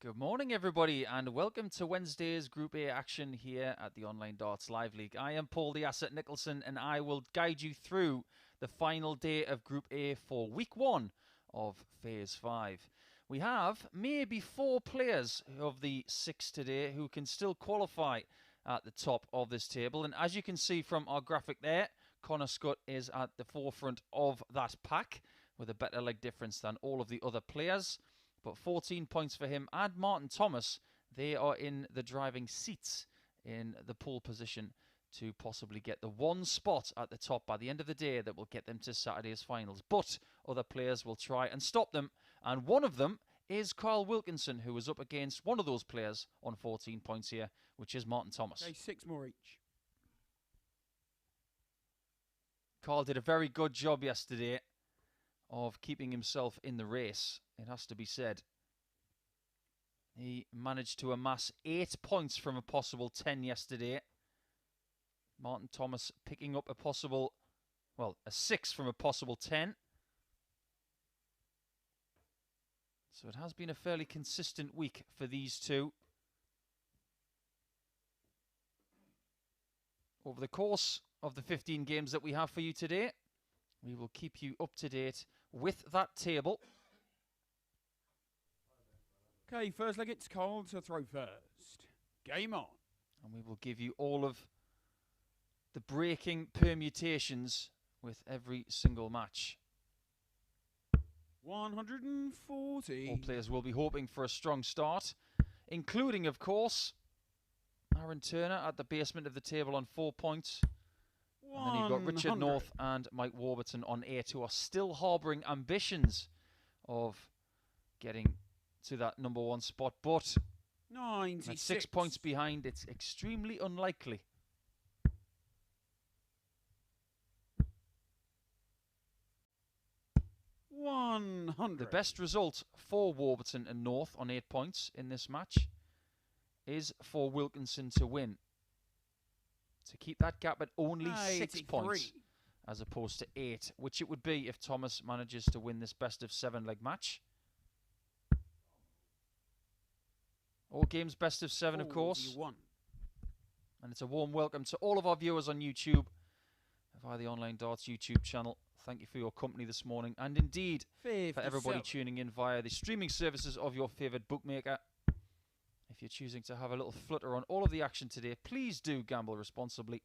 Good morning, everybody, and welcome to Wednesday's Group A action here at the Online Darts Live League. I am Paul the Asset Nicholson, and I will guide you through the final day of Group A for Week 1 of Phase 5. We have maybe 4 players of the 6 today who can still qualify at the top of this table. And as you can see from our graphic there, Connor Scutt is at the forefront of that pack with a better leg difference than all of the other players. But 14 points for him and Martin Thomas. They are in the driving seats in the pole position to possibly get the one spot at the top by the end of the day that will get them to Saturday's finals. But other players will try and stop them. And one of them is Carl Wilkinson, who is up against one of those players on 14 points here, which is Martin Thomas. Okay, 6 more each. Carl did a very good job yesterday of keeping himself in the race, it has to be said. He managed to amass 8 points from a possible 10 yesterday. Martin Thomas picking up a possible, well, a 6 from a possible 10. So it has been a fairly consistent week for these two. Over the course of the 15 games that we have for you today, we will keep you up to date with that table. Okay, first leg, it's Carl to throw first. Game on. And we will give you all of the breaking permutations with every single match. 140. All players will be hoping for a strong start, including, of course, Aaron Turner at the basement of the table on 4 points. And then you've got Richard North and Mike Warburton on 8, who are still harbouring ambitions of getting to that number 1 spot. But 96. at 6 points behind, it's extremely unlikely. The best result for Warburton and North on 8 points in this match is for Wilkinson to win. To keep that gap at only 6 points as opposed to 8, which it would be if Thomas manages to win this best of 7 leg match. All games best of 7, of course. And it's a warm welcome to all of our viewers on YouTube via the Online Darts YouTube channel. Thank you for your company this morning, and indeed for everybody tuning in via the streaming services of your favourite bookmaker. If you're choosing to have a little flutter on all of the action today, please do gamble responsibly.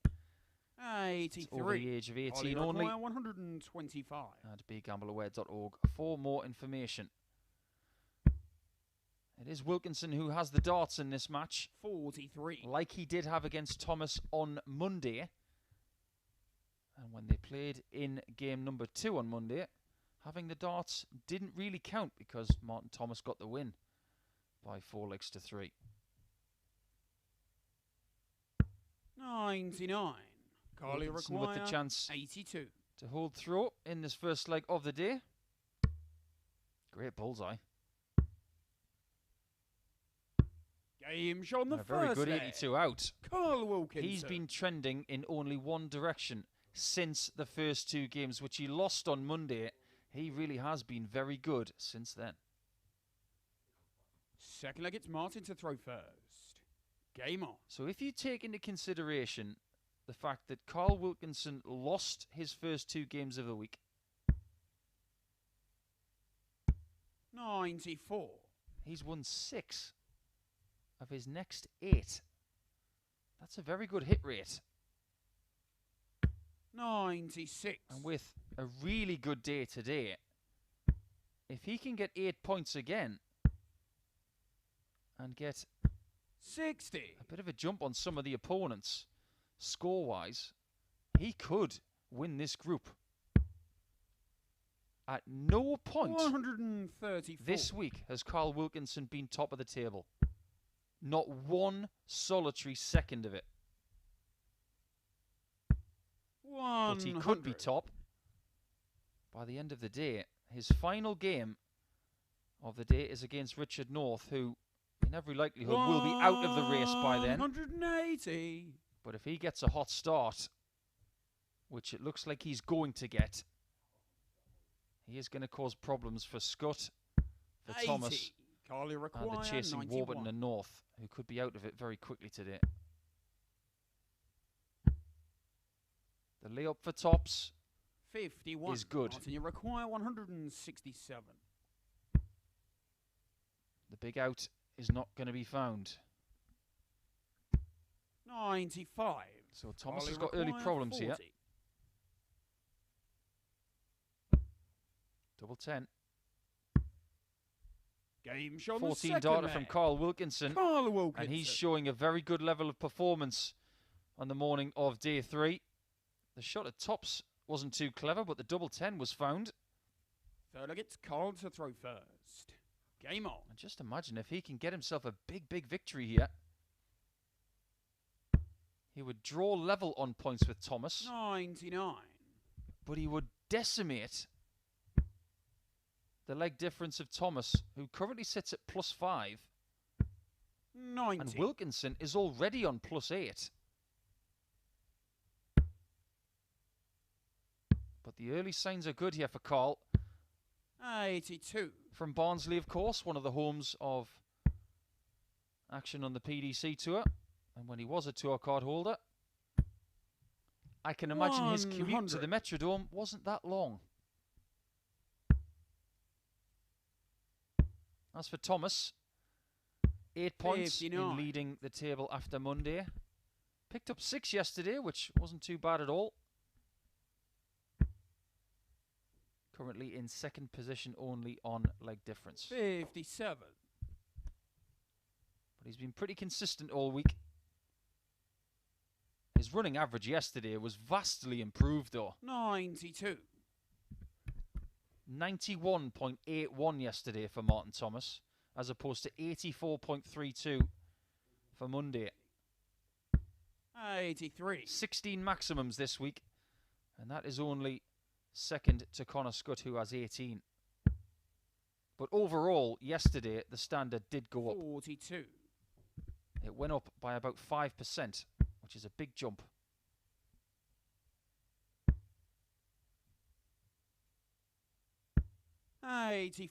83. It's over the age of 18 only. 125. At begambleaware.org for more information. It is Wilkinson who has the darts in this match. 43. Like he did have against Thomas on Monday. And when they played in game number 2 on Monday, having the darts didn't really count because Martin Thomas got the win by 4 legs to 3. 99. Carly Wilkinson require with the chance 82. to hold through in this first leg of the day. Great bullseye. Game shot on the And a very first good leg. 82 out. Carl Wilkinson. He's been trending in only one direction since the first 2 games, which he lost on Monday. He really has been very good since then. Second leg, it's Martin to throw first. Game on. So if you take into consideration the fact that Carl Wilkinson lost his first 2 games of the week, 94. he's won 6 of his next 8. That's a very good hit rate. 96. And with a really good day today, if he can get 8 points again and get 60. a bit of a jump on some of the opponents score-wise, he could win this group. At no point 134. this week has Carl Wilkinson been top of the table. Not one solitary second of it. But he could be top by the end of the day. His final game of the day is against Richard North, who in every likelihood will be out of the race by then. 180. But if he gets a hot start, which it looks like he's going to get, he is going to cause problems for Scutt, for 80. Thomas, Carly and require the chasing 91. Warburton and North, who could be out of it very quickly today. The layup for tops 51 is good. Martin, you require 167. The big out is not going to be found. 95. So Thomas Carly has got early require problems 40. here. Double 10. Game shot 14 darter from Carl Wilkinson. Carl Wilkinson. And he's showing a very good level of performance on the morning of day 3. The shot at tops wasn't too clever, but the double 10 was found. Third gets Carl to throw first. Game on. And just imagine if he can get himself a big, big victory here. He would draw level on points with Thomas. 99. But he would decimate the leg difference of Thomas, who currently sits at +5. 90. And Wilkinson is already on +8. But the early signs are good here for Carl. 82. From Barnsley, of course, one of the homes of action on the PDC Tour. And when he was a tour card holder, I can imagine his commute to the Metrodome wasn't that long. As for Thomas, 8 points 59. in leading the table after Monday. Picked up 6 yesterday, which wasn't too bad at all. Currently in second position only on leg difference. 57. But he's been pretty consistent all week. His running average yesterday was vastly improved though. 92. 91.81 yesterday for Martin Thomas, as opposed to 84.32 for Monday. 83. 16 maximums this week, and that is only second to Connor Scutt, who has 18. But overall, yesterday, the standard did go up. 42. It went up by about 5%, which is a big jump. $85.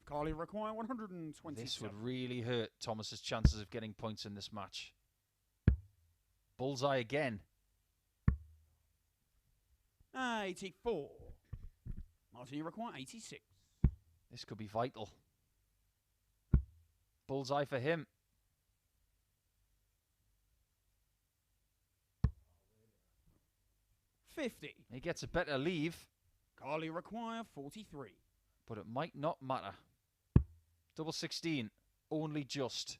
Carly require 127. This would really hurt Thomas's chances of getting points in this match. Bullseye again. 84. Martin, you require 86. This could be vital. Bullseye for him. $50. He gets a better leave, Carly require 43. but it might not matter. Double 16, only just.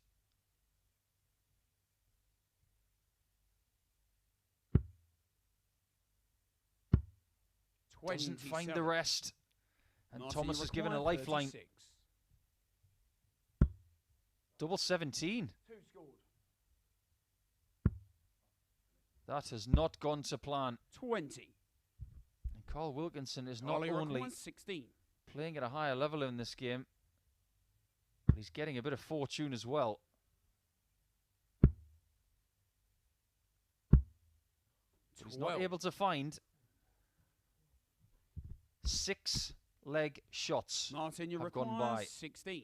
Doesn't find the rest. And Martin, Thomas you is given a require lifeline. 36. Double 17. 2 scored. That has not gone to plan. 20. And Carl Wilkinson is not Carly only requires 16. playing at a higher level in this game, but he's getting a bit of fortune as well. But he's not able to find 6 leg shots. Martin, you have gone require by. 16.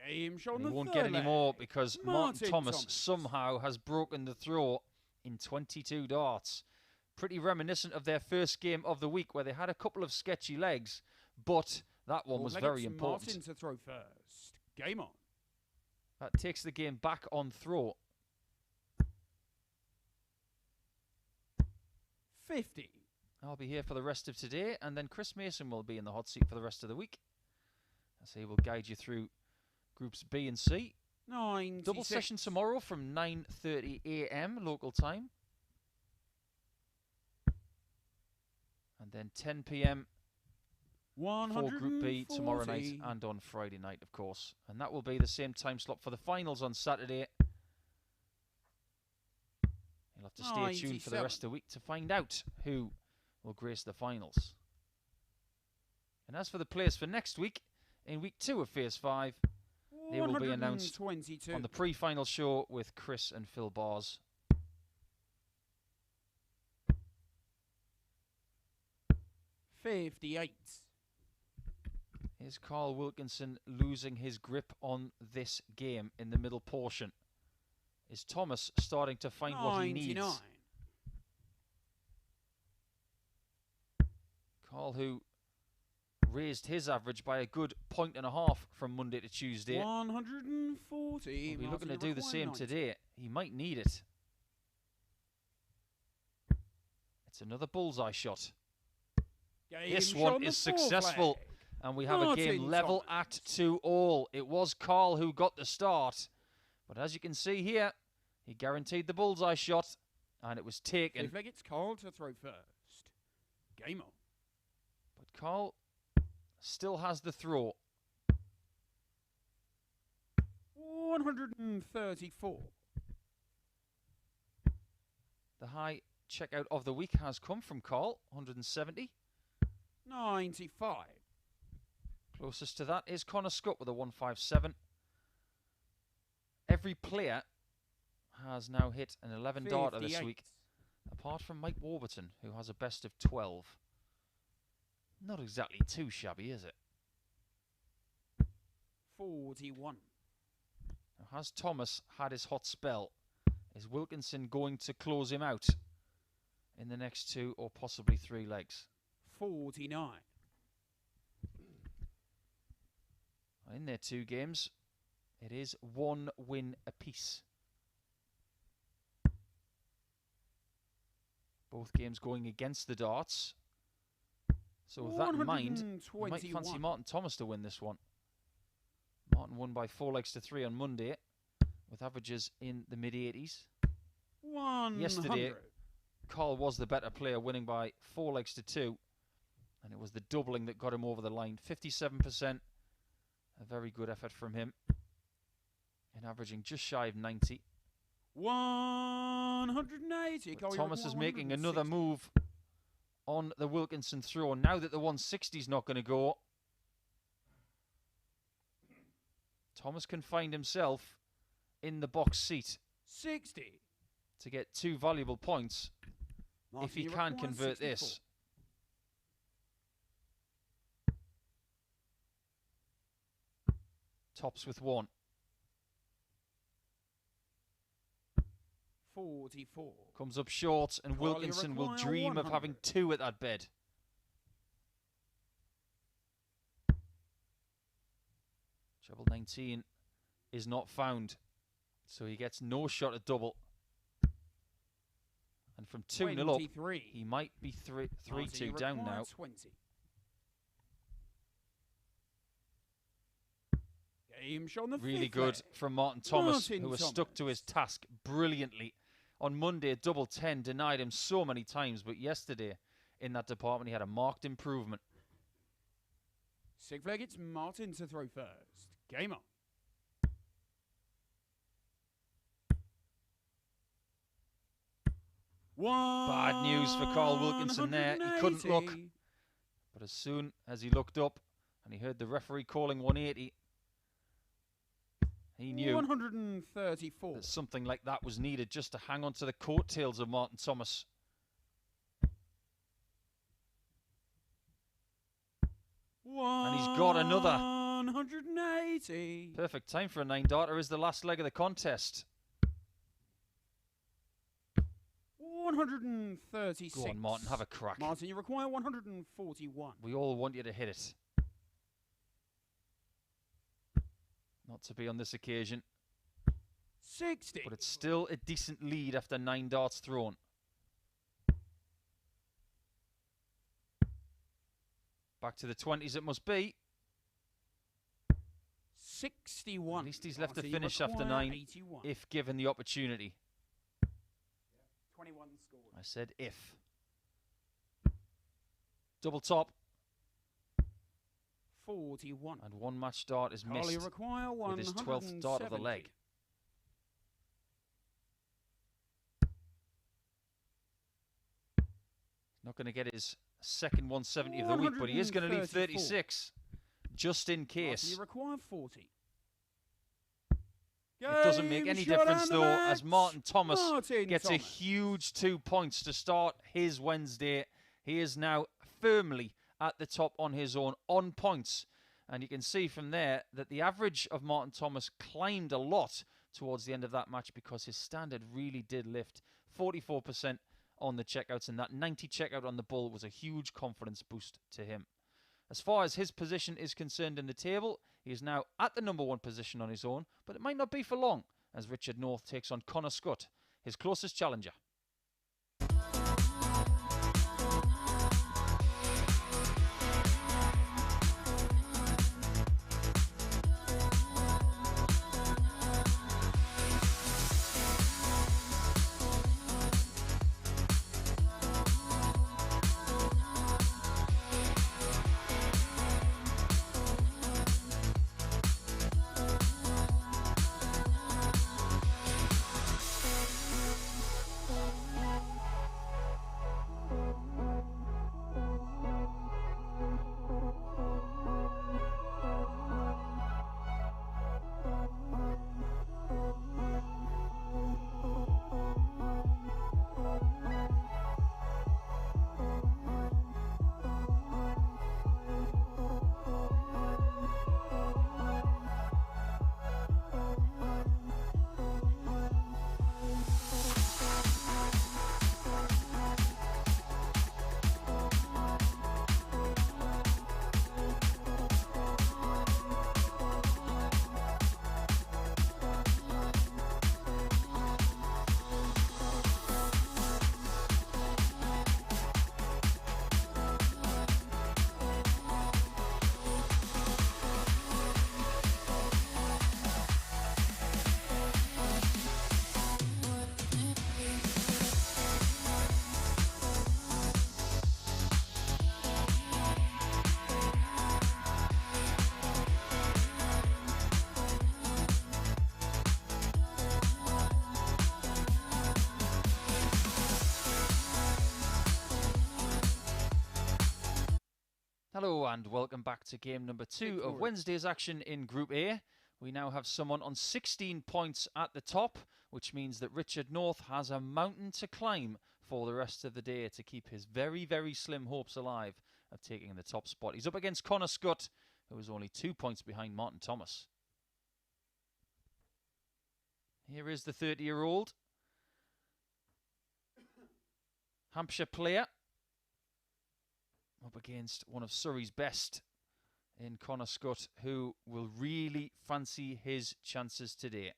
Game shown And the he won't third get any leg. more because Martin Martin Thomas Thomas. somehow has broken the throw in 22 darts. Pretty reminiscent of their first game of the week where they had a couple of sketchy legs, but that one was very important. Martin to throw first. Game on. That takes the game back on throw. 50. I'll be here for the rest of today, and then Chris Mason will be in the hot seat for the rest of the week. As he will guide you through groups B and C. 96. Double session tomorrow from 9:30 AM local time. And then 10 PM for Group B tomorrow night and on Friday night, of course. And that will be the same time slot for the finals on Saturday. You'll have to stay tuned for the rest of the week to find out who will grace the finals. And as for the players for next week, in week 2 of Phase 5, they will be announced on the pre-final show with Chris and Phil Bars. 58. Is Carl Wilkinson losing his grip on this game in the middle portion? Is Thomas starting to find 99. what he needs? Carl, who raised his average by a good 1.5 from Monday to Tuesday. 140. Will be looking to do the same 90. today. He might need it. It's another bullseye shot. Game This shot one on the is successful. flag. And we have a game Martin level Thomas. at 2-all. It was Carl who got the start. But as you can see here, he guaranteed the bullseye shot. And it was taken. If it's Carl to throw first. Game on. But Carl still has the throw. 134. The high checkout of the week has come from Carl, 170. 95. Closest to that is Connor Scutt with a 157. Every player has now hit an 11 darter this 58. week, apart from Mike Warburton, who has a best of 12. Not exactly too shabby, is it? 41. Now, has Thomas had his hot spell? Is Wilkinson going to close him out in the next 2 or possibly 3 legs? 49. In their 2 games, it is 1 win apiece. Both games going against the darts. So with that in mind, you might fancy Martin Thomas to win this one. Martin won by 4 legs to 3 on Monday, with averages in the mid-80s. 100. Yesterday, Carl was the better player, winning by 4 legs to 2. And it was the doubling that got him over the line. 57%. A very good effort from him. And averaging just shy of 90. 180. Thomas is making another move on the Wilkinson throw. Now that the 160 is not going to go, Thomas can find himself in the box seat 60. to get 2 valuable points if he can convert 64. this. Tops with 1. 44. Comes up short, and Carl, you Wilkinson will require dream of 100. having 2 at that bed. Treble 19 is not found, so he gets no shot at double. And from 2-0 up, 23. he might be 3-2 down now. 20. Game shot on the Really fifth good leg. from Martin Thomas, Martin who has stuck to his task brilliantly. On Monday, double 10 denied him so many times, but yesterday in that department he had a marked improvement. Sig flag, it's Martin to throw first. Game on. Bad news for Carl Wilkinson there. He couldn't look. 180. But as soon as he looked up and he heard the referee calling 180, he knew 134. that something like that was needed just to hang on to the coattails of Martin Thomas. And he's got another. 180. Perfect time for a 9-darter is the last leg of the contest. 136. Go on, Martin, have a crack. Martin, you require 141. We all want you to hit it. Not to be on this occasion, 60. but it's still a decent lead after 9 darts thrown. Back to the 20s it must be. 61. At least he's left to Martin, you finish after require 9 81. if given the opportunity. 21 scored. I said if. Double top. 41. And 1 match dart is Carl, you missed require with his 12th dart of the 170. leg. Not going to get his second 170 of the week, but he is going to leave 36 just in Martin, case. you require 40. It doesn't make Game any shot difference and the though, as match. Martin Thomas Martin gets Thomas. a huge 2 points to start his Wednesday. He is now firmly at the top on his own on points. And you can see from there that the average of Martin Thomas climbed a lot towards the end of that match because his standard really did lift. 44% on the checkouts, and that 90 checkout on the bull was a huge confidence boost to him. As far as his position is concerned in the table, he is now at the number 1 position on his own, but it might not be for long as Richard North takes on Connor Scutt, his closest challenger. Hello and welcome back to game number 2 of Wednesday's action in Group A. We now have someone on 16 points at the top, which means that Richard North has a mountain to climb for the rest of the day to keep his very, very slim hopes alive of taking the top spot. He's up against Connor Scutt, who is only 2 points behind Martin Thomas. Here is the 30-year-old Hampshire player, up against one of Surrey's best in Connor Scutt, who will really fancy his chances today.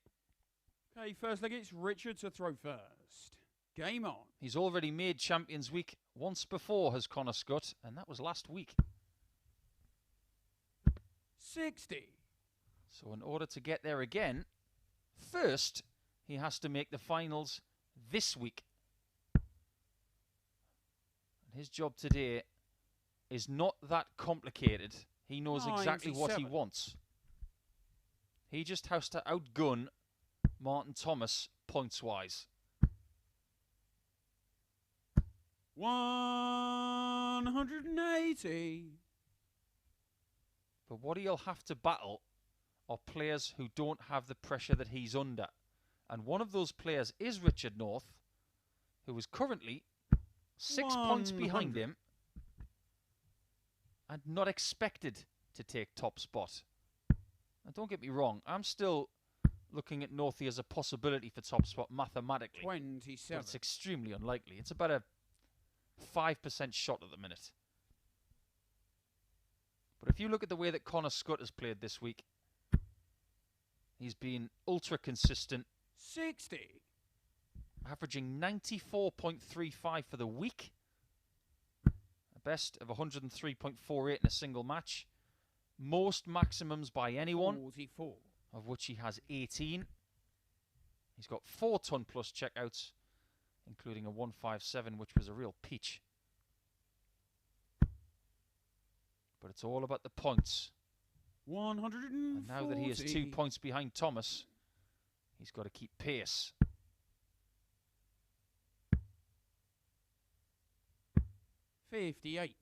Okay, first leg, it's Richard to throw first. Game on. He's already made Champions Week once before, has Connor Scutt, and that was last week. 60. So in order to get there again, first he has to make the finals this week. And his job today is not that complicated. He knows exactly what he wants. He just has to outgun Martin Thomas points-wise. 180. But what he'll have to battle are players who don't have the pressure that he's under. And one of those players is Richard North, who is currently 6 points behind him and not expected to take top spot. Now, don't get me wrong, I'm still looking at Northie as a possibility for top spot mathematically. 27. But it's extremely unlikely. It's about a 5% shot at the minute. But if you look at the way that Connor Scutt has played this week, he's been ultra consistent. 60. Averaging 94.35 for the week. A best of 103.48 in a single match. Most maximums by anyone, 44. of which he has 18. He's got 4 ton plus checkouts, including a 157, which was a real peach. But it's all about the points. 140. And now that he is 2 points behind Thomas, he's got to keep pace. 58.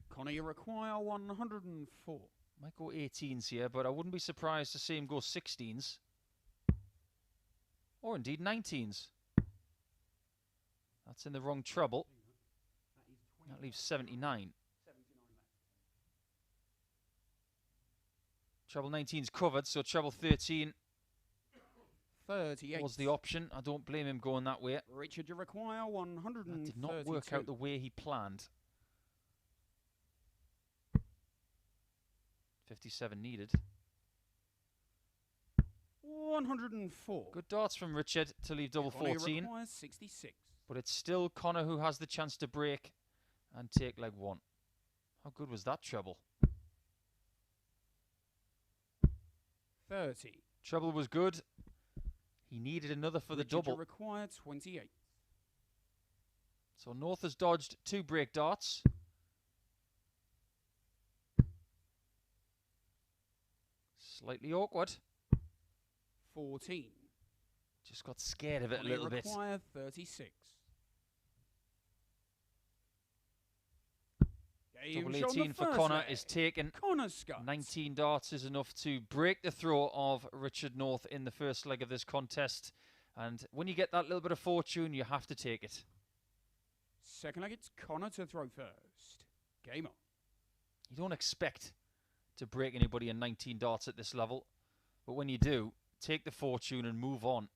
Connor, you require 104. Might go 18s here, but I wouldn't be surprised to see him go 16s. Or indeed 19s. That's in the wrong treble. That leaves 79. Treble 19's covered, so treble 13 38. was the option. I don't blame him going that way. Richard, you require 132. That did not work out the way he planned. 57 needed. 104. Good darts from Richard to leave double Connie 14. requires 66. But it's still Connor who has the chance to break and take leg 1. How good was that treble? 30. Treble was good. He needed another for the Richard, double. you require 28. So North has dodged 2 break darts. Slightly awkward. 14. Just got scared of it Connie a little bit. require 36. Double 18 for Connor is taken. Connor Scutt. 19 darts is enough to break the throw of Richard North in the first leg of this contest. And when you get that little bit of fortune, you have to take it. Second leg, it's Connor to throw first. Game on. You don't expect to break anybody in 19 darts at this level. But when you do, take the fortune and move on.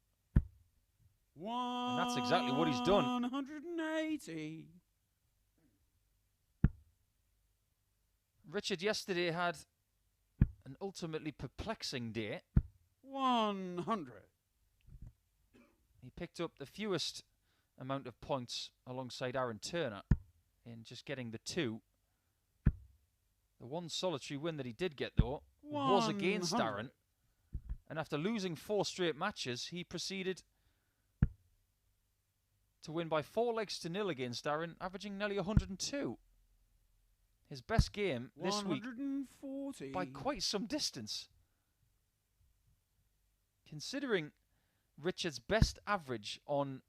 And that's exactly what he's done. 180. Richard yesterday had an ultimately perplexing day. 100. He picked up the fewest amount of points alongside Aaron Turner in just getting the 2. The one solitary win that he did get, though, was against 100. Aaron. And after losing 4 straight matches, he proceeded to win by 4 legs to 0 against Aaron, averaging nearly 102. His best game this week 140. by quite some distance. Considering Richard's best average on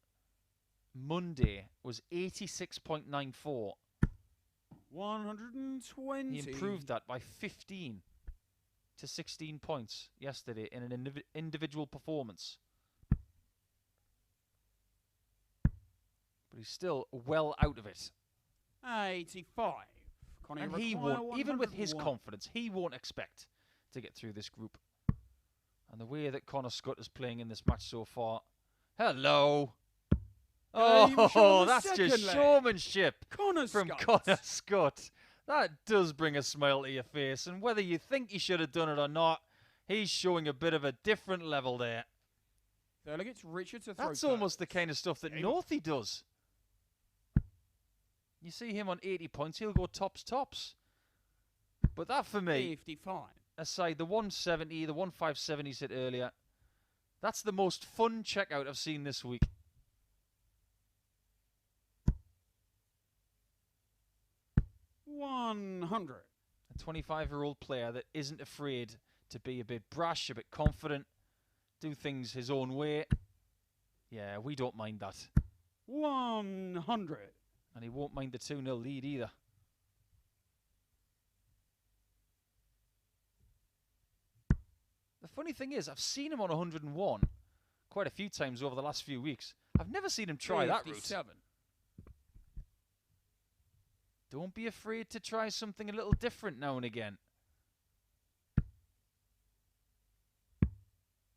Monday was 86.94. 120. He improved that by 15 to 16 points yesterday in an individual performance. But he's still well out of it. 85. Connie And he require won't, even with his 101. confidence, he won't expect to get through this group. And the way that Connor Scutt is playing in this match so far. Hello. Oh, that's just showmanship Connor from Scutt. Connor Scutt. That does bring a smile to your face. And whether you think he should have done it or not, he's showing a bit of a different level there. Third leg, it's Richard to throw That's almost the first. kind of stuff that Game. Northie does. You see him on 80 points, he'll go tops. But that for me, 55. aside the 170, the 157 he said earlier, that's the most fun checkout I've seen this week. $100. A 25-year-old player that isn't afraid to be a bit brash, a bit confident, do things his own way. Yeah, we don't mind that. 100. And he won't mind the 2-0 lead either. The funny thing is, I've seen him on 101 quite a few times over the last few weeks. I've never seen him try that route. 57. Don't be afraid to try something a little different now and again.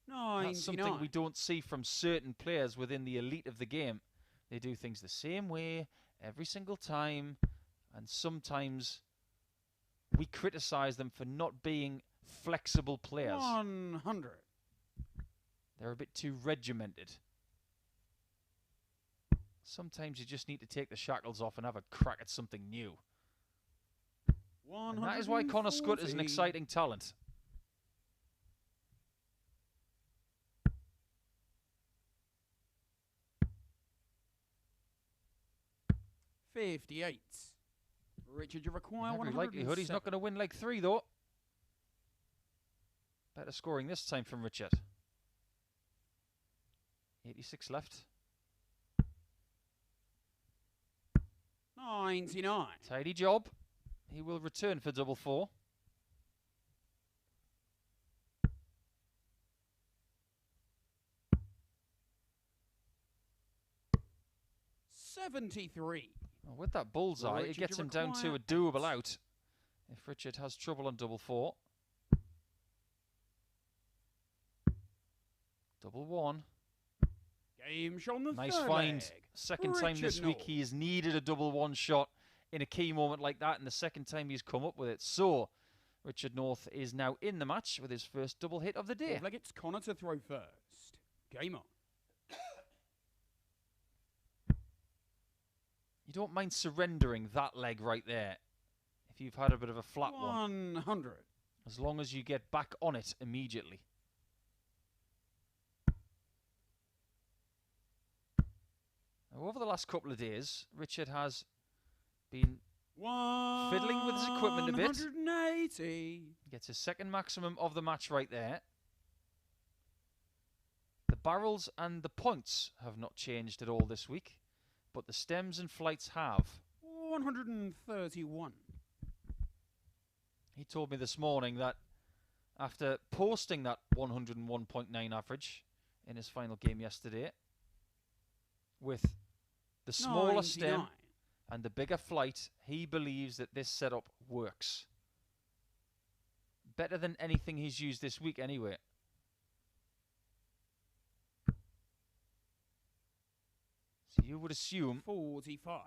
That's something 99. we don't see from certain players within the elite of the game. They do things the same way every single time, and sometimes we criticize them for not being flexible players. 100. They're a bit too regimented. Sometimes you just need to take the shackles off and have a crack at something new. And that is why Connor Scutt is an 140. exciting talent. $58. Richard, you require In every 107. likelihood, he's not going to win leg 3, though. Better scoring this time from Richard. 86 left. 99. Tidy job. He will return for double 4. $73. Well, with that bullseye, it Richard, gets you him down to a require doable out. If Richard has trouble on double 4. Double one. Game shot on the Nice third find. leg. Second time this week he has needed a double one shot in a key moment like that, and the second time he's come up with it. So, Richard North is now in the match with his first double hit of the day. Fourth leg, it's Connor to throw first. Game on. You don't mind surrendering that leg right there if you've had a bit of a flat one. 100. As long as you get back on it immediately. Now, over the last couple of days, Richard has been fiddling with his equipment a bit. 180. Gets his second maximum of the match right there. The barrels and the points have not changed at all this week, but the stems and flights have. 131. He told me this morning that after posting that 101.9 average in his final game yesterday, with the smaller 99. stem and the bigger flight, he believes that this setup works. Better than anything he's used this week anyway. So you would assume 45.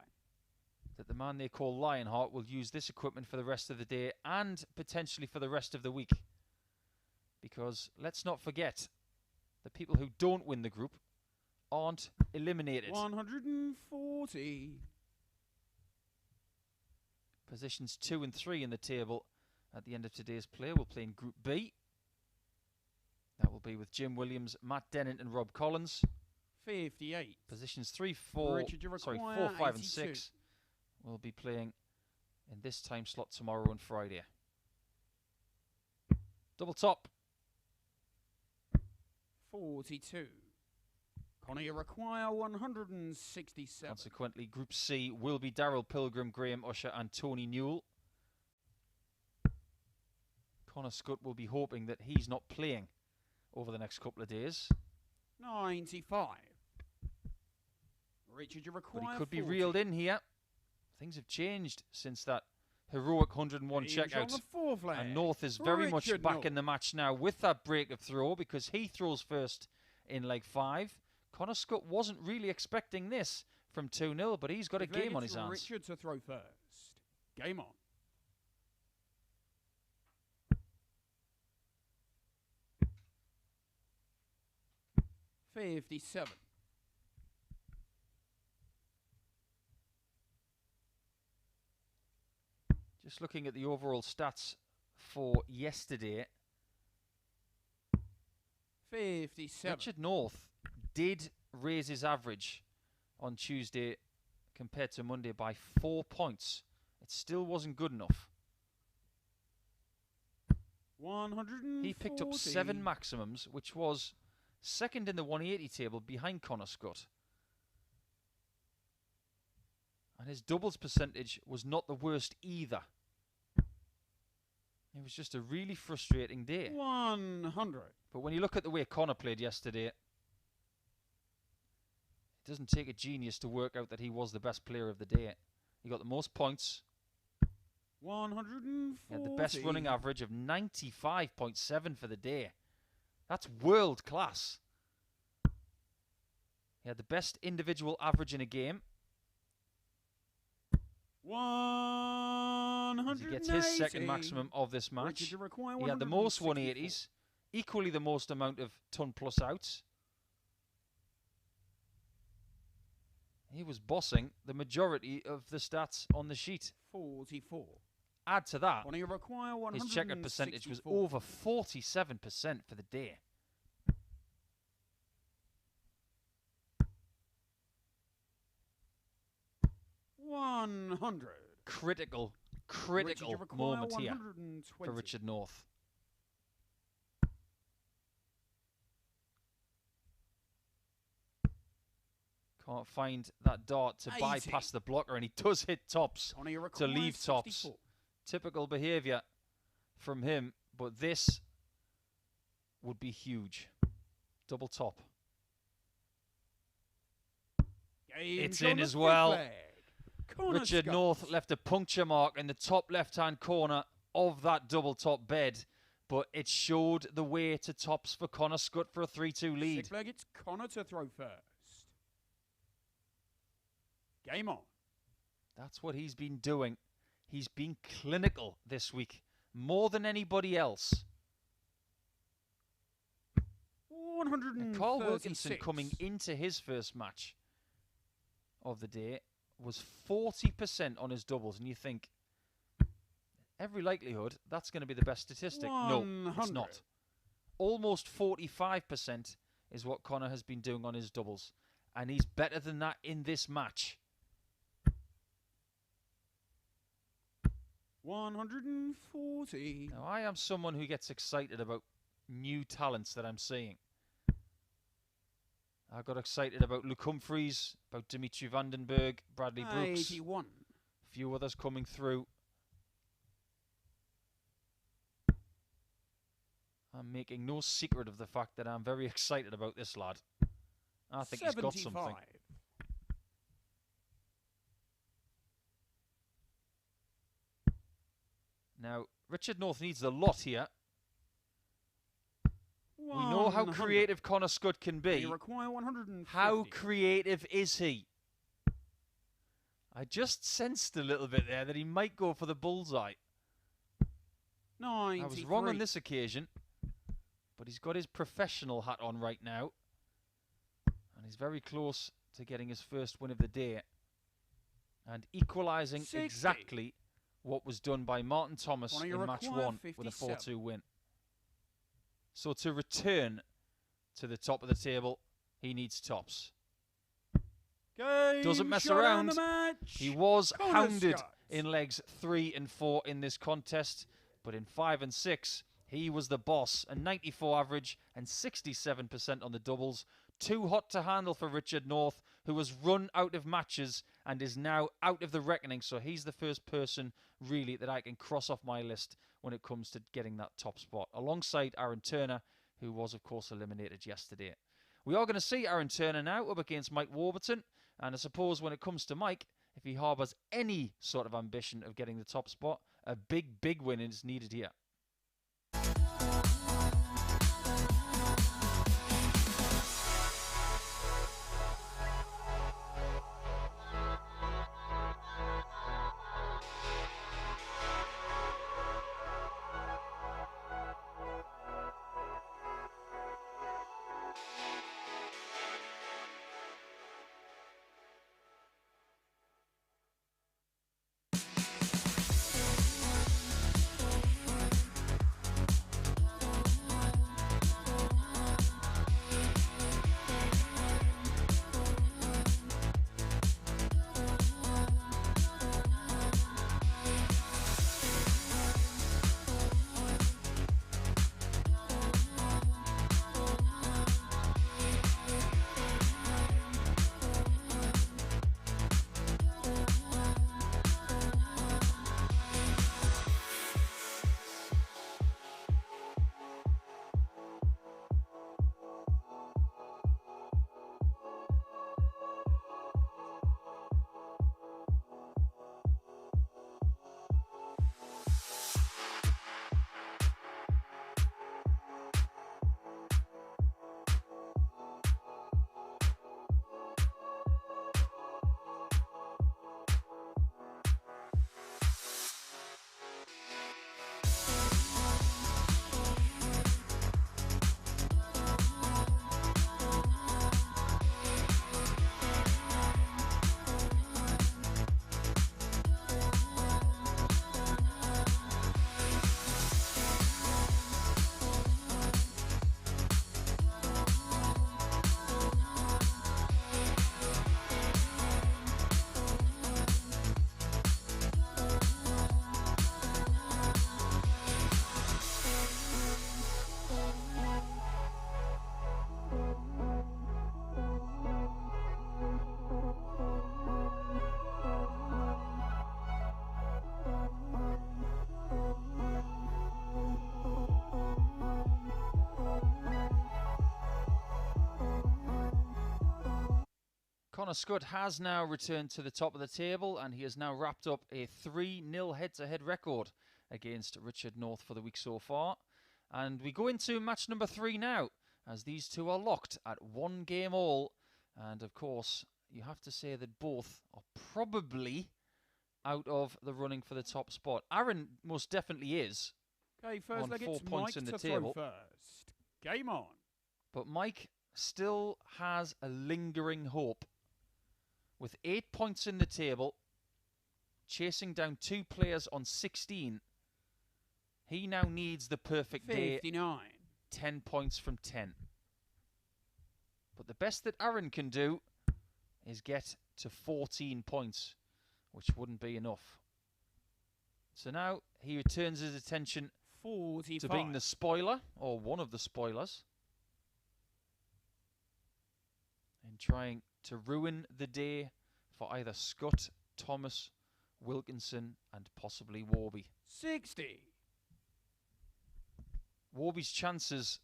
that the man they call Lionheart will use this equipment for the rest of the day and potentially for the rest of the week. Because let's not forget, the people who don't win the group aren't eliminated. 140. Positions 2 and 3 in the table at the end of today's play. We'll play in Group B. That will be with Jim Williams, Matt Dennant and Rob Collins. 58. Positions 3, 4, 5 and 6 will be playing in this time slot tomorrow and Friday. Double top. 42. Connor, you require 167. Consequently, Group C will be Daryl Pilgrim, Graham Usher and Tony Newell. Connor Scutt will be hoping that he's not playing over the next couple of days. 95. Richard, you require But he could 40. be reeled in here. Things have changed since that heroic 101 checkout. And North is very much back in the match now with that break of throw because he throws first in leg 5. Connor Scutt wasn't really expecting this from 2-0, but he's got a game on his hands. Richard to throw first. Game on. $57. Just looking at the overall stats for yesterday, 57. Richard North did raise his average on Tuesday compared to Monday by 4 points. It still wasn't good enough. 140. He picked up 7 maximums, which was second in the 180 table behind Connor Scutt. And his doubles percentage was not the worst either. It was just a really frustrating day. 100. But when you look at the way Connor played yesterday, it doesn't take a genius to work out that he was the best player of the day. He got the most points. 140. He had the best running average of 95.7 for the day. That's world class. He had the best individual average in a game. 180. He gets his second maximum of this match. He had the most 180s, equally the most amount of ton plus outs. He was bossing the majority of the stats on the sheet. 44. Add to that, his his checkered percentage was over 47% for the day. $100. Critical moment here for Richard North. Can't find that dart to 80. bypass the blocker, and he does hit tops to leave tops. 64. Typical behaviour from him, but this would be huge. Double top. It's in as well. Richard North left a puncture mark in the top left-hand corner of that double top bed but it showed the way to tops for Connor Scutt for a 3-2 lead. Sixth leg, it's Connor to throw first. Game on. That's what he's been doing. He's been clinical this week, more than anybody else. 136. And Carl Wilkinson, coming into his first match of the day, was 40% on his doubles. And you think, every likelihood, that's going to be the best statistic. 100. No, it's not. Almost 45% is what Connor has been doing on his doubles. And he's better than that in this match. 140. Now, I am someone who gets excited about new talents that I'm seeing. I got excited about Luke Humphreys, about Dimitri Vandenberg, Bradley Brooks. 81. A few others coming through. I'm making no secret of the fact that I'm very excited about this lad. I think 75. he's got something. Now, Richard North needs a lot here. We know how creative Connor Scutt can be. You require 150. How creative is he? I just sensed a little bit there that he might go for the bullseye. 93. I was wrong on this occasion, but he's got his professional hat on right now. And he's very close to getting his first win of the day. And equalising 60. exactly what was done by Martin Thomas in match 1 with a 4-2 win. So to return to the top of the table, he needs tops. Doesn't mess around. He was hounded in legs 3 and 4 in this contest, but in 5 and 6, he was the boss. A 94 average and 67% on the doubles. Too hot to handle for Richard North, who has run out of matches and is now out of the reckoning. So he's the first person, really, that I can cross off my list when it comes to getting that top spot, alongside Aaron Turner, who was, of course, eliminated yesterday. We are going to see Aaron Turner now up against Mike Warburton. And I suppose when it comes to Mike, if he harbours any sort of ambition of getting the top spot, a big, big win is needed here. Connor Scutt has now returned to the top of the table, and he has now wrapped up a 3-0 head-to-head record against Richard North for the week so far. And we go into match number 3 now, as these two are locked at 1 game all. And of course, you have to say that both are probably out of the running for the top spot. Aaron most definitely is. Okay, first on leg 4 it's points Mike in the to table. throw first. Game on. But Mike still has a lingering hope. With 8 points in the table, chasing down 2 players on 16, he now needs the perfect 59. day, 10 points from 10. But the best that Aaron can do is get to 14 points, which wouldn't be enough. So now he returns his attention 45. to being the spoiler, or one of the spoilers, and trying to ruin the day for either Scutt, Thomas, Wilkinson, and possibly Warby. 60. Warby's chances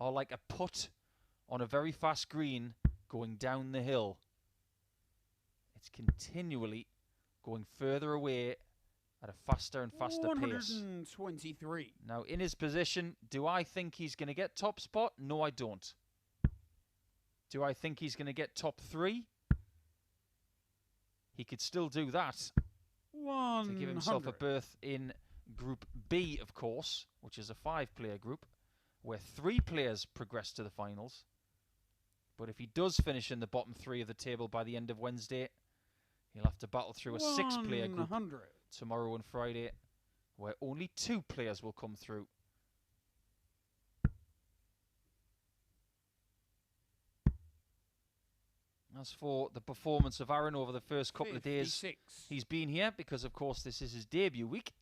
are like a putt on a very fast green going down the hill. It's continually going further away at a faster and faster pace. 123. Now, in his position, do I think he's going to get top spot? No, I don't. Do I think he's going to get top 3? He could still do that 100. to give himself a berth in Group B, of course, which is a 5-player group, where 3 players progress to the finals. But if he does finish in the bottom 3 of the table by the end of Wednesday, he'll have to battle through a 6-player group 100. tomorrow and Friday, where only 2 players will come through. As for the performance of Aaron over the first couple of days 56. he's been here, because of course this is his debut week,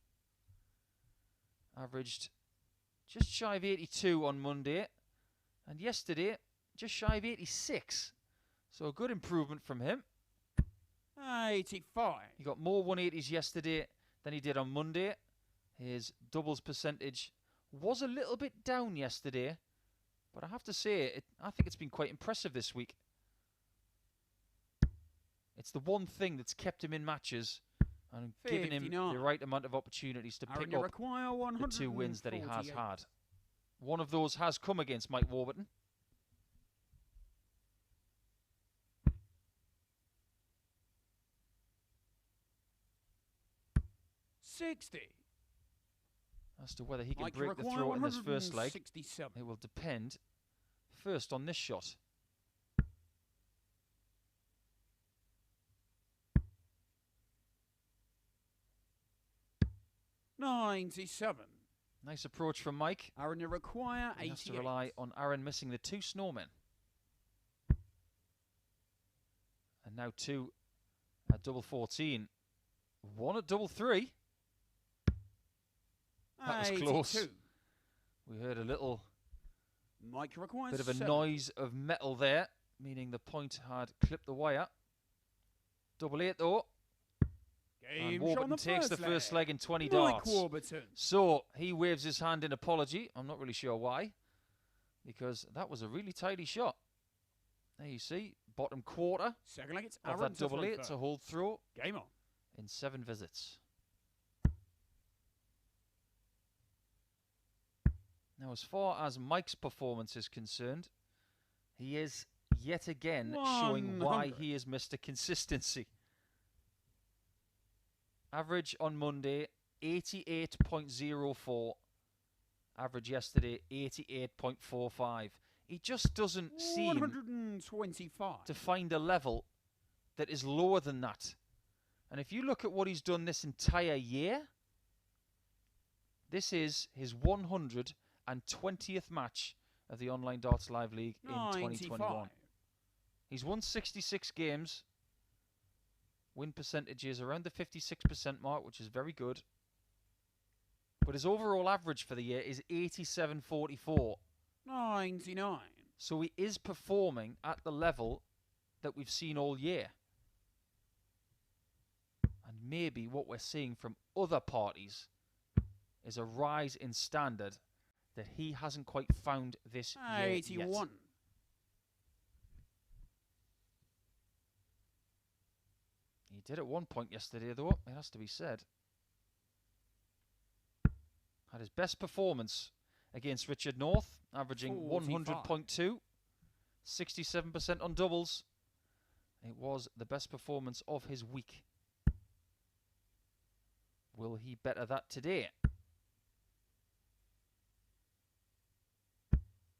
averaged just shy of 82 on Monday, and yesterday just shy of 86. So a good improvement from him. 85. He got more 180s yesterday than he did on Monday. His doubles percentage was a little bit down yesterday, but I have to say, I think it's been quite impressive this week. It's the one thing that's kept him in matches and given him 59. the right amount of opportunities to Aaron, pick you up require the 2 wins that he has 148. had. One of those has come against Mike Warburton. $60. As to whether he can Mike, you break the require throw in this first leg, 167. it will depend first on this shot. $97. Nice approach from Mike. Aaron, you require He has to 88. rely on Aaron missing the 2 snowmen. And now 2 at double 14. 1 at double 3. That was 82. close. We heard a little Mike, you require bit of a 7. noise of metal there, meaning the point had clipped the wire. Double 8 though. Game And shot on Warburton takes the first leg in 20 Mike darts. Warburton. So he waves his hand in apology. I'm not really sure why, because that was a really tidy shot. There you see, bottom quarter Second leg, it's of Aaron that double 8 first. to hold through Game on. in 7 visits. Now, as far as Mike's performance is concerned, he is yet again showing why 100. he is Mr. Consistency. Average on Monday, 88.04. Average yesterday, 88.45. He just doesn't seem 125. to find a level that is lower than that. And if you look at what he's done this entire year, this is his 120th match of the Online Darts Live League in 2021. 95. He's won 66 games. Win percentage is around the 56% mark, which is very good. But his overall average for the year is 87.44. 99. So he is performing at the level that we've seen all year. And maybe what we're seeing from other parties is a rise in standard that he hasn't quite found this year 81. yet. He did at one point yesterday, though, it has to be said. Had his best performance against Richard North, averaging 45. 100.2, 67% on doubles. It was the best performance of his week. Will he better that today?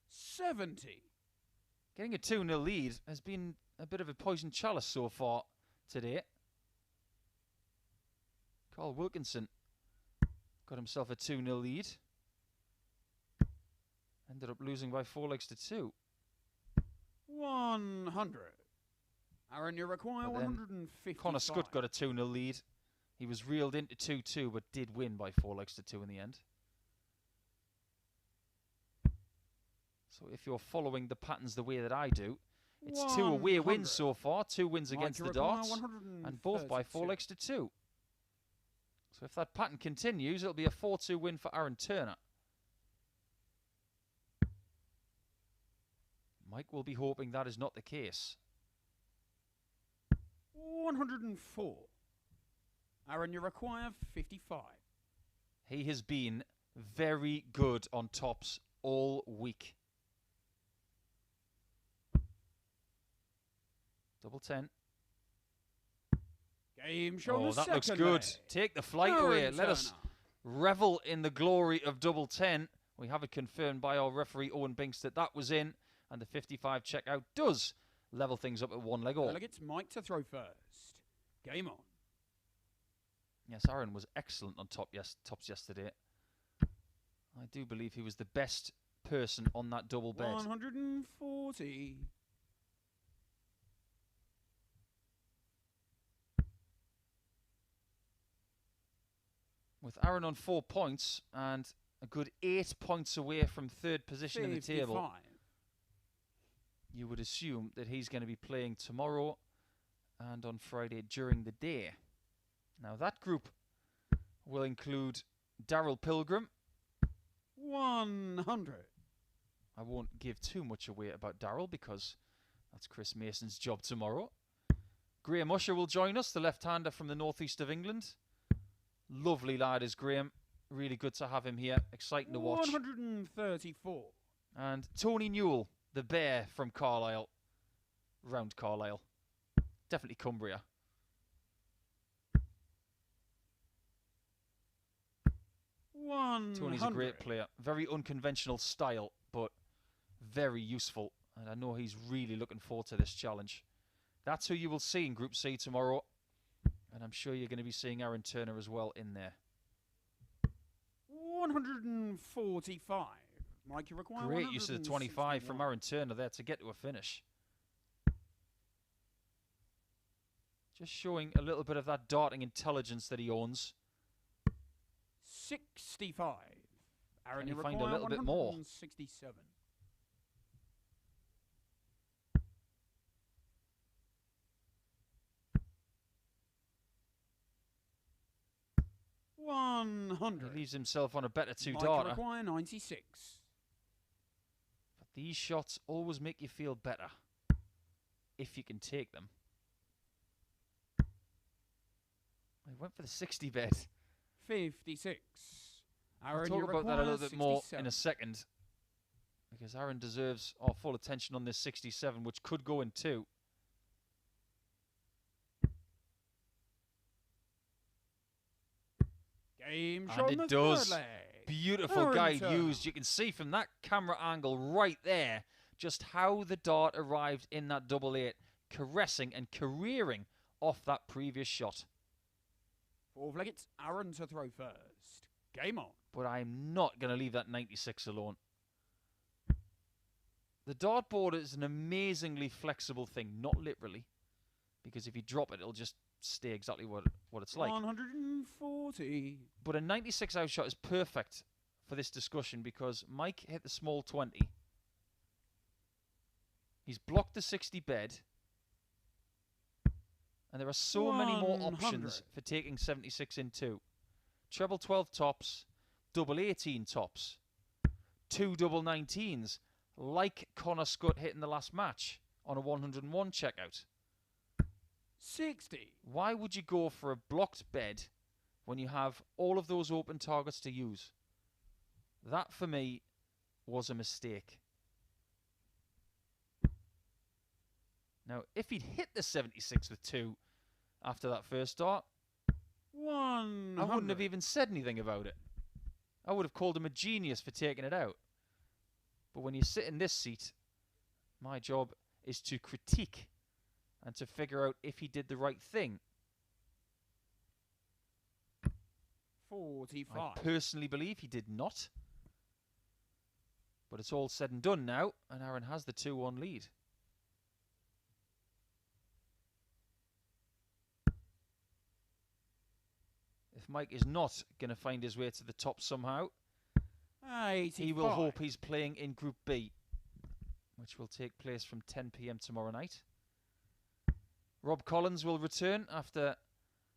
70. Getting a 2-0 lead has been a bit of a poison chalice so far today. Carl Wilkinson got himself a 2-0 lead. Ended up losing by 4 legs to 2. 100. Aaron, you require 150. Connor Scutt got a 2-0 lead. He was reeled into 2-2, but did win by 4 legs to 2 in the end. So if you're following the patterns the way that I do, it's 2 away wins so far. 2 wins against the Darts, and both by 4 legs to 2. So if that pattern continues, it'll be a 4-2 win for Aaron Turner. Mike will be hoping that is not the case. 104. Aaron, you require 55. He has been very good on tops all week. Double 10. Game show. Oh, that looks good. Take the flight away. Let us revel in the glory of double 10. We have it confirmed by our referee, Owen Binks, that that was in. And the 55 checkout does level things up at 1 leg all. It's Mike to throw first. Game on. Yes, Aaron was excellent on tops yesterday. I do believe he was the best person on that double bed. 140. With Aaron on 4 points and a good 8 points away from third position 55. In the table, you would assume that he's going to be playing tomorrow and on Friday during the day. Now that group will include Daryl Pilgrim. 100. I won't give too much away about Daryl because that's Chris Mason's job tomorrow. Graham Usher will join us, the left-hander from the northeast of England. Lovely lad is Graham. Really good to have him here. Exciting to watch. 134. And Tony Newell, the bear from Carlisle. Round Carlisle. Definitely Cumbria. Tony's a great player. Very unconventional style, but very useful. And I know he's really looking forward to this challenge. That's who you will see in Group C tomorrow. And I'm sure you're going to be seeing Aaron Turner as well in there. 145. Mike, you require great use of the 25 from Aaron Turner there to get to a finish. Just showing a little bit of that darting intelligence that he owns. 65. Aaron, Can you find a little bit more? 67. 100. He leaves himself on a better 2 Mike, darter. Require 96. But these shots always make you feel better if you can take them. I went for the 60 bed. 56. Aaron, I'll talk about that a little bit 67. more in a second, because Aaron deserves our full attention on this 67, which could go in 2. Game and it does. Beautiful guide used. You can see from that camera angle right there just how the dart arrived in that double 8, caressing and careering off that previous shot. 4 flag, it's Aaron to throw first. Game on. But I'm not going to leave that 96 alone. The dartboard is an amazingly flexible thing, not literally, because if you drop it, it'll just stay exactly what it's like. 140. But a 96 outshot is perfect for this discussion because Mike hit the small 20. He's blocked the 60 bed. And there are so many more options for taking 76 in 2. Treble 12 tops, double 18 tops, 2 double 19s, like Connor Scutt hit in the last match on a 101 checkout. 60. Why would you go for a blocked bed when you have all of those open targets to use? That, for me, was a mistake. Now, if he'd hit the 76 with 2 after that first dart, I wouldn't have even said anything about it. I would have called him a genius for taking it out. But when you sit in this seat, my job is to critique and to figure out if he did the right thing. 45. I personally believe he did not. But it's all said and done now, and Aaron has the 2-1 lead. If Mike is not going to find his way to the top somehow, 85. he will hope he's playing in Group B, which will take place from 10 p.m. tomorrow night. Rob Collins will return after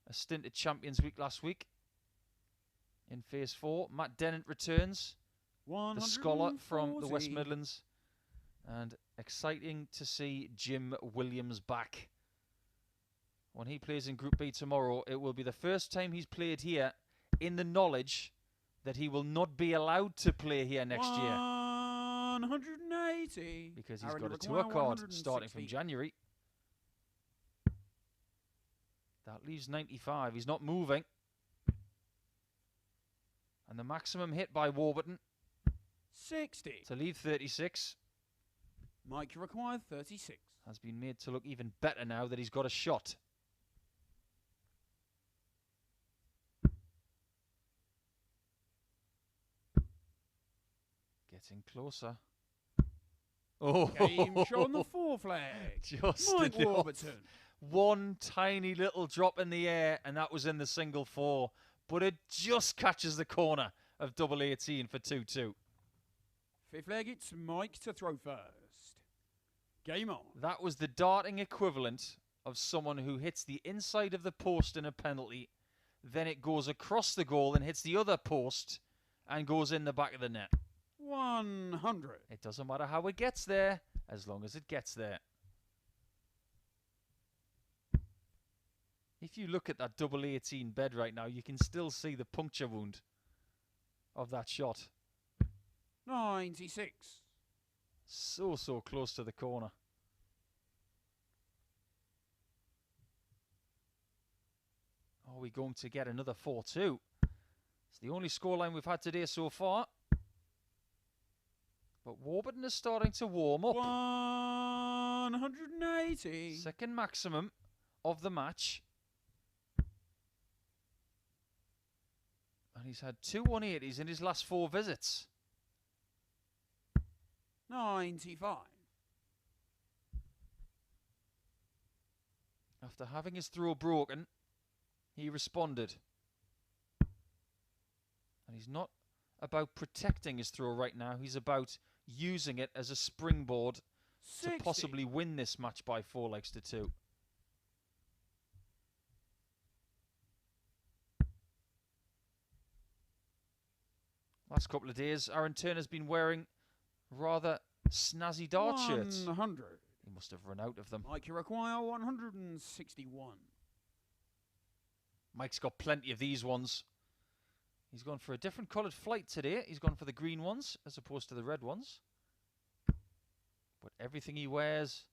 a stint at Champions Week last week in Phase 4. Matt Dennett returns, the scholar from the West Midlands. And exciting to see Jim Williams back. When he plays in Group B tomorrow, it will be the first time he's played here in the knowledge that he will not be allowed to play here next year. 180. Because he's got a tour card starting from January. That leaves 95. He's not moving. And the maximum hit by Warburton 60. to leave 36. Mike, you require 36. Has been made to look even better now that he's got a shot. Getting closer. Oh, Game showing the 4 flag. Just Mike enough. Warburton. One tiny little drop in the air, and that was in the single 4. But it just catches the corner of double 18 for 2-2. 5th leg, it's Mike to throw first. Game on. That was the darting equivalent of someone who hits the inside of the post in a penalty, then it goes across the goal and hits the other post and goes in the back of the net. 100. It doesn't matter how it gets there, as long as it gets there. If you look at that double 18 bed right now, you can still see the puncture wound of that shot. 96. So close to the corner. Are we going to get another 4-2? It's the only scoreline we've had today so far. But Warburton is starting to warm up. 180. Second maximum of the match. And he's had 2 180s in his last 4 visits. 95. After having his throw broken, he responded. And he's not about protecting his throw right now. He's about using it as a springboard 60. to possibly win this match by 4 legs to 2. Last couple of days, Aaron Turner's been wearing rather snazzy dart shirts. 100. He must have run out of them. Mike, you require 161. Mike's got plenty of these ones. He's gone for a different coloured flight today. He's gone for the green ones as opposed to the red ones. But everything he wears,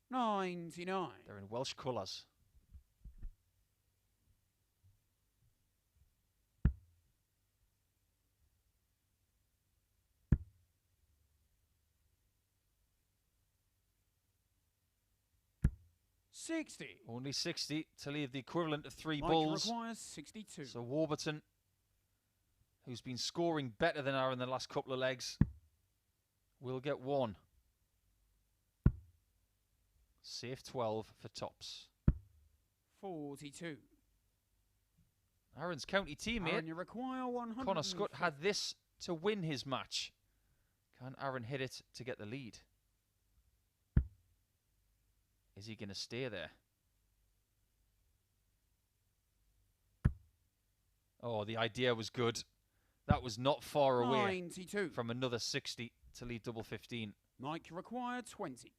99. they're in Welsh colours. Only 60 to leave the equivalent of 3 Mike bulls. requires 62. So Warburton, who's been scoring better than Aaron the last couple of legs, will get 1. Safe 12 for tops. 42. Aaron's county teammate, Aaron, you require 100. Connor Scutt, had this to win his match. Can Aaron hit it to get the lead? Is he going to stay there? Oh, the idea was good. That was not far away 92. from another 60 to lead double 15. Mike, you require 20.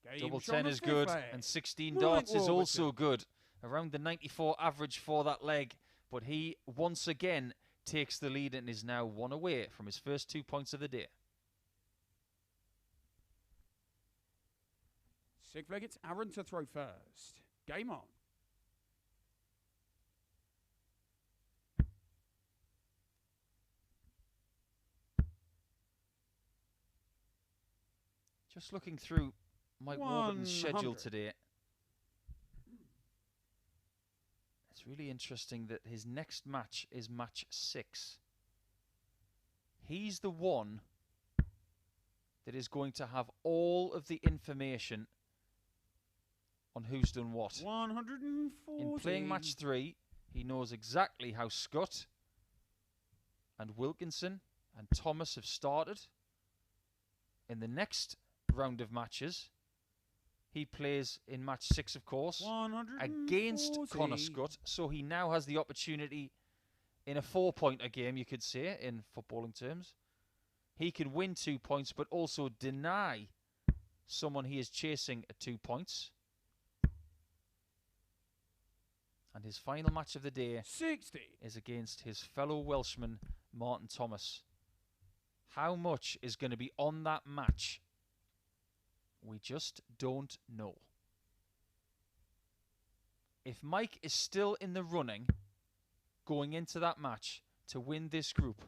Game Double showing 10 the is 5th good, leg. and 16 Mike darts is Warburton. also good. Around the 94 average for that leg. But he, once again, takes the lead and is now 1 away from his first 2 points of the day. 6th leg, it's Aaron to throw first. Game on. Just looking through Mike Warburton's schedule today. It's really interesting that his next match is match 6. He's the one that is going to have all of the information on who's done what. 140. In playing match 3, he knows exactly how Scutt and Wilkinson and Thomas have started. In the next round of matches, he plays in match 6, of course, against Connor Scutt. So he now has the opportunity in a 4-pointer game, you could say, in footballing terms. He can win 2 points, but also deny someone he is chasing at 2 points. And his final match of the day 60 is against his fellow Welshman, Martin Thomas. How much is going to be on that match? We just don't know. If Mike is still in the running going into that match to win this group,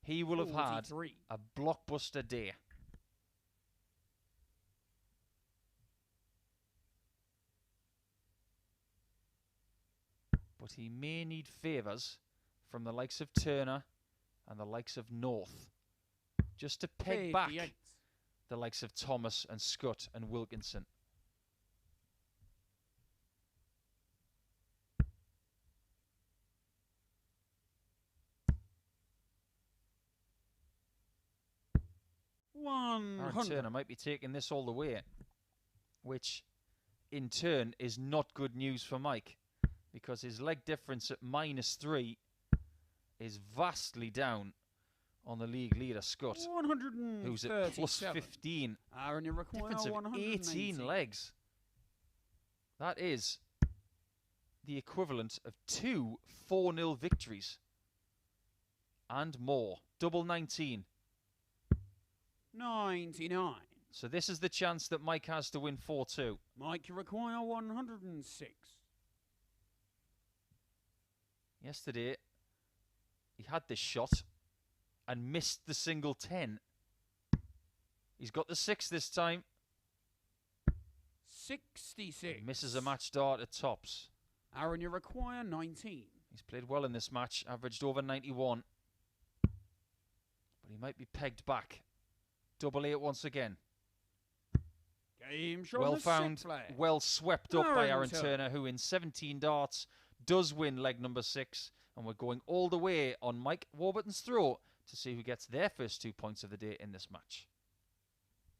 he will have had a blockbuster day. But he may need favours from the likes of Turner and the likes of North just to peg back the likes of Thomas and Scutt and Wilkinson. Aaron Turner might be taking this all the way, which in turn is not good news for Mike, because his leg difference at -3 is vastly down on the league leader, Scutt, who's at +15. Difference of 18 legs. That is the equivalent of 2 4-0 victories and more. Double 19. 99. So this is the chance that Mike has to win 4-2. Mike, you require 106. Yesterday, he had this shot and missed the single 10. He's got the 6 this time. 66. He misses a match dart at tops. Aaron, you require 19. He's played well in this match, averaged over 91. But he might be pegged back. Double 8 once again. Game show well found, well swept up by Aaron Turner, who in 17 darts does win leg number 6. And we're going all the way on Mike Warburton's throw to see who gets their first 2 points of the day in this match.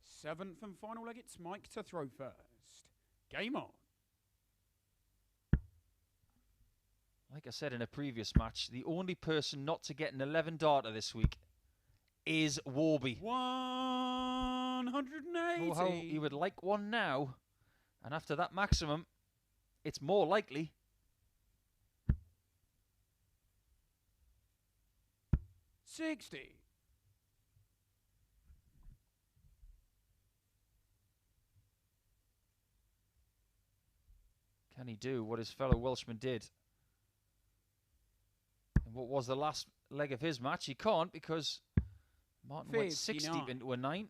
7th and final leg, it's Mike to throw first. Game on. Like I said in a previous match, the only person not to get an 11 darter this week is Warby. 180. Oh, how he would like one now. And after that maximum, it's more likely. $60. Can he do what his fellow Welshman did? And what was the last leg of his match? He can't, because Martin went 6 deep into a 9.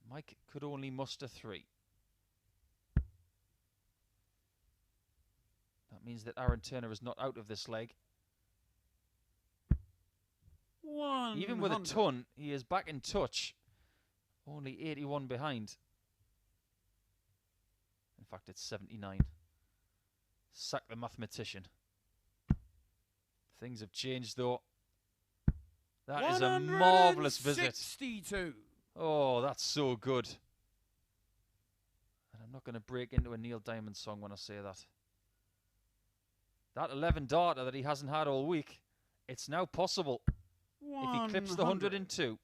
Mike could only muster 3. That means that Aaron Turner is not out of this leg. 100. Even with a ton, he is back in touch. Only 81 behind. In fact, it's 79. Sack the mathematician. Things have changed, though. That is a marvellous visit. 62. Oh, that's so good. And I'm not going to break into a Neil Diamond song when I say that. That 11 darter that he hasn't had all week, it's now possible. 100. If he clips the 102.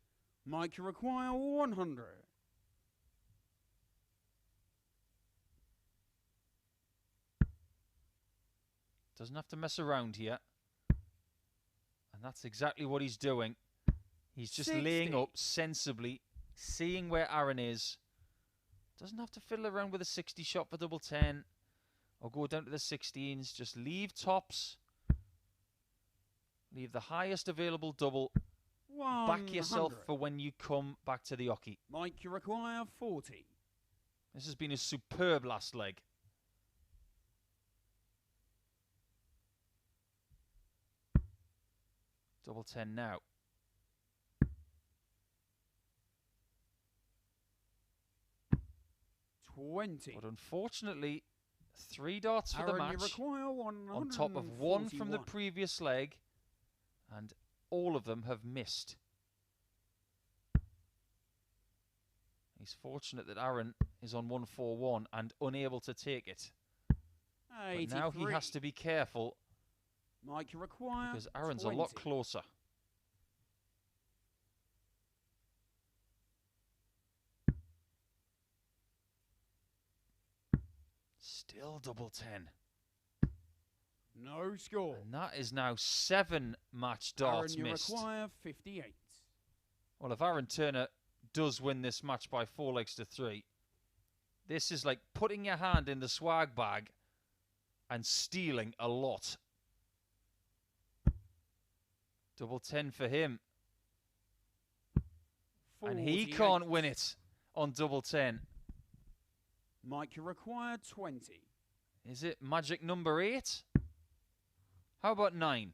Mike, you require 100. Doesn't have to mess around here. And that's exactly what he's doing. He's just 60. laying up sensibly, seeing where Aaron is. Doesn't have to fiddle around with a 60 shot for double 10 or go down to the 16s. Just leave tops. Leave the highest available double. 100. Back yourself for when you come back to the oche. Mike, you require 40. This has been a superb last leg. Double 10 now. 20. But unfortunately, 3 darts for Aaron, the match. you require On top of 1 from the previous leg. And all of them have missed. He's fortunate that Aaron is on 141 and unable to take it. 83. But now he has to be careful. Mike, you require Because Aaron's 20. a lot closer. Still double 10. No score. And that is now 7 match darts Aaron, you missed. require 58. Well, if Aaron Turner does win this match by 4 legs to 3, this is like putting your hand in the swag bag and stealing a lot. Double 10 for him. 48. And he can't win it on double 10. Mike, you require 20. Is it magic number 8? How about 9?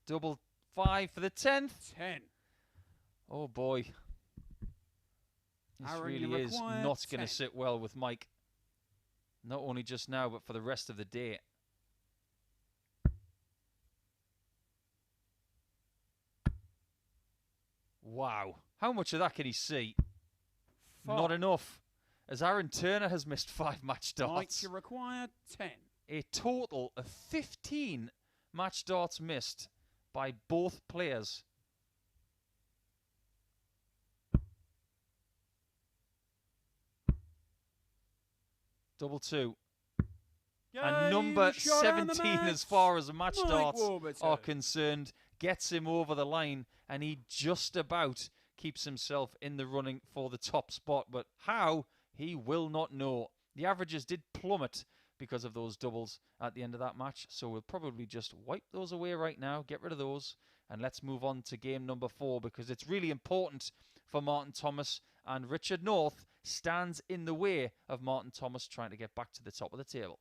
Double 5 for the 10th. 10. Oh boy. This Aaron, you really is require not going 10. to sit well with Mike. Not only just now, but for the rest of the day. Wow. How much of that can he see? 5. Not enough. As Aaron Turner has missed 5 match darts. Mike, you require 10. A total of 15 match darts missed by both players. Double 2. And number 17, as far as match Mike darts Warburton. are concerned, gets him over the line, and he just about keeps himself in the running for the top spot. But how, he will not know. The averages did plummet because of those doubles at the end of that match, so we'll probably just wipe those away right now, get rid of those, and let's move on to game number 4, because it's really important for Martin Thomas, and Richard North stands in the way of Martin Thomas trying to get back to the top of the table.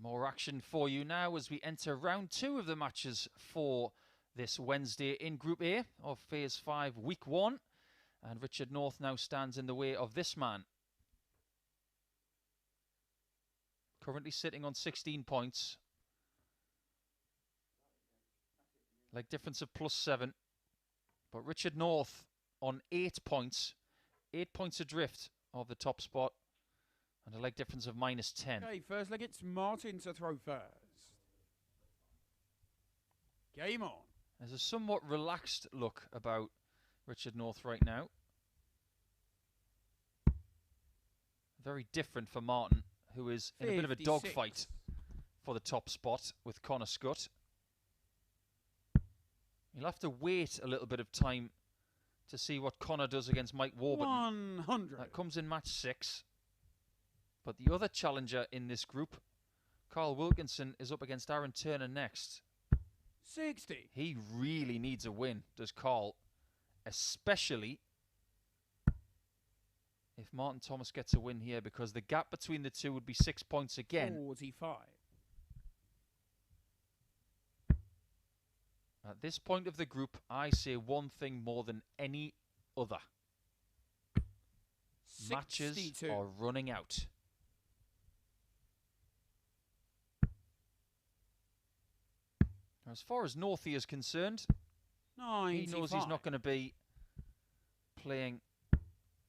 More action for you now as we enter round 2 of the matches for this Wednesday in Group A of Phase 5, Week 1. And Richard North now stands in the way of this man. Currently sitting on 16 points. Leg difference of +7. But Richard North on 8 points. 8 points adrift of the top spot. And a leg difference of -10. Okay, first leg, it's Martin to throw first. Game on. There's a somewhat relaxed look about Richard North right now. Very different for Martin, who is in a bit of a 56. dogfight for the top spot with Connor Scutt. You'll have to wait a little bit of time to see what Connor does against Mike Warburton. 100. That comes in match 6. But the other challenger in this group, Carl Wilkinson, is up against Aaron Turner next. 60. He really needs a win, does Carl, especially if Martin Thomas gets a win here, because the gap between the two would be 6 points again. 45. At this point of the group, I say one thing more than any other. 62. Matches are running out. As far as Northie is concerned, 95. he knows he's not going to be playing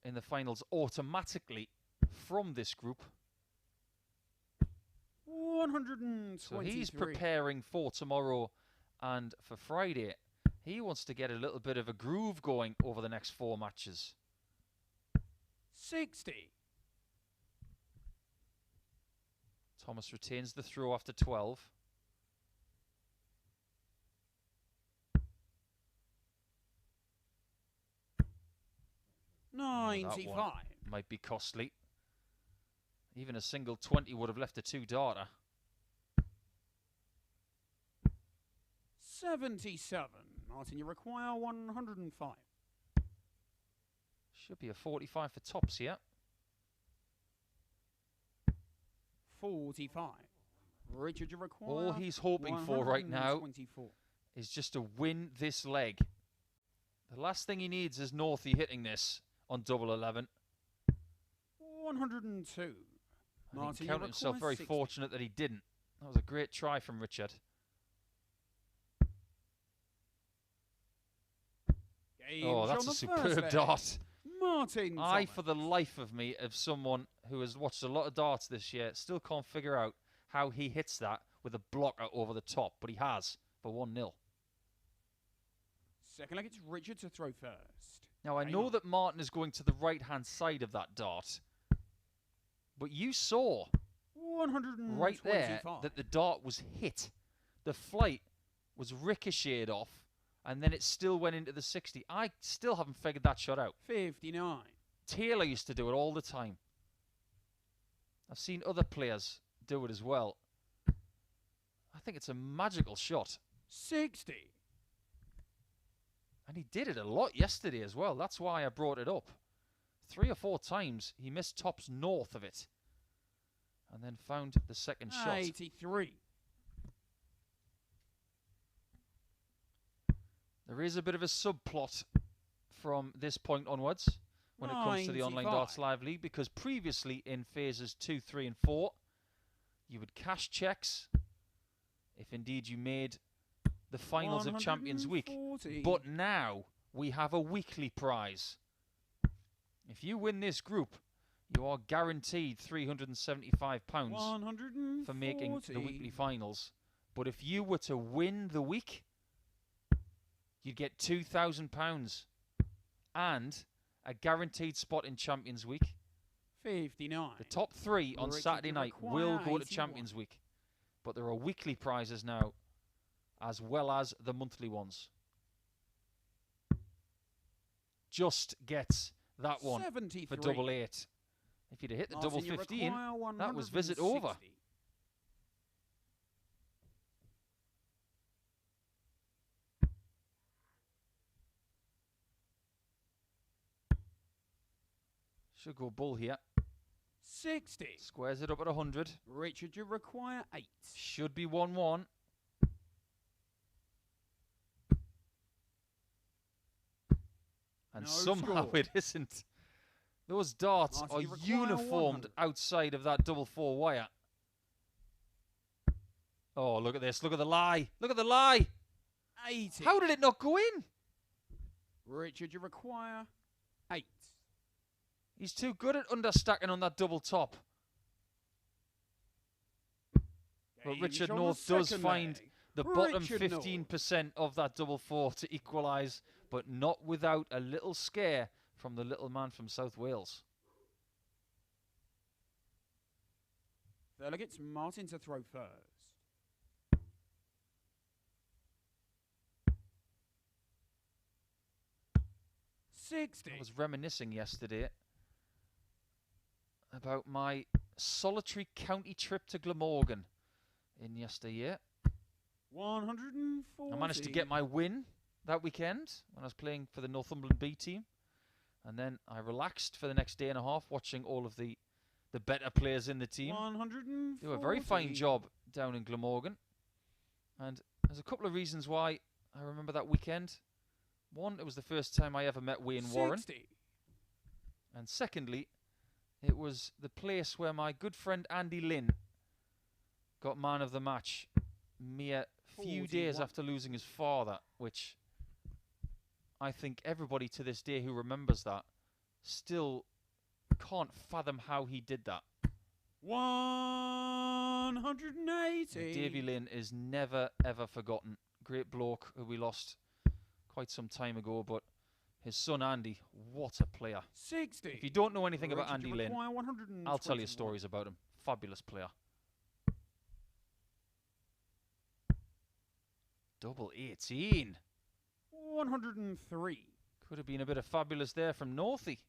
in the finals automatically from this group. 123. So he's preparing for tomorrow and for Friday. He wants to get a little bit of a groove going over the next 4 matches. 60. Thomas retains the throw after 12. Oh, 95. Might be costly. Even a single 20 would have left a 2-darter. 77. Martin, you require 105. Should be a 45 for tops here. 45. Richard, you require All he's hoping for right now 124. is just to win this leg. The last thing he needs is Northie hitting this on double 11. 102. I think Martin, he counted you himself require very 60. fortunate that he didn't. That was a great try from Richard. Game Oh, that's on a the first superb leg. dart. Martin I, Thomas. for the life of me, of someone who has watched a lot of darts this year, still can't figure out how he hits that with a blocker over the top, but he has for 1-0. Second leg, it's Richard to throw first. Now, I Game know on. that Martin is going to the right-hand side of that dart, but you saw 125. right there that the dart was hit. The flight was ricocheted off, and then it still went into the 60. I still haven't figured that shot out. 59. Taylor used to do it all the time. I've seen other players do it as well. I think it's a magical shot. 60. And he did it a lot yesterday as well. That's why I brought it up. 3 or 4 times he missed tops north of it. And then found the second shot. 83. There is a bit of a subplot from this point onwards when it comes to the Online 95. Darts Live League, because previously in phases 2, 3 and 4 you would cash checks if indeed you made the finals of Champions Week. 140. But now we have a weekly prize. If you win this group, you are guaranteed £375 for making the weekly finals. But if you were to win the week, you'd get £2,000 and a guaranteed spot in Champions Week. 59. The top 3 on Richard, Saturday you night require will go to 81. Champions Week. But there are weekly prizes now, as well as the monthly ones. Just gets that one 73. for double 8. If you'd have hit the Martin, double you 15, require that was visit over. 160. Should go bull here. 60. Squares it up at 100. Richard, you require 8. Should be 1-1. And No somehow score. it isn't. Those darts Martin, are you require uniformed 100. outside of that double 4 wire. Oh, look at this. Look at the lie. Look at the lie. 80. How did it not go in? Richard, you require 8. He's too good at understacking on that double top. But Richard North does find the bottom 15% of that double 4 to equalise, but not without a little scare from the little man from South Wales. Delegates Martin to throw first. I was reminiscing yesterday about my solitary county trip to Glamorgan in yesteryear. 140. I managed to get my win that weekend when I was playing for the Northumberland B team. And then I relaxed for the next day and a half watching all of the better players in the team. 140. Do a very fine job down in Glamorgan. And there's a couple of reasons why I remember that weekend. One, it was the first time I ever met Wayne Warren. And secondly, it was the place where my good friend Andy Lynn got man of the match mere few days after losing his father, which I think everybody to this day who remembers that still can't fathom how he did that. 180. Davy Lynn is never ever forgotten. Great bloke who we lost quite some time ago, but his son Andy, what a player. 60. If you don't know anything about Andy Lynn, 121. I'll tell you stories about him. Fabulous player. Double 18. 103. Could have been a bit of fabulous there from Northie.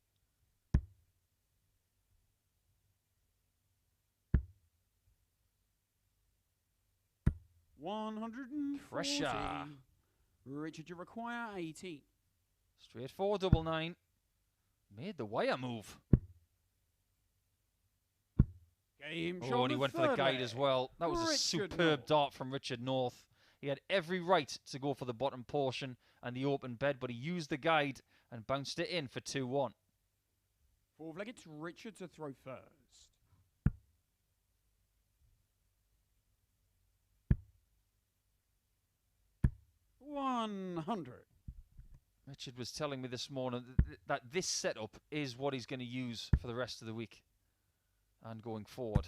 Pressure. Richard, you require 80. Straight 4 double 9. Made the wire move. Game Oh, and he went for the guide as well. That was a superb dart from Richard North. He had every right to go for the bottom portion and the open bed, but he used the guide and bounced it in for 2-1. Fourth leg, it's Richard to throw first. $100. Richard was telling me this morning that this setup is what he's going to use for the rest of the week and going forward.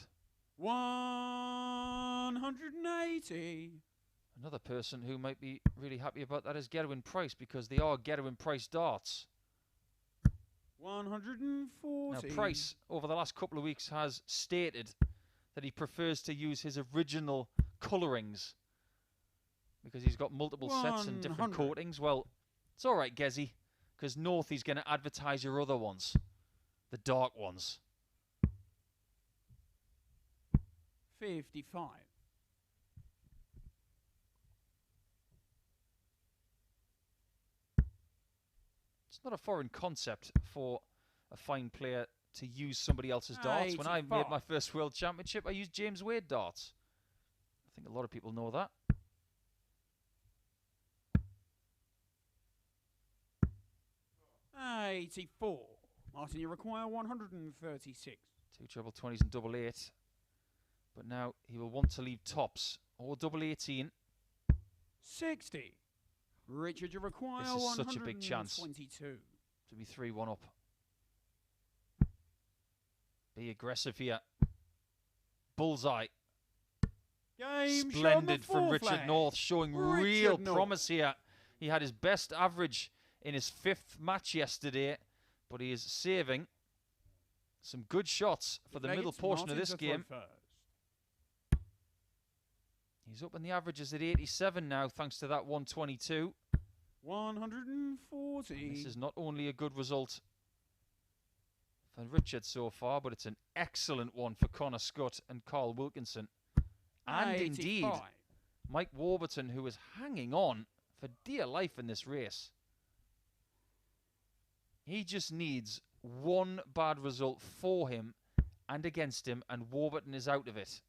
180. Another person who might be really happy about that is Gerwin Price, because they are Gerwin Price darts. 140. Now, Price, over the last couple of weeks, has stated that he prefers to use his original colourings because he's got multiple sets and different coatings. Well, it's all right, Gezzy, because Northie's going to advertise your other ones, the dark ones. 55. It's not a foreign concept for a fine player to use somebody else's darts. 85. When I made my first World Championship, I used James Wade darts. I think a lot of people know that. 84. Martin, you require 136. 2 treble 20s and double 8. But now he will want to leave tops or double 18. 60. Richard, you require This is such a big chance 122. to be 3-1 up. Be aggressive here. Bullseye. Game Splendid from Richard flag. North, showing real promise here. He had his best average in his 5th match yesterday, but he is saving some good shots for the middle portion of this game. He's up in the averages at 87 now, thanks to that 122. 140. This is not only a good result for Richard so far, but it's an excellent one for Connor Scutt and Carl Wilkinson. And 85. indeed, Mike Warburton, who is hanging on for dear life in this race. He just needs one bad result for him and against him, and Warburton is out of it.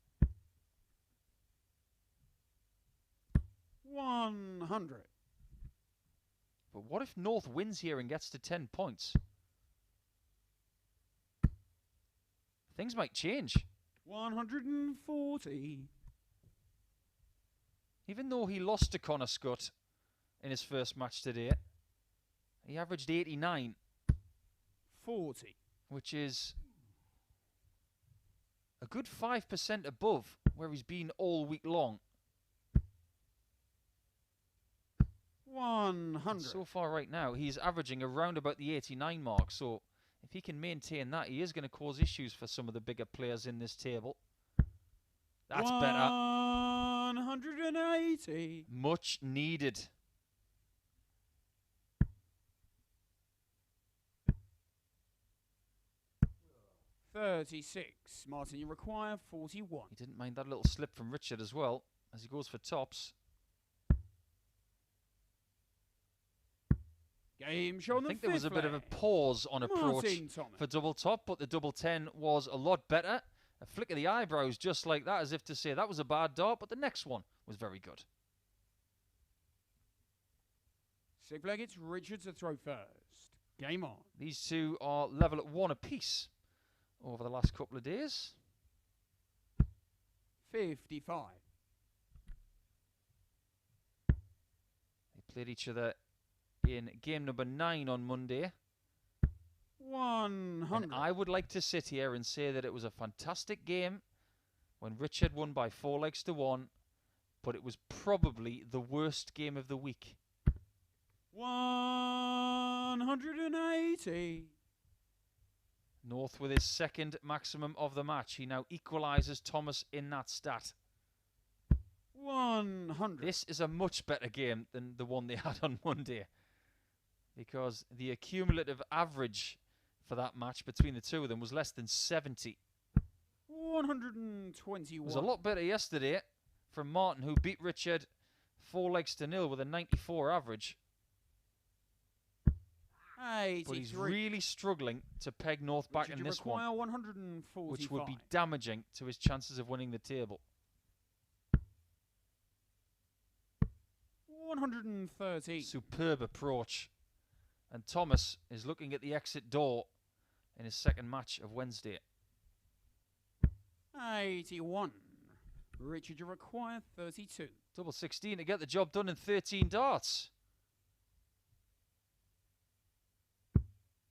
100. But what if North wins here and gets to 10 points? Things might change. 140. Even though he lost to Connor Scutt in his first match today, He averaged 89, 40. which is a good 5% above where he's been all week long. 100. So far right now, he's averaging around about the 89 mark. So if he can maintain that, he is going to cause issues for some of the bigger players in this table. That's better. 180. Much needed. $36. Martin, you require 41. He didn't mind that little slip from Richard as well, as he goes for tops. Game show on the I think there was a bit of a pause on approach for double top, but the double 10 was a lot better. A flick of the eyebrows just like that, as if to say that was a bad dart, but the next one was very good. Six leg, it's Richard to throw first. Game on. These two are level at 1 apiece over the last couple of days. 55. They played each other in game number 9 on Monday. 100. And I would like to sit here and say that it was a fantastic game when Richard won by 4 legs to 1, but it was probably the worst game of the week. 180. North with his second maximum of the match. He now equalises Thomas in that stat. 100. This is a much better game than the one they had on Monday, because the cumulative average for that match between the two of them was less than 70. 121. It was a lot better yesterday from Martin, who beat Richard 4 legs to 0 with a 94 average. 83. But he's really struggling to peg North back in this one, 145. which would be damaging to his chances of winning the table. 130. Superb approach. And Thomas is looking at the exit door in his second match of Wednesday. 81. Richard, you require 32. Double 16 to get the job done in 13 darts.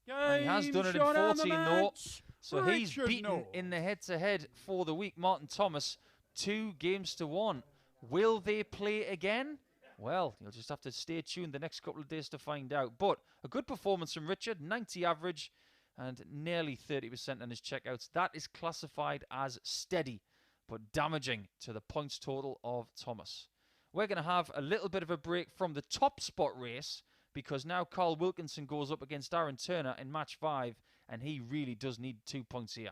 And he has done it in 14 though. So he's beaten in the head-to-head for the week Martin Thomas 2 games to 1. Will they play again? Well, you'll just have to stay tuned the next couple of days to find out. But a good performance from Richard, 90 average and nearly 30% on his checkouts. That is classified as steady, but damaging to the points total of Thomas. We're going to have a little bit of a break from the top spot race, because now Carl Wilkinson goes up against Aaron Turner in match 5, and he really does need 2 points here.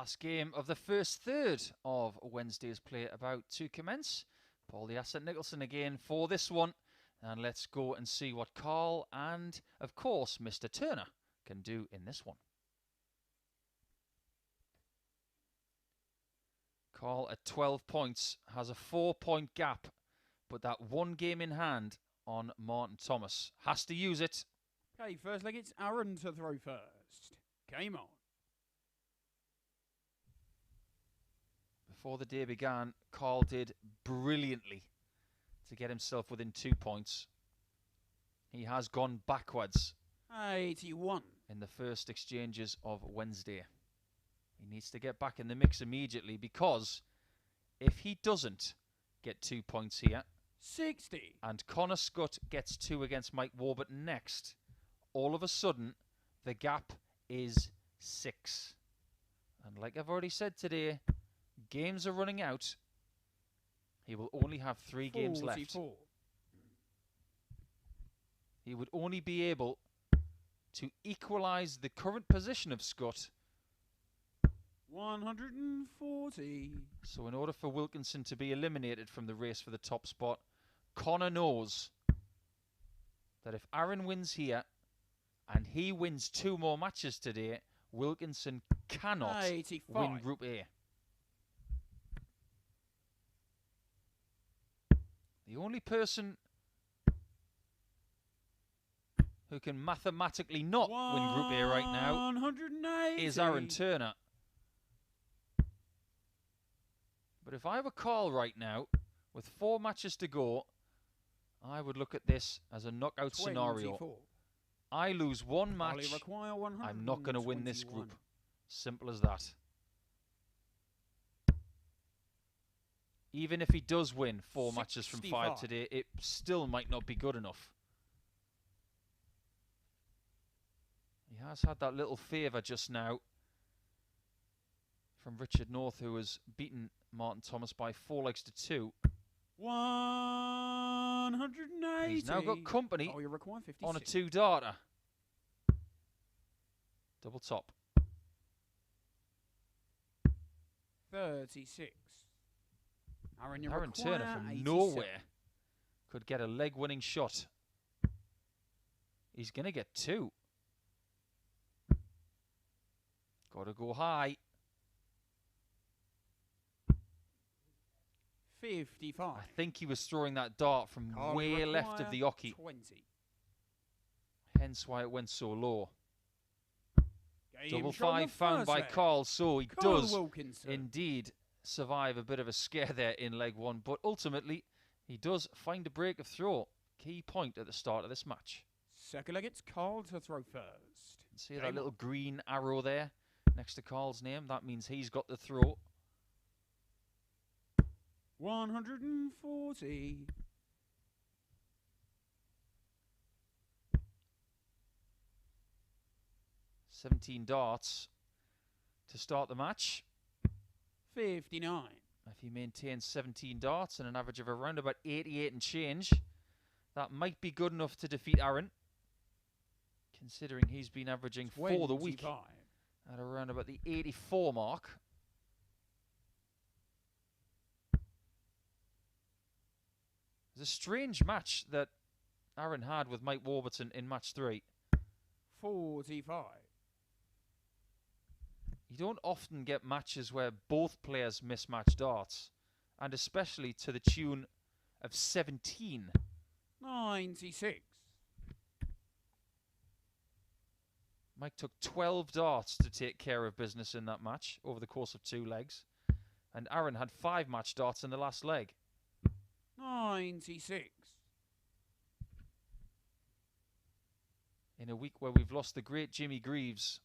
Last game of the first third of Wednesday's play about to commence. Paul the Asset Nicholson again for this one. And let's go and see what Carl and, of course, Mr. Turner can do in this one. Carl at 12 points has a 4-point gap, but that one game in hand on Martin Thomas. Has to use it. Okay, first leg, it's Aaron to throw first. Game on. Before the day began, Carl did brilliantly to get himself within 2 points. He has gone backwards 81 in the first exchanges of Wednesday. He needs to get back in the mix immediately, because if he doesn't get 2 points here, 60, and Connor Scutt gets 2 against Mike Warburton next, all of a sudden the gap is 6. And like I've already said today, games are running out. He will only have 3 games left. He would only be able to equalise the current position of Scutt. 140. So in order for Wilkinson to be eliminated from the race for the top spot, Connor knows that if Aaron wins here and he wins 2 more matches today, Wilkinson cannot 85. win Group A. The only person who can mathematically not win Group A right now 180. is Aaron Turner. But if I were Carl right now, with 4 matches to go, I would look at this as a knockout 24. scenario. I lose 1 match, require I'm not going to win this 121. group. Simple as that. Even if he does win 4 matches from 5 65. today, it still might not be good enough. He has had that little favour just now from Richard North, who has beaten Martin Thomas by 4 legs to 2. 180. He's now got company you require 56. on a 2-darter. Double top. 36. Aaron Turner from 87. nowhere could get a leg-winning shot. He's going to get 2. Got to go high. 55. I think he was throwing that dart from Carl way left of the oche. 20. Hence why it went so low. Game Double shot on 5 the found first by leg. Carl, so he Carl does Wilkinson. indeed survive a bit of a scare there in leg 1, but ultimately he does find a break of throw. Key point at the start of this match. Second leg, it's Carl to throw first. See that little green arrow there next to Carl's name? That means he's got the throw. 140. $17 darts to start the match. 59. If he maintains 17 darts and an average of around about 88 and change, that might be good enough to defeat Aaron, considering he's been averaging for the week 25. at around about the 84 mark. It's a strange match that Aaron had with Mike Warburton in match 3. 45. You don't often get matches where both players mismatch darts, and especially to the tune of 17. 96. Mike took 12 darts to take care of business in that match over the course of 2 legs, and Aaron had 5 match darts in the last leg. 96. In a week where we've lost the great Jimmy Greaves,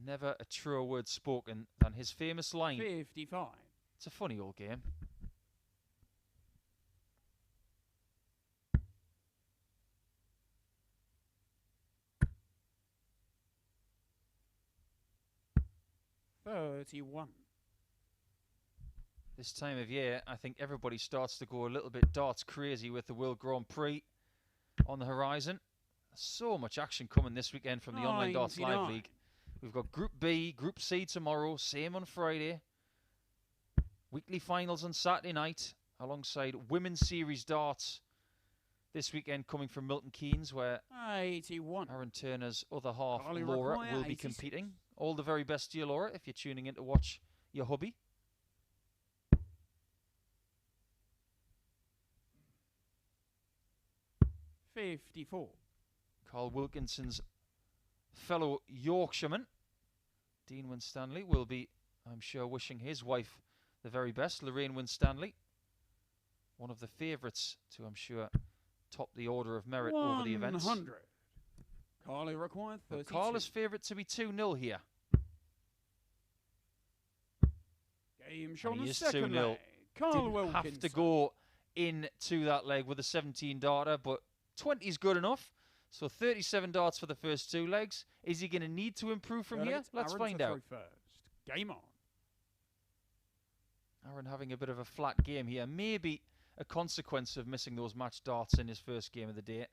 never a truer word spoken than his famous line. 55. It's a funny old game. $31. This time of year, I think everybody starts to go a little bit darts crazy with the World Grand Prix on the horizon. So much action coming this weekend from the Online Darts Live 99. League, We've got Group B, Group C tomorrow, same on Friday. Weekly finals on Saturday night, alongside Women's Series darts this weekend coming from Milton Keynes, where 81. Aaron Turner's other half, Carly Laura, Require, will be 86. competing. All the very best to you, Laura, if you're tuning in to watch your hubby. $54. Carl Wilkinson's fellow Yorkshireman, Dean Winstanley, will be, I'm sure, wishing his wife the very best, Lorraine Winstanley. One of the favourites to, I'm sure, top the order of merit over the events. 100. Carly Require, 32. Carl is favourite to be 2-0 here. Game shown And he the is second 2-0. leg. Carl Didn't Wilkinson. have to go into that leg with a 17 darter, but 20 is good enough. So 37 darts for the first 2 legs. Is he going to need to improve from here? Let's find out. First. Game on. Aaron having a bit of a flat game here. Maybe a consequence of missing those match darts in his first game of the day.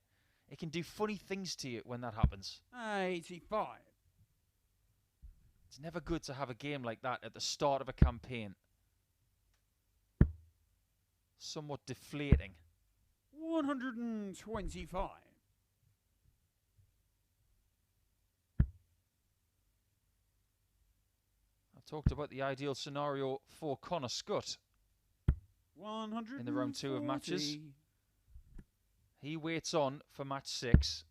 It can do funny things to you when that happens. 85. It's never good to have a game like that at the start of a campaign. Somewhat deflating. 125. I talked about the ideal scenario for Connor Scutt 140. in the round 2 of matches. He waits on for match 6.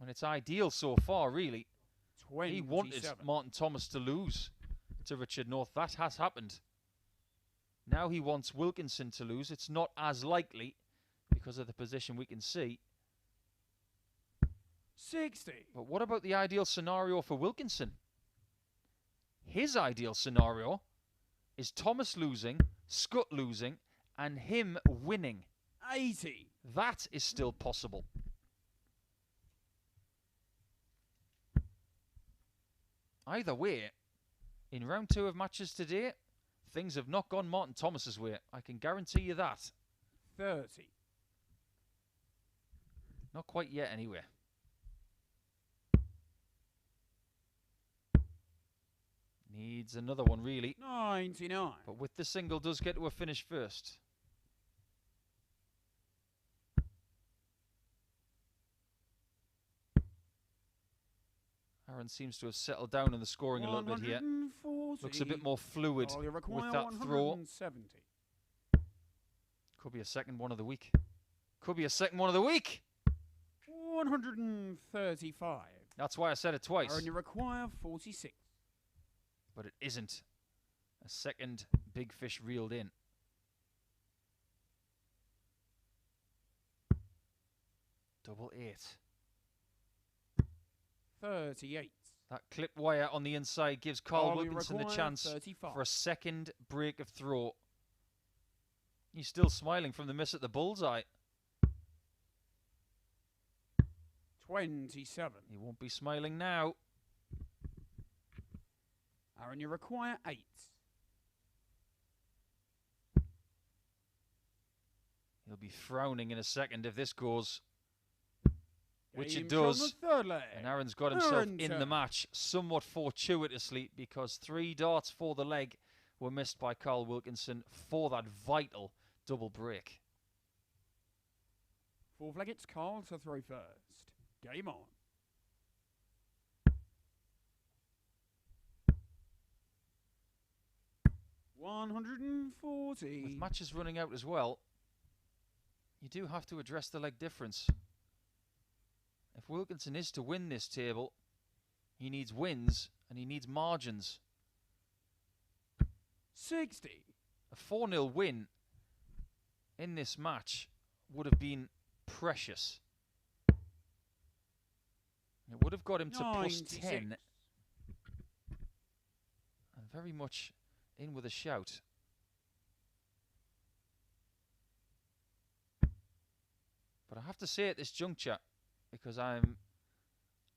And it's ideal so far, really. 27. He wanted Martin Thomas to lose to Richard North. That has happened. Now he wants Wilkinson to lose. It's not as likely because of the position we can see. 60. But what about the ideal scenario for Wilkinson? His ideal scenario is Thomas losing, Scutt losing, and him winning. 80. That is still possible. Either way, in round 2 of matches today, things have not gone Martin Thomas's way. I can guarantee you that. 30. Not quite yet, anyway. Needs another one, really. 99. But with the single, does get to a finish first. Aaron seems to have settled down in the scoring a little bit here. 140. Looks a bit more fluid with that 170. throw. Could be a second one of the week. Could be a second one of the week. 135. That's why I said it twice. Aaron, you require 46. But it isn't. A second big fish reeled in. Double 8. 38. That clip wire on the inside gives Carl Wilkinson the require chance 35. for a second break of throw. He's still smiling from the miss at the bullseye. 27. He won't be smiling now. Aaron, you require 8. He'll be frowning in a second if this goes, which Game it from does. the third leg. And Aaron's got himself Aaron in the Turner. match somewhat fortuitously because 3 darts for the leg were missed by Carl Wilkinson for that vital double break. 4th leg, it's Carl to throw first. Game on. $140. With matches running out as well, you do have to address the leg difference. If Wilkinson is to win this table, he needs wins and he needs margins. 60. A 4-0 win in this match would have been precious. It would have got him to plus 96. 10 and very much in with a shout. But I have to say at this juncture, because I'm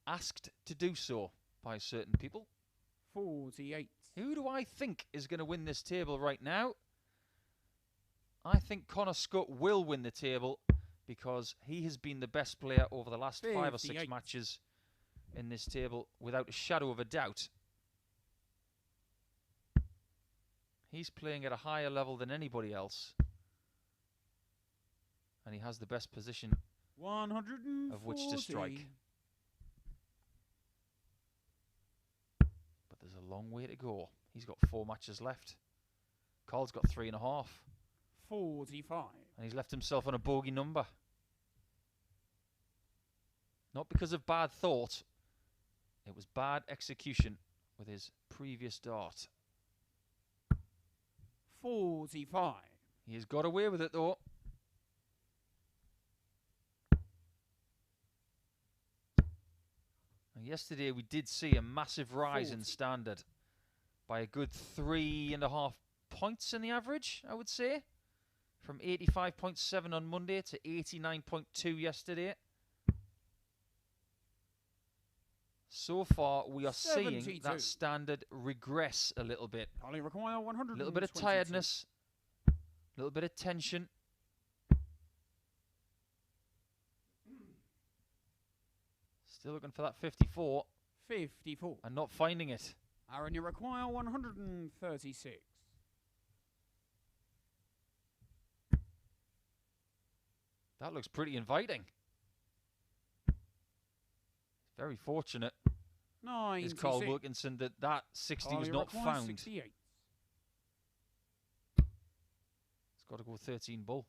asked to do so by certain people, 48. who do I think is going to win this table right now? I think Connor Scutt will win the table because he has been the best player over the last 5 or 6 58. matches in this table without a shadow of a doubt. He's playing at a higher level than anybody else. And he has the best position 140. of which to strike. But there's a long way to go. He's got 4 matches left. Carl's got 3.5. 45. And he's left himself on a bogey number. Not because of bad thought. It was bad execution with his previous dart. 45. He has got away with it though. And yesterday we did see a massive rise 40. in standard by a good 3.5 points in the average, I would say. From 85.7 on Monday to 89.2 yesterday. So far, we are seeing 72. that standard regress a little bit. Only require 100. A little bit of tiredness, a little bit of tension. Still looking for that 54. 54. And not finding it. Aaron, you require 136. That looks pretty inviting. Very fortunate. 96. Is Carl Wilkinson that 60 was not found. 68. It's got to go 13 bull.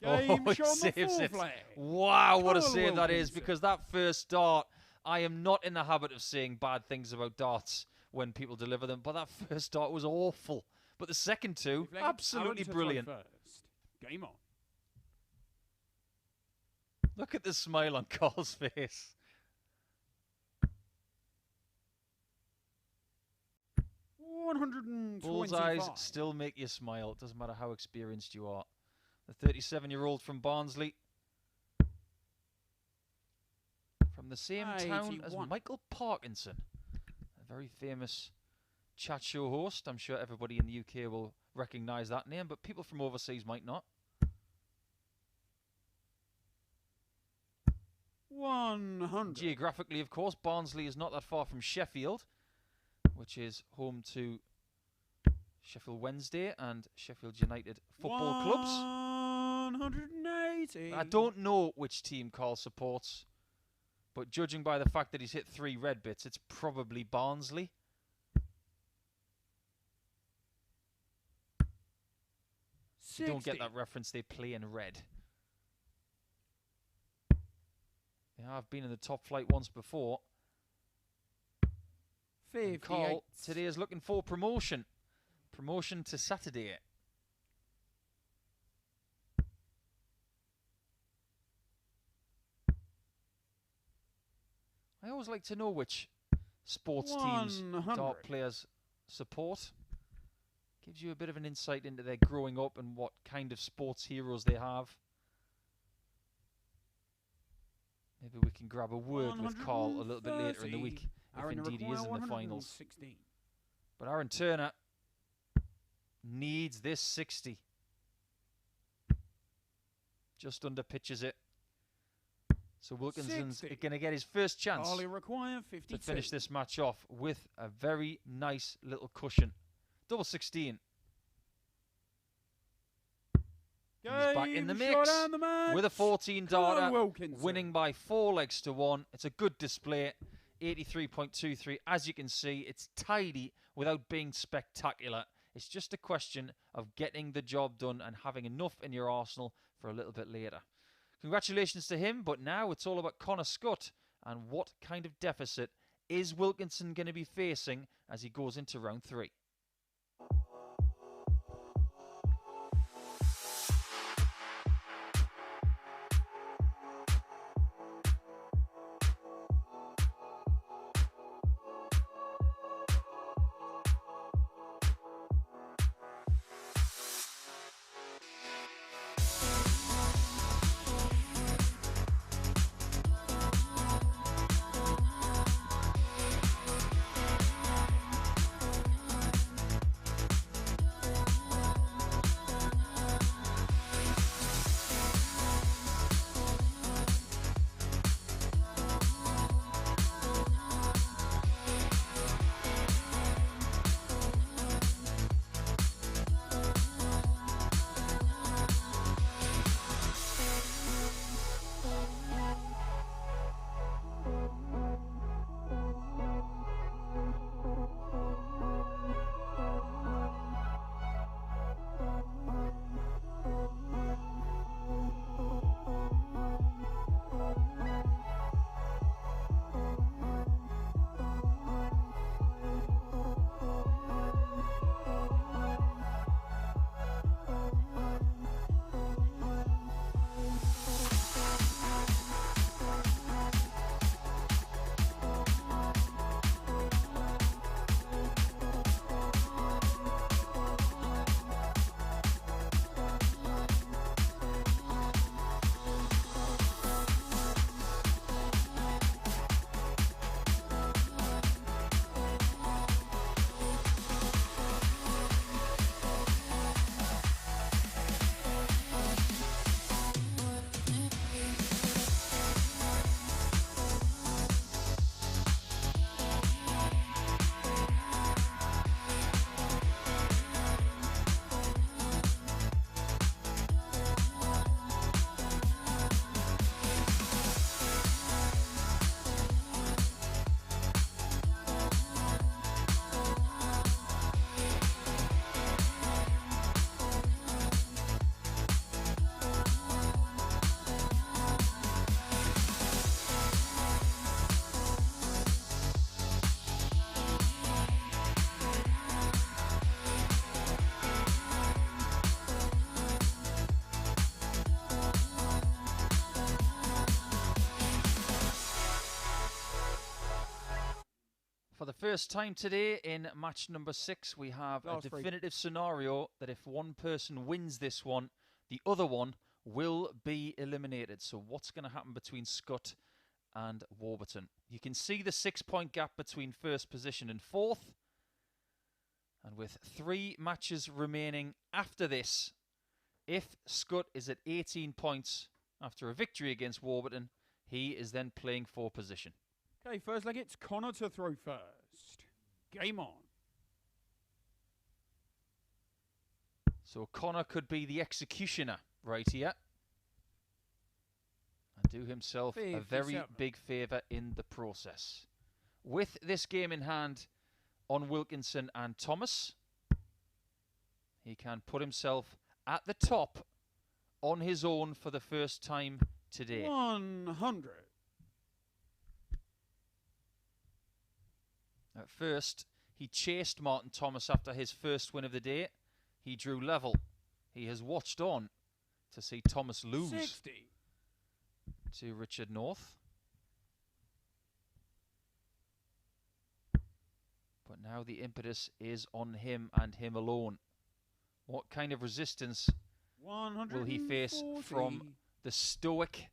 Game he shot on the saves it. flag. Wow, what a Carl save that is, Wilkinson. because that first dart, I am not in the habit of saying bad things about darts when people deliver them, but that first dart was awful. But the second two, Flag. Aaron absolutely to throw brilliant. First. Game on. Look at the smile on Carl's face. Bullseyes still make you smile. It doesn't matter how experienced you are. The 37-year-old from Barnsley. From the same town as 81. Michael Parkinson. A very famous chat show host. I'm sure everybody in the UK will recognise that name, but people from overseas might not. 100. Geographically, of course, Barnsley is not that far from Sheffield, which is home to Sheffield Wednesday and Sheffield United football clubs. 180. I don't know which team Carl supports, but judging by the fact that he's hit 3 red bits, it's probably Barnsley. If you don't get that reference, they play in red. They have been in the top flight once before. 58. Carl today is looking for promotion. Promotion to Saturday. I always like to know which sports teams 100. dart players support. Gives you a bit of an insight into their growing up and what kind of sports heroes they have. Maybe we can grab a word with Carl a little bit later in the week, if indeed he is in the finals. 116. But Aaron Turner needs this 60. Just under pitches it. So Wilkinson's 60. going to get his first chance Only require 52. to finish this match off with a very nice little cushion. Double 16. He's back in the mix with a 14 darter, winning by 4 legs to 1. It's a good display, 83.23. As you can see, it's tidy without being spectacular. It's just a question of getting the job done and having enough in your arsenal for a little bit later. Congratulations to him, but now it's all about Connor Scutt and what kind of deficit is Wilkinson going to be facing as he goes into round 3. For the first time today in match number 6, we have a definitive scenario that if one person wins this one, the other one will be eliminated. So what's going to happen between Scutt and Warburton? You can see the 6-point gap between first position and fourth. And with 3 matches remaining after this, if Scutt is at 18 points after a victory against Warburton, he is then playing for position. Okay, first leg, it's Connor to throw first. Game on. So Connor could be the executioner right here and do himself a very big favour in the process. With this game in hand on Wilkinson and Thomas, he can put himself at the top on his own for the first time today. 100. At first, he chased Martin Thomas after his first win of the day. He drew level. He has watched on to see Thomas lose 60. To Richard North. But now the impetus is on him and him alone. What kind of resistance will he face from the stoic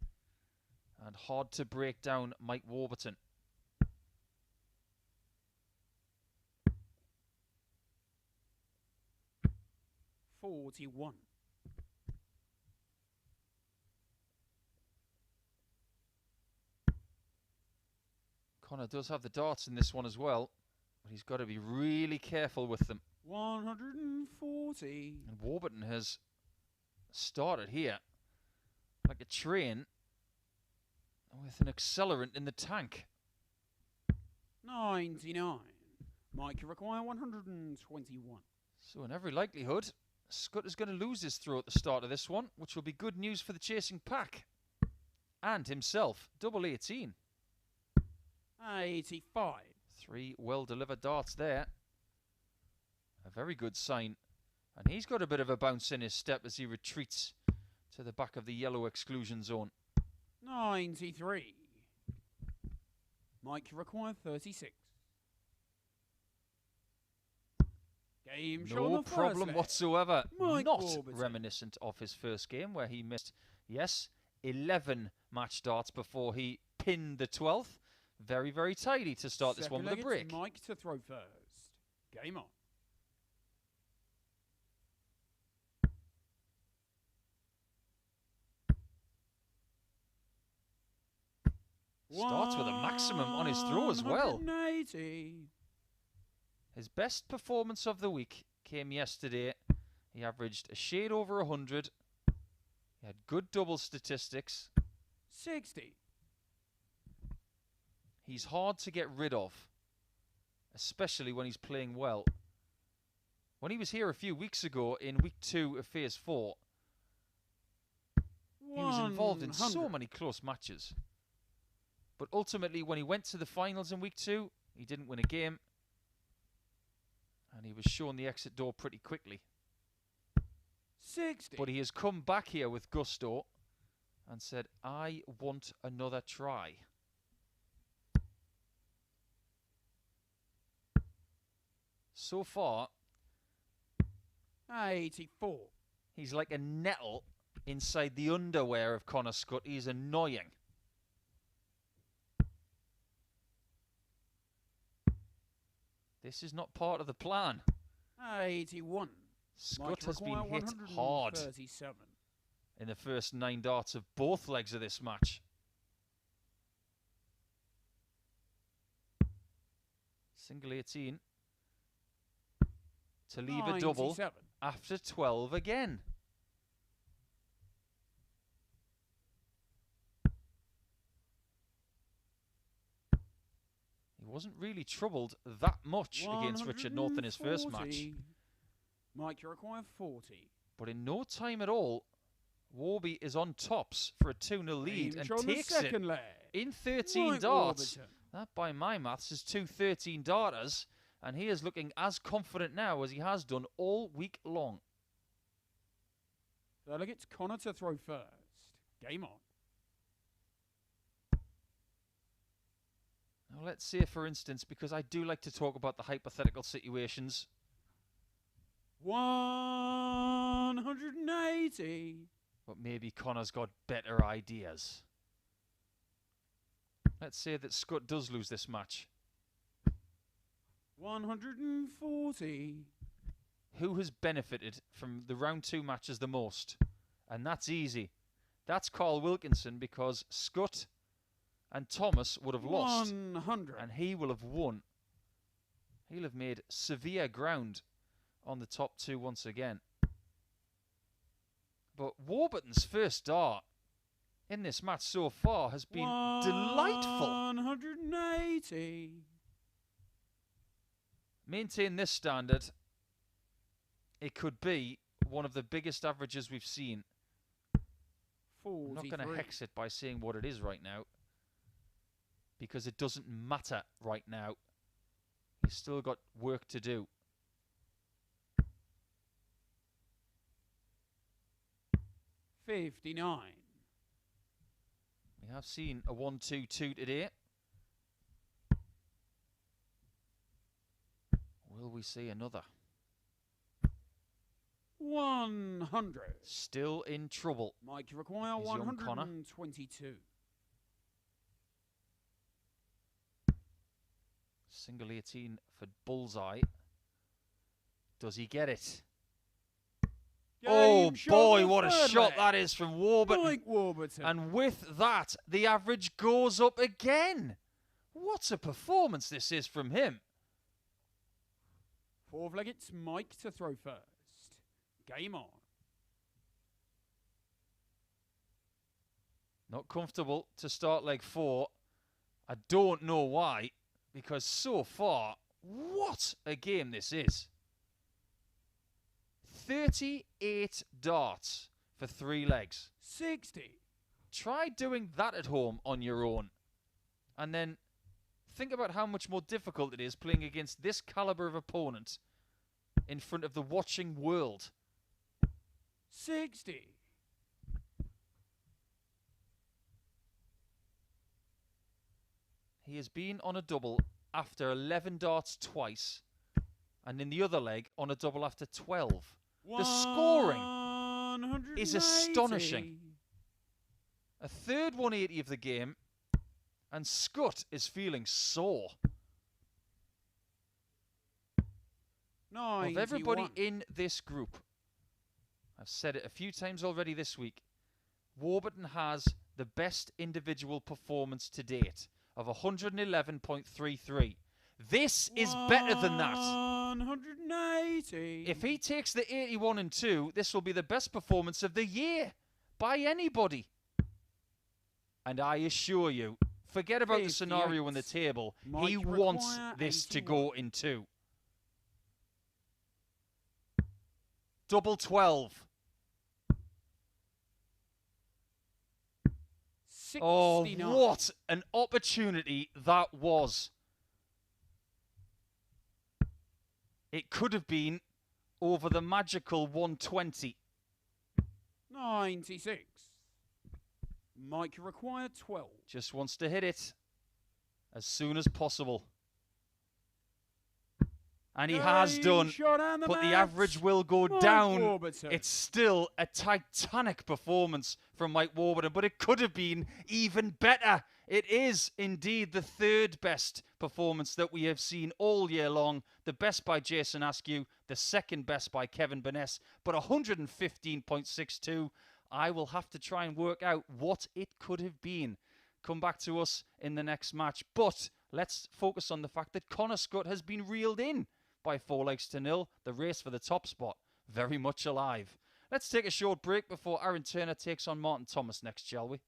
and hard to break down Mike Warburton? $41. Connor does have the darts in this one as well, but he's got to be really careful with them. 140. And Warburton has started here like a train with an accelerant in the tank. 99. Mike, you require 121. So in every likelihood, Scutt is going to lose his throw at the start of this one, which will be good news for the chasing pack. And himself, double 18. 85. 3 well-delivered darts there. A very good sign. And he's got a bit of a bounce in his step as he retreats to the back of the yellow exclusion zone. 93. Mike, you require 36. Game no problem whatsoever. Mike Not Warburton. Reminiscent of his first game where he missed, yes, 11 match darts before he pinned the 12th. Very, very tidy to start this one with a break. Mike to throw first. Game on. Starts with a maximum on his throw as well. 180. His best performance of the week came yesterday. He averaged a shade over 100. He had good double statistics. 60. He's hard to get rid of, especially when he's playing well. When he was here a few weeks ago in week 2 of phase 4, he was involved in so many close matches. But ultimately, when he went to the finals in week 2, he didn't win a game. And he was shown the exit door pretty quickly. 60. But he has come back here with gusto and said, I want another try. So far, 84. he's like a nettle inside the underwear of Connor Scutt. He's annoying. This is not part of the plan. 81. Scutt has been hit hard in the first 9 darts of both legs of this match. Single 18 to leave a double after 12 again. He wasn't really troubled that much against Richard North in his first match. Mike, you require 40. But in no time at all, Warby is on tops for a 2-0 lead and takes it in 13 darts. Warburton. That, by my maths, is 2 13-darters, and he is looking as confident now as he has done all week long. Delegates Connor to throw first. Game on. Now let's say, for instance, because I do like to talk about the hypothetical situations. 180. But maybe Connor's got better ideas. Let's say that Scutt does lose this match. 140. Who has benefited from the round 2 matches the most? And that's easy. That's Carl Wilkinson, because Scutt and Thomas would have lost. 100. And he will have won. He'll have made severe ground on the top 2 once again. But Warburton's first dart in this match so far has been delightful. 180. Maintain this standard, it could be one of the biggest averages we've seen. 43. I'm not going to hex it by saying what it is right now, because it doesn't matter right now. He's still got work to do. $59. We have seen a 1-2-2 today. Will we see another? 100. Still in trouble. Mike, you require Is young Connor. 122. Single 18 for bullseye. Does he get it? Oh boy, what a shot that is from Warburton. Mike Warburton. And with that, the average goes up again. What a performance this is from him. 4th leg, it's Mike to throw first. Game on. Not comfortable to start leg 4. I don't know why, because so far, what a game this is. 38 darts for 3 legs. 60. Try doing that at home on your own. And then think about how much more difficult it is playing against this caliber of opponent in front of the watching world. 60. He has been on a double after 11 darts twice, and in the other leg on a double after 12. The scoring is astonishing. A third 180 of the game, and Scutt is feeling sore. 91. Of everybody in this group, I've said it a few times already this week, Warburton has the best individual performance to date of 111.33. This is better than that. 180. If he takes the 81 and 2, this will be the best performance of the year by anybody. And I assure you, forget about the scenario in the table. Mike, he wants this to go in 2. Double 12. 69. Oh, what an opportunity that was. It could have been over the magical 120. 96. Mike, you require 12. Just wants to hit it as soon as possible. And he has done, but the average will go down. Warburton. It's still a titanic performance from Mike Warburton, but it could have been even better. It is indeed the 3rd best performance that we have seen all year long. The best by Jason Askew, the 2nd best by Kevin Burness, but 115.62. I will have to try and work out what it could have been. Come back to us in the next match. But let's focus on the fact that Connor Scutt has been reeled in by 4 legs to 0. The race for the top spot, very much alive. Let's take a short break before Aaron Turner takes on Martin Thomas next, shall we?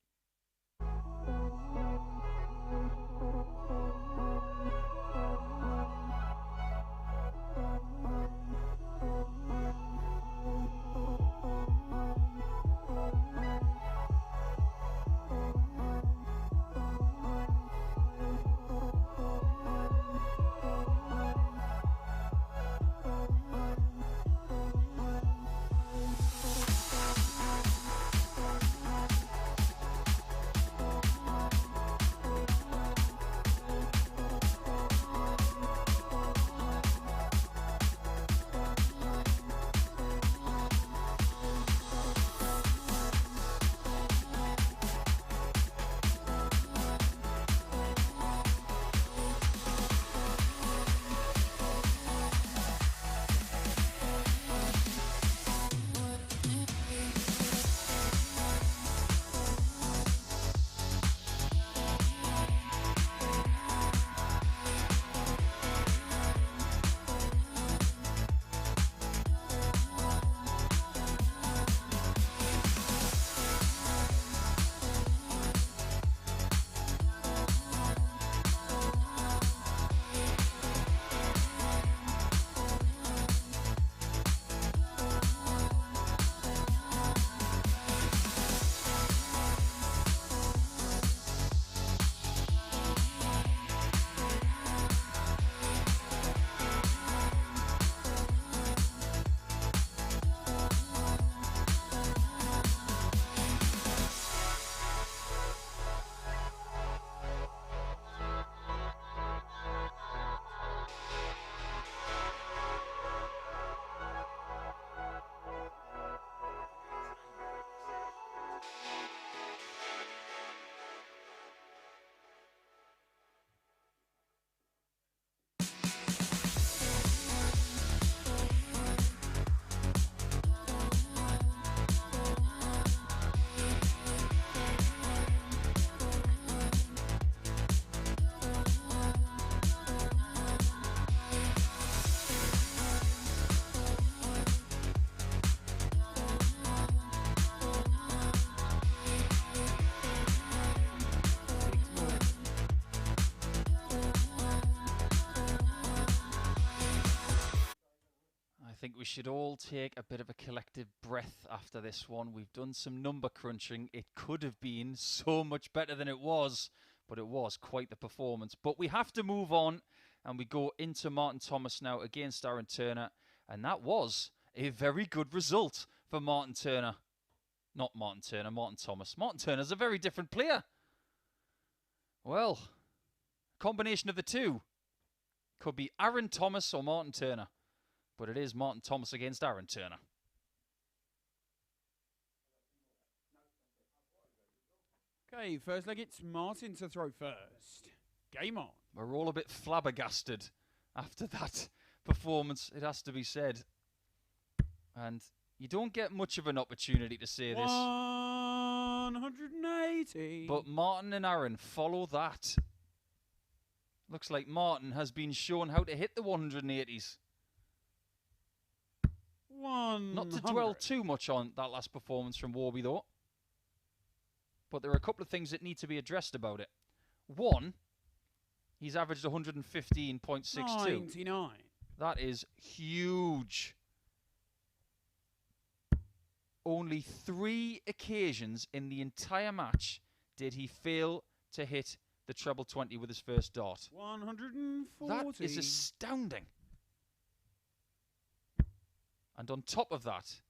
think we should all take a bit of a collective breath after this one. We've done some number crunching. It could have been so much better than it was, but it was quite the performance. But we have to move on, and we go into Martin Thomas now against Aaron Turner, and that was a very good result for Martin Turner. Not Martin Turner, Martin Thomas. Martin Turner's a very different player. Well, combination of the two. Could be Aaron Thomas or Martin Turner. But it is Martin Thomas against Aaron Turner. Okay, first leg, it's Martin to throw first. Game on. We're all a bit flabbergasted after that performance, it has to be said. And you don't get much of an opportunity to say this. 180. But Martin and Aaron follow that. Looks like Martin has been shown how to hit the 180s. 100. Not to dwell too much on that last performance from Warby, though. But there are a couple of things that need to be addressed about it. One, he's averaged 115.62. 99. That is huge. Only 3 occasions in the entire match did he fail to hit the treble 20 with his first dart. 140. That is astounding. And on top of that,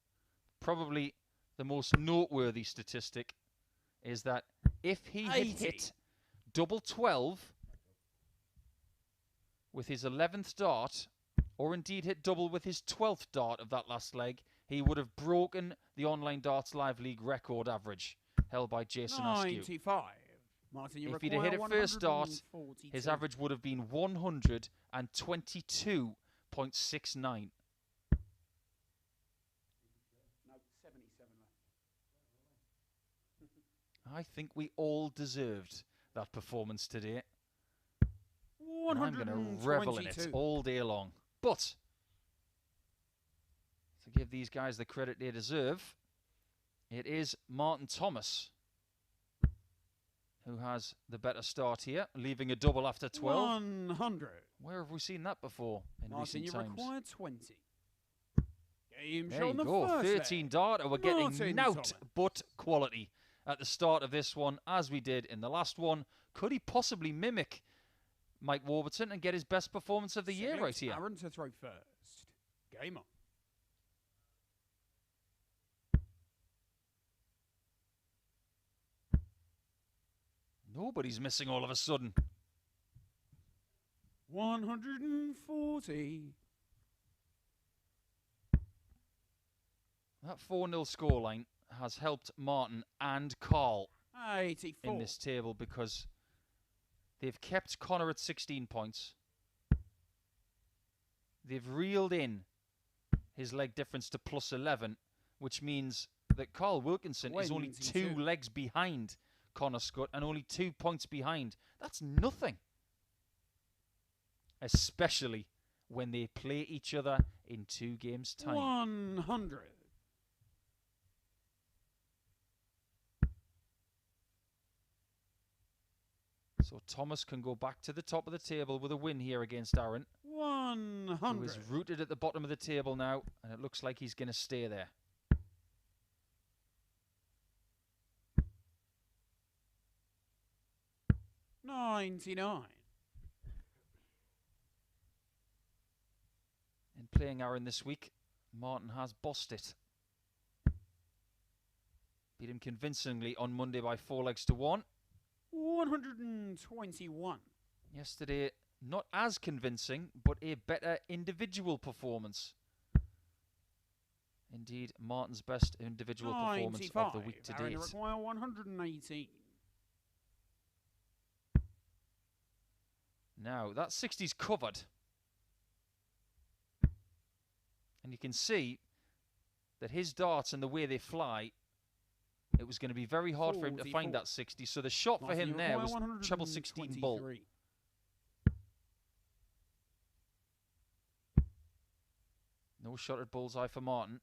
probably the most noteworthy statistic is that if he had hit double 12 with his 11th dart, or indeed hit double with his 12th dart of that last leg, he would have broken the Online Darts Live League record average held by Jason Askew. 95. Martin, you if he'd have hit it first dart, his average would have been 122.69. I think we all deserved that performance today. And I'm going to revel in it all day long. But to give these guys the credit they deserve, it is Martin Thomas who has the better start here, leaving a double after 12. 100. Where have we seen that before in Martin, recent you times? require 20. Game There show you on the go, first 13 leg. dart, and we're Martin getting nout Thomas. but quality at the start of this one, as we did in the last one. Could he possibly mimic Mike Warburton and get his best performance of the year right here? Aaron to throw first. Game on. Nobody's missing all of a sudden. 140. That 4-0 scoreline has helped Martin and Carl 84. in this table because they've kept Connor at 16 points. They've reeled in his leg difference to plus 11, which means that Carl Wilkinson is only 2 legs behind Connor Scutt and only 2 points behind. That's nothing. Especially when they play each other in 2 games' time. 100. So Thomas can go back to the top of the table with a win here against Aaron. 100. Who is rooted at the bottom of the table now, and it looks like he's going to stay there. $99. In playing Aaron this week, Martin has bossed it. Beat him convincingly on Monday by 4 legs to 1. 121. Yesterday, not as convincing, but a better individual performance. Indeed, Martin's best individual performance of the week to date. Aaron require 118. Now, that 60's covered. And you can see that his darts and the way they fly, it was going to be very hard for him to find that 60. So the shot for him there was treble 16 bull. No shot at bullseye for Martin.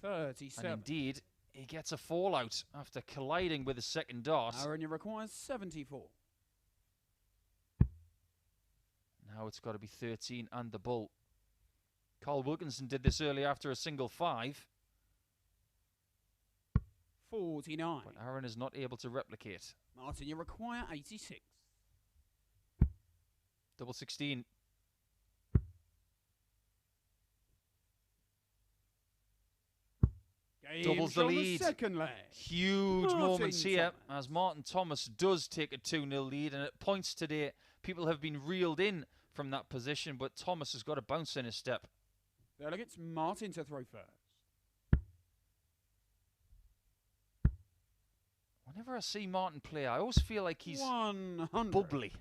37. And indeed, he gets a fallout after colliding with the second dart. Aaron, you require 74. Now it's got to be 13 and the bull. Carl Wilkinson did this earlier after a single 5. 49. But Aaron is not able to replicate. Martin, you require 86. Double 16. Doubles the lead. Second leg. Huge Martin moments here Thomas. as Martin Thomas does take a 2-0 lead, and at points today people have been reeled in from that position, but Thomas has got a bounce in his step. Delegates Martin to throw first. Whenever I see Martin play, I always feel like he's 100. bubbly.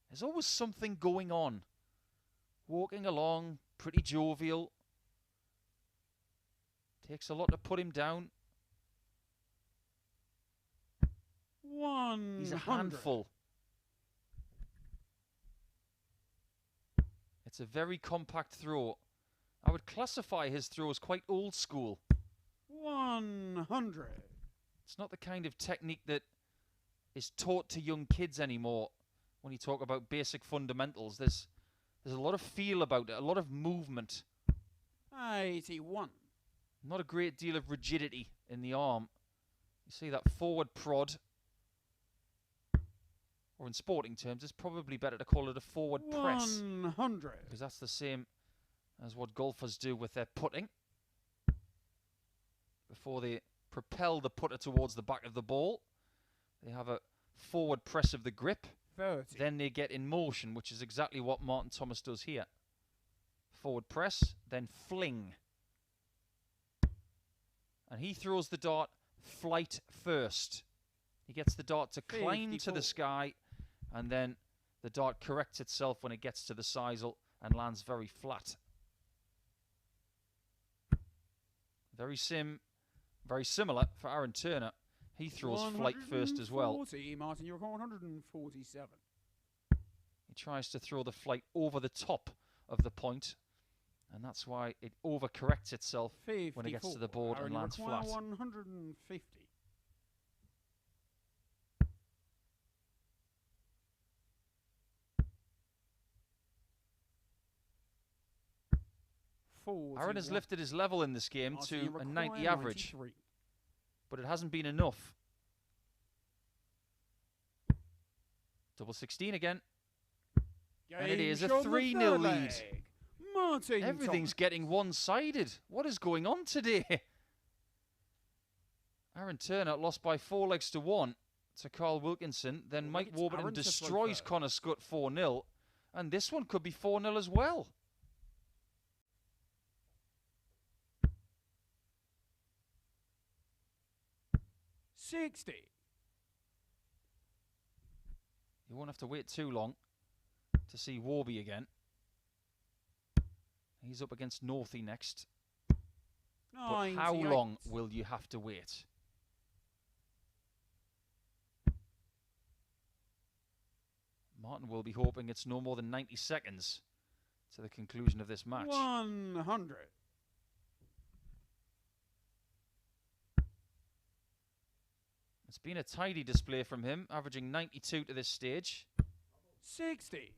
There's always something going on. Walking along, pretty jovial. Takes a lot to put him down. 100. He's a handful. It's a very compact throw. I would classify his throw as quite old school. 100. It's not the kind of technique that is taught to young kids anymore. When you talk about basic fundamentals, there's a lot of feel about it, a lot of movement. 81. Not a great deal of rigidity in the arm. You see that forward prod, or in sporting terms, it's probably better to call it a forward press. 100. Because that's the same as what golfers do with their putting. Before they propel the putter towards the back of the ball, they have a forward press of the grip. 30. Then they get in motion, which is exactly what Martin Thomas does here. Forward press, then fling. And he throws the dart flight first. He gets the dart to climb 54. to the sky, and then the dart corrects itself when it gets to the sisal and lands very flat. Very similar for Aaron Turner. He throws flight first as well. Martin, you're 147. He tries to throw the flight over the top of the point, and that's why it overcorrects itself 54. when it gets to the board Aaron, and lands you require flat. 150. 41. Aaron has lifted his level in this game Martin, you to a require 90 average, 93. but it hasn't been enough. Double 16 again. And it is a 3-0 lead. Martin Everything's Thomas. getting one-sided. What is going on today? Aaron Turner lost by 4 legs to 1 to Carl Wilkinson. Then Well, Mike it's Warburton Aaron to throw destroys first. Connor Scutt 4-0. And this one could be 4-0 as well. $60. You won't have to wait too long to see Warby again. He's up against Northey next. But how 98. long will you have to wait? Martin will be hoping it's no more than 90 seconds to the conclusion of this match. 100. It's been a tidy display from him, averaging 92 to this stage. 60.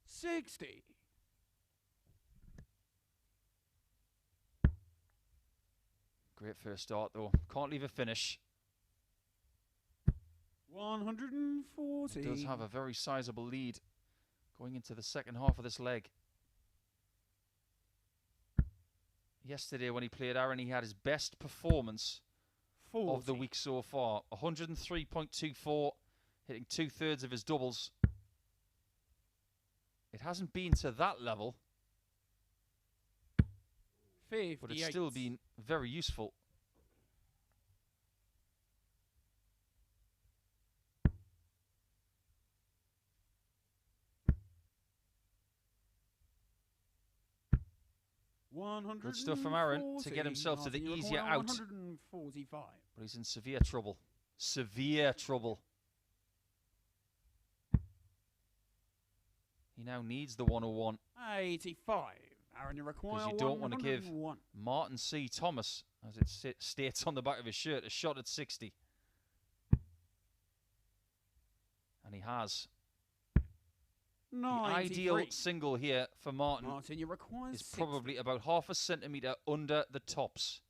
$60. Great first start though. Can't leave a finish. 140. He does have a very sizable lead going into the second half of this leg. Yesterday when he played Aaron, he had his best performance 40. of the week so far. 103.24, hitting 2/3 of his doubles. It hasn't been to that level, 58. but it's still been very useful. Good stuff from Aaron to get himself to the easier out. 145. But he's in severe trouble. Severe trouble. He now needs the 101. 85. Aaron, you require Because you don't want to give 101. Martin C. Thomas, as it states on the back of his shirt, a shot at 60. And he has. The 93. ideal single here for Martin, Martin, you require is 60. probably about half a centimetre under the tops.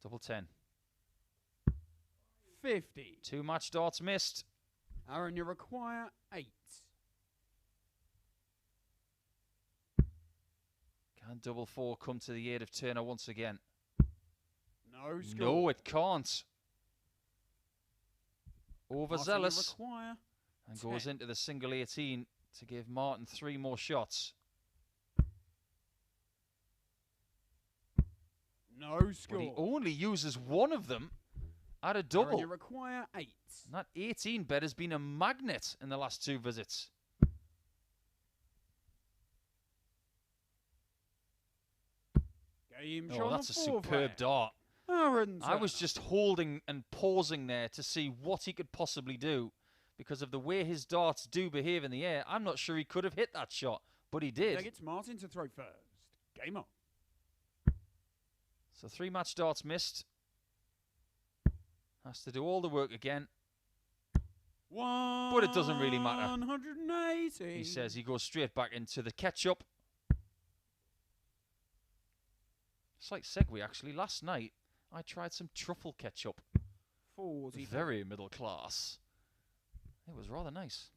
Double 10. 50. 2 match darts missed. Aaron, you require 8. Can double 4 come to the aid of Turner once again? No score. No, it can't. Overzealous. Martin, you require And 10. goes into the single 18 to give Martin 3 more shots. No score. But he only uses 1 of them at a Aaron, double. you require 8. And that 18 bet has been a magnet in the last 2 visits. Game Oh, shot that's a on superb forfeit. dart. Aaron I was Turner. just holding and pausing there to see what he could possibly do. Because of the way his darts do behave in the air, I'm not sure he could have hit that shot. But he did. It's Martin to throw first. Game on. So 3 match darts missed. Has to do all the work again. But it doesn't really matter. 180. He says he goes straight back into the ketchup. Slight segue, actually. Last night, I tried some truffle ketchup. 40. Very middle class. It was rather nice.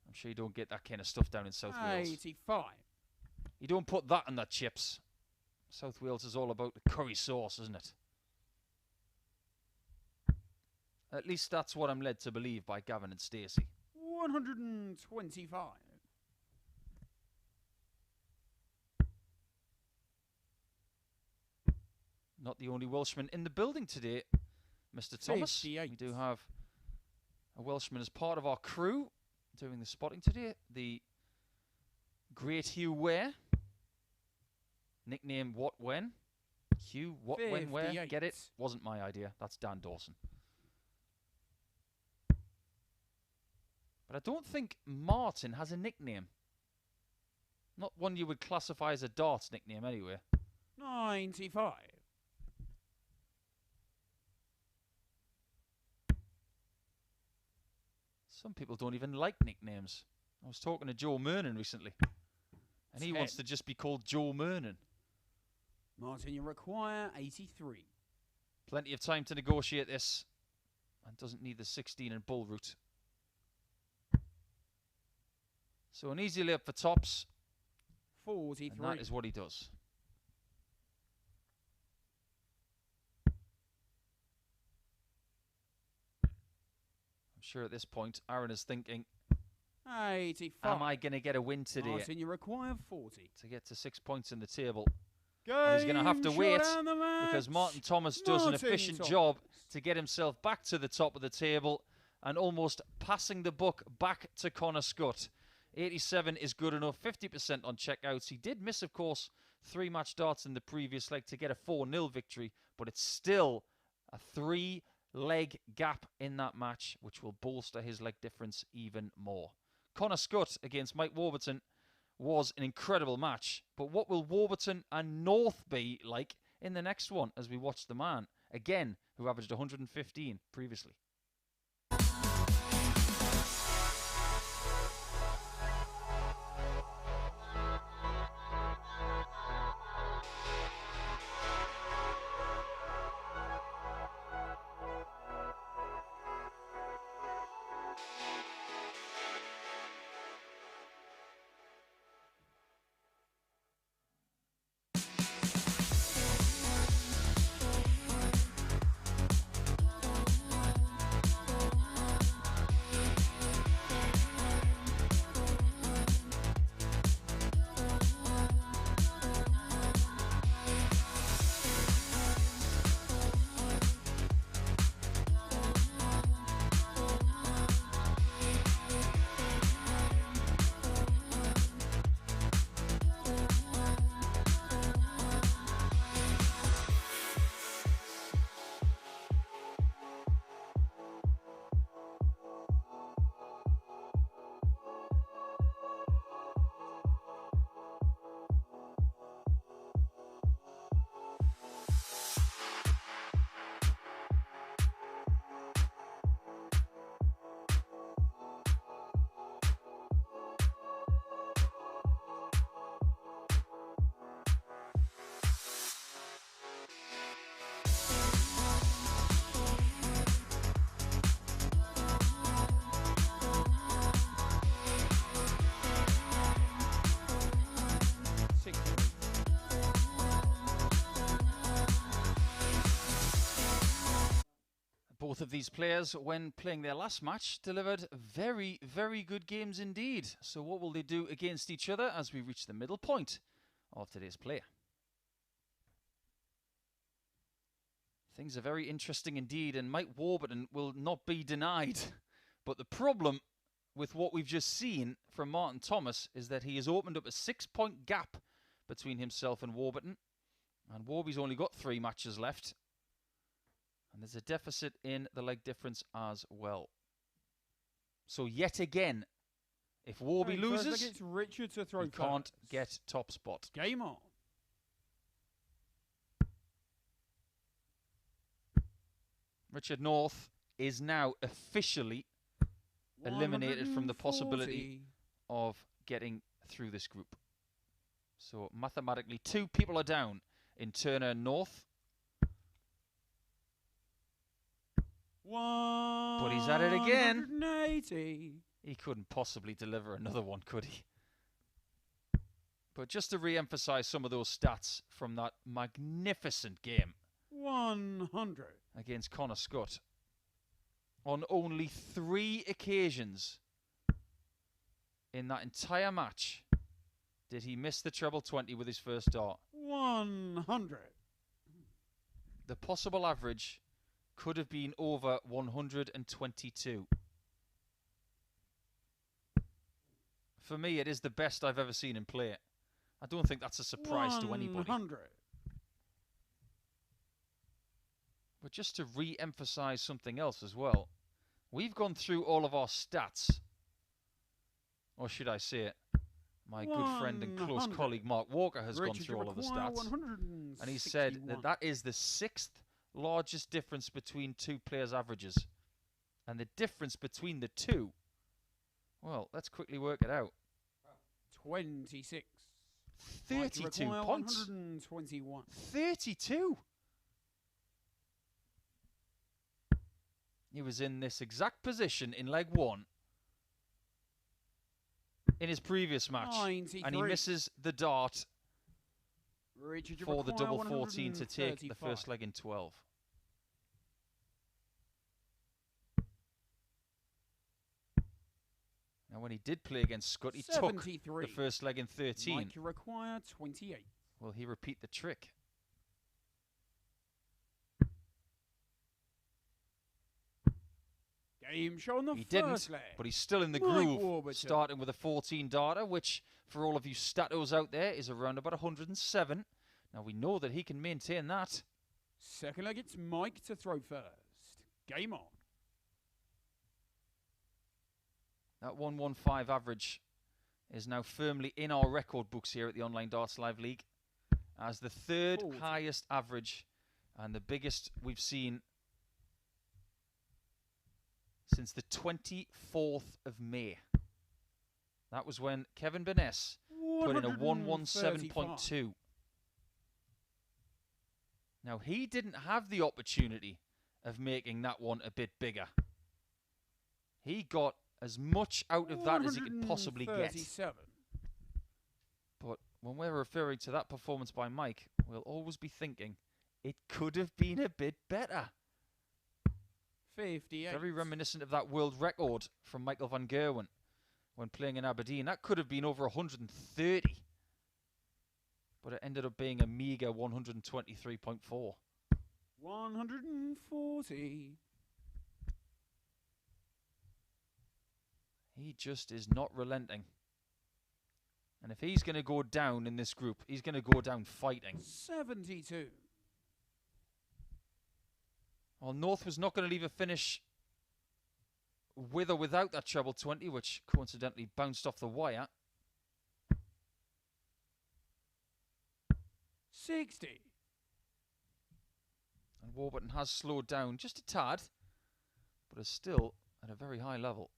I'm sure you don't get that kind of stuff down in South Wales. 85. You don't put that on the chips. South Wales is all about the curry sauce, isn't it? At least that's what I'm led to believe by Gavin and Stacey. 125. Not the only Welshman in the building today, Mr. Thomas. 58. We do have a Welshman as part of our crew doing the spotting today. The great Hugh Ware. Nickname What When. Hugh What When Where. 58. Get it? Wasn't my idea. That's Dan Dawson. But I don't think Martin has a nickname. Not one you would classify as a darts nickname anyway. 95. Some people don't even like nicknames. I was talking to Joe Mernon recently. And he 10. wants to just be called Joe Mernon. Martin, you require 83. Plenty of time to negotiate this. And doesn't need the 16 and bull route. So an easy layup for tops. 43. And that is what he does. I'm sure at this point, Aaron is thinking, 85. am I going to get a win today Martin, you require 40. to get to 6 points in the table? Game He's going to have to shot wait and the match. because Martin Thomas does an Martin efficient Thomas. job to get himself back to the top of the table and almost passing the buck back to Connor Scutt. 87 is good enough, 50% on checkouts. He did miss, of course, 3 match darts in the previous leg to get a 4-0 victory, but it's still a 3-leg gap in that match, which will bolster his leg difference even more. Connor Scutt against Mike Warburton was an incredible match, but what will Warburton and North be like in the next one as we watch the man, again, who averaged 115 previously? Both of these players, when playing their last match, delivered very, very good games indeed. So what will they do against each other as we reach the middle point of today's play? Things are very interesting indeed, and Mike Warburton will not be denied. But the problem with what we've just seen from Martin Thomas is that he has opened up a 6-point gap between himself and Warburton. And Warby's only got 3 matches left. And there's a deficit in the leg difference as well. So yet again, if Warby loses, it's Richard to throw he can't get top spot. Game on. Richard North is now officially eliminated from the possibility of getting through this group. So mathematically, 2 people are down in Turner and North. But he's at it again. He couldn't possibly deliver another one, could he? But just to re-emphasize some of those stats from that magnificent game 100 against Connor Scutt. On only 3 occasions in that entire match did he miss the treble 20 with his first dart. 100. The possible average could have been over 122. For me, it is the best I've ever seen him play it. I don't think that's a surprise to anybody. 100. But just to re-emphasize something else as well, we've gone through all of our stats. Or should I say it? My good friend and close colleague Mark Walker has gone through all of the stats. And he said that that is the 6th largest difference between 2 players' averages. And the difference between the 2, well, let's quickly work it out. 26. 32 points. 121. 32. He was in this exact position in leg 1 in his previous match. 93. And he misses the dart Richard, for the double 14 to take the first leg in 12. Now when he did play against Scutt, he 73. took the first leg in 13. Mike, you require 28. Will he repeat the trick? Game show on the He first didn't, leg. but he's still in the Mike groove, Warburton. starting with a 14 darter, which for all of you statos out there is around about 107. Now we know that he can maintain that. Second leg, it's Mike to throw first. Game on. That 115 average is now firmly in our record books here at the Online Darts Live League as the 3rd 40. highest average and the biggest we've seen since the 24th of May. That was when Kevin Burness put in a 117.2. Now, he didn't have the opportunity of making that one a bit bigger. He got as much out of that as he could possibly get. But when we're referring to that performance by Mike, we'll always be thinking it could have been a bit better. 58. Very reminiscent of that world record from Michael van Gerwen when playing in Aberdeen. That could have been over 130. But it ended up being a meager 123.4. 140. He just is not relenting. And if he's going to go down in this group, he's going to go down fighting. 72. Well, North was not going to leave a finish with or without that treble 20, which coincidentally bounced off the wire. 60. And Warburton has slowed down just a tad, but is still at a very high level.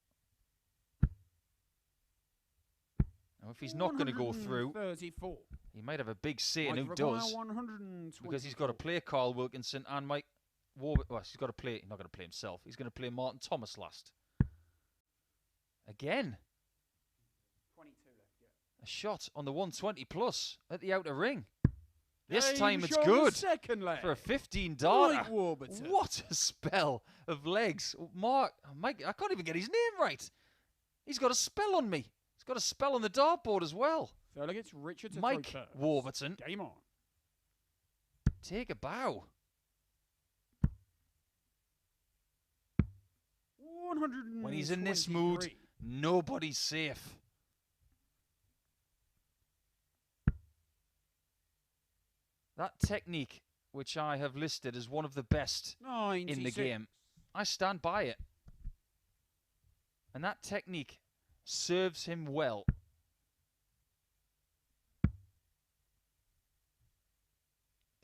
Now, if he's not going to go through, 134. he might have a big say in Mike who require does, 124. because he's got to play Carl Wilkinson and Mike Warburton. Well, he's got to play. He's not going to play himself. He's going to play Martin Thomas last. Again, 22 left, yeah. a shot on the 120 plus at the outer ring. This time it's shot good the second leg. for a 15 darter. Mike Warburton. What a spell of legs. Mike, I can't even get his name right. He's got a spell on me. He's got a spell on the dartboard as well. Third leg, it's Richard to Mike throw first. Warburton. Game on. Take a bow. 123. When he's in this mood, nobody's safe. That technique, which I have listed as one of the best 96. in the game, I stand by it. And that technique serves him well.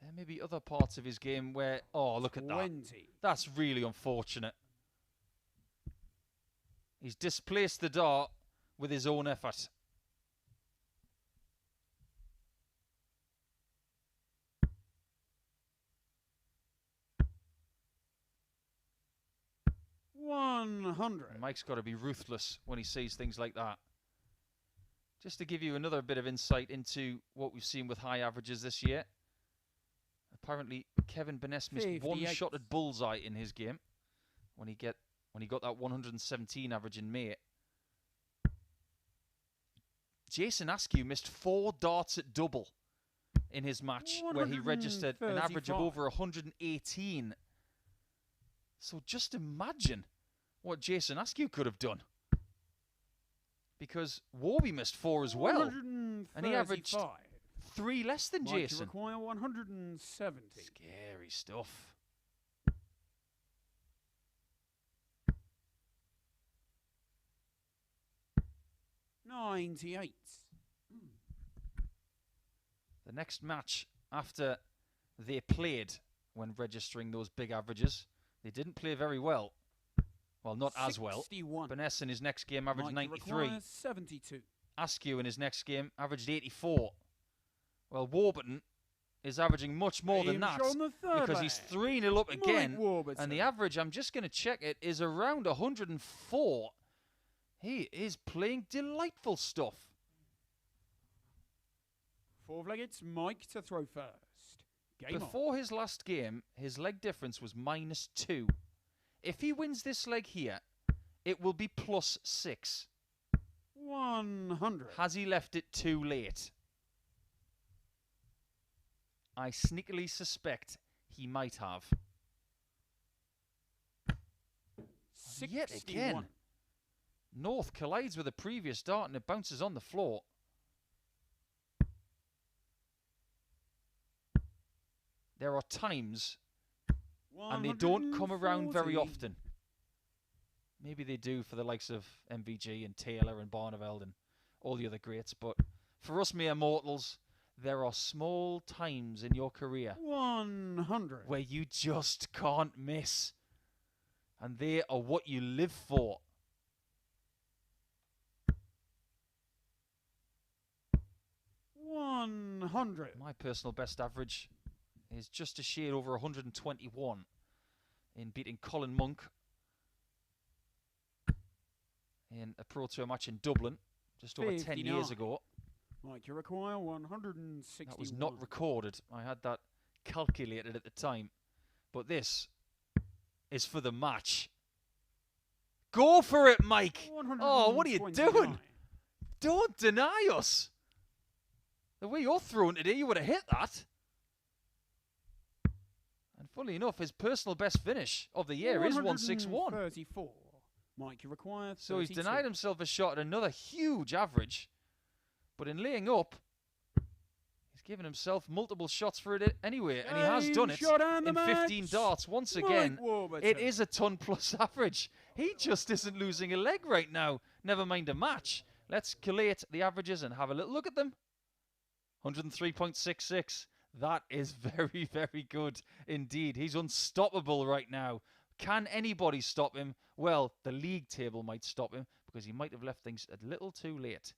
There may be other parts of his game where, oh, look at that. 20. That's really unfortunate. He's displaced the dart with his own effort. $100. Mike's got to be ruthless when he sees things like that. Just to give you another bit of insight into what we've seen with high averages this year. Apparently, Kevin Burness missed 58. one shot at bullseye in his game when he got that 117 average in May. Jason Askew missed 4 darts at double in his match where he registered an average of over 118. So just imagine what Jason Askew could have done. Because Warby missed 4 as well. And he averaged 3 less than Jason. Require 170. Scary stuff. $98. The next match after they played when registering those big averages, they didn't play very well. Well, not as well. 61. Burness in his next game averaged 93. 72. Askew in his next game averaged 84. Well, Warburton is averaging much more than that because he's 3-0 up again. And the average, I'm just going to check it, is around 104. He is playing delightful stuff. Fourth leg, it's Mike to throw first. Game Before his last game, his leg difference was -2. If he wins this leg here, it will be +6. 100. Has he left it too late? I sneakily suspect he might have. 61. Yet again, North collides with a previous dart and it bounces on the floor. There are times, and they don't come around very often. Maybe they do for the likes of MVG and Taylor and Barneveld and all the other greats, but for us mere mortals, there are small times in your career 100. where you just can't miss. And they are what you live for. $100. My personal best average is just a shade over 121 in beating Colin Monk in a Pro Tour match in Dublin just over 10 years ago. Mike, you require 160. That was not recorded. I had that calculated at the time. But this is for the match. Go for it, Mike! Oh, what are you doing? Don't deny us! The way you're throwing today, you would have hit that. And funnily enough, his personal best finish of the year is 161. 34. Mike, you require 32. So he's denied himself a shot at another huge average. But in laying up, he's given himself multiple shots for it anyway. And he has done it in 15 darts. Once again, it is a ton plus average. He just isn't losing a leg right now. Never mind a match. Let's collate the averages and have a little look at them. 103.66. That is very, very good indeed. He's unstoppable right now. Can anybody stop him? Well, the league table might stop him because he might have left things a little too late.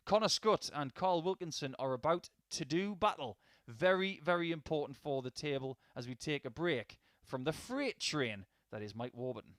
Connor Scutt and Carl Wilkinson are about to do battle. Very, very important for the table as we take a break from the freight train that is Mike Warburton.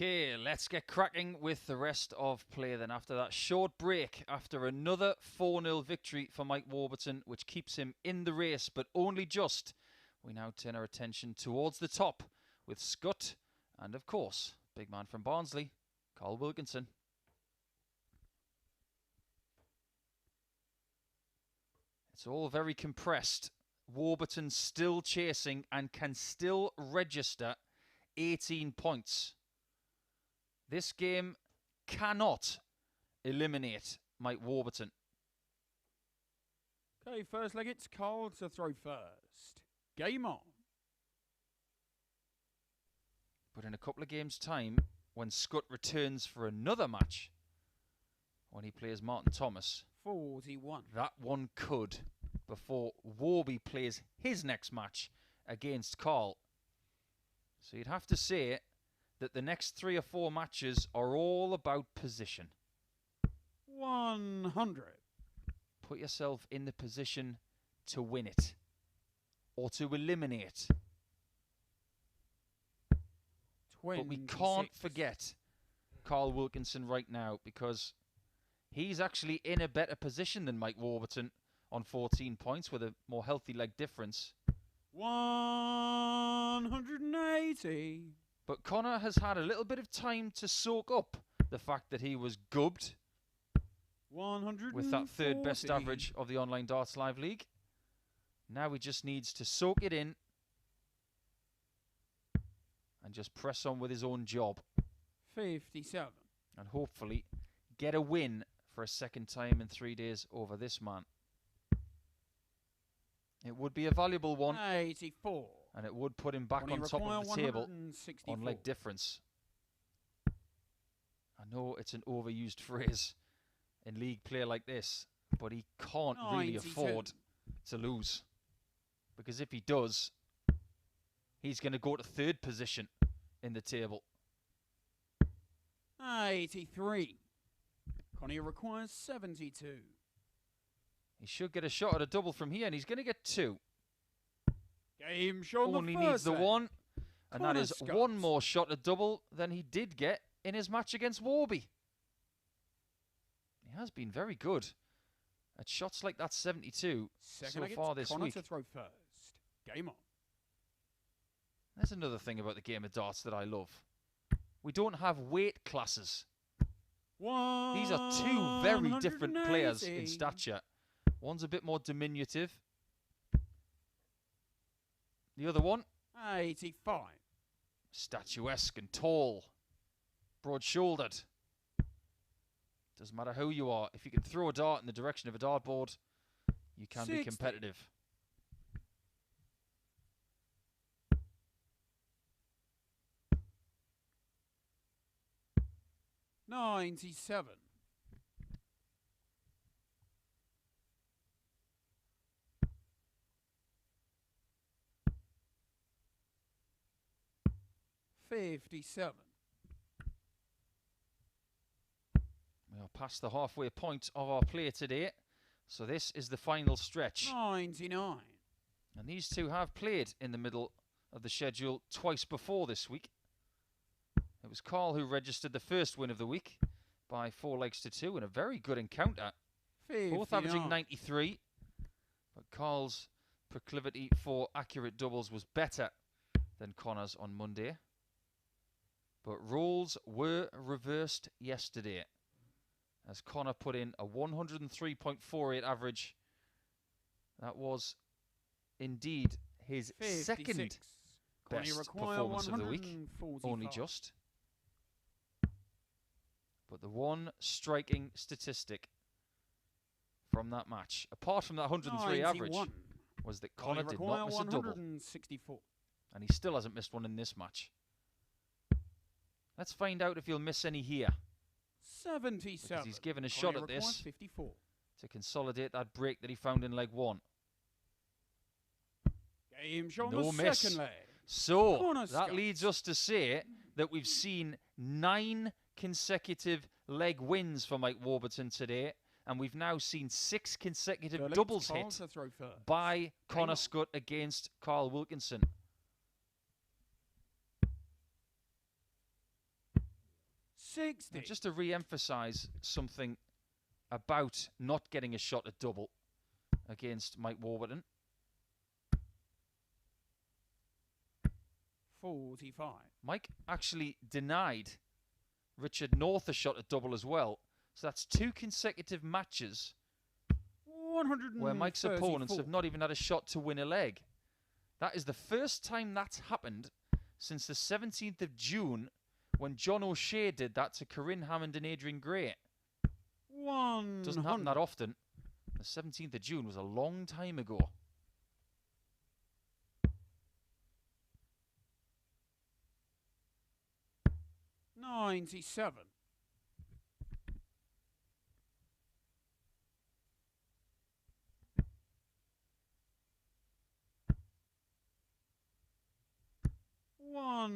Okay, let's get cracking with the rest of play then. After that short break, after another 4-0 victory for Mike Warburton, which keeps him in the race, but only just, we now turn our attention towards the top with Scutt and, of course, big man from Barnsley, Carl Wilkinson. It's all very compressed. Warburton still chasing and can still register 18 points. This game cannot eliminate Mike Warburton. Okay, first leg, it's Carl to throw first. Game on. But in a couple of games' time, when Scutt returns for another match, when he plays Martin Thomas, 41. that one could, before Warby plays his next match against Carl. So you'd have to say that the next 3 or 4 matches are all about position. 100. Put yourself in the position to win it, or to eliminate. 26. But we can't forget Carl Wilkinson right now, because he's actually in a better position than Mike Warburton on 14 points with a more healthy leg difference. 180. But Connor has had a little bit of time to soak up the fact that he was gubbed 140. with that 3rd best average of the Online Darts Live League. Now he just needs to soak it in and just press on with his own job. 57. And hopefully get a win for a second time in 3 days over this man. It would be a valuable one. 84. And it would put him back on top of the table on leg difference. I know it's an overused phrase in league play like this, but he can't really afford to lose. Because if he does, he's going to go to 3rd position in the table. 83. Connie requires 72. He should get a shot at a double from here, and he's going to get 2. Game shown. Only needs the 1, and that is Scutt. 1 more shot at double than he did get in his match against Warby. He has been very good at shots like that 72 so far this week. To throw first. Game on. There's another thing about the game of darts that I love. We don't have weight classes. These are 2 very different players in stature. One's a bit more diminutive. The other one, 85. statuesque and tall, broad-shouldered. Doesn't matter who you are. If you can throw a dart in the direction of a dartboard, you can 60. be competitive. $97. 57. We are past the halfway point of our play today, so this is the final stretch. 99. And these two have played in the middle of the schedule twice before this week. It was Carl who registered the first win of the week by 4 legs to 2 in a very good encounter. 59. Both averaging 93. But Carl's proclivity for accurate doubles was better than Connor's on Monday. But roles were reversed yesterday, as Connor put in a 103.48 average. That was indeed his 56. second best performance of the week, only just. But the one striking statistic from that match, apart from that 103 average, was that Connor did not miss a double. And he still hasn't missed one in this match. Let's find out if he'll miss any here. 77. Because he's given a shot at this 54. to consolidate that break that he found in leg 1. Game shown No the miss. second leg. So that leads us to say that we've seen 9 consecutive leg wins for Mike Warburton today, and we've now seen 6 consecutive doubles hit by Connor Scutt against Carl Wilkinson. 60. Now, just to re-emphasise something about not getting a shot at double against Mike Warburton. 45. Mike actually denied Richard North a shot at double as well. So that's 2 consecutive matches 134. where Mike's opponents have not even had a shot to win a leg. That is the first time that's happened since the 17th of June when John O'Shea did that to Corinne Hammond and Adrian Gray. 100. Doesn't happen that often. The 17th of June was a long time ago. $97.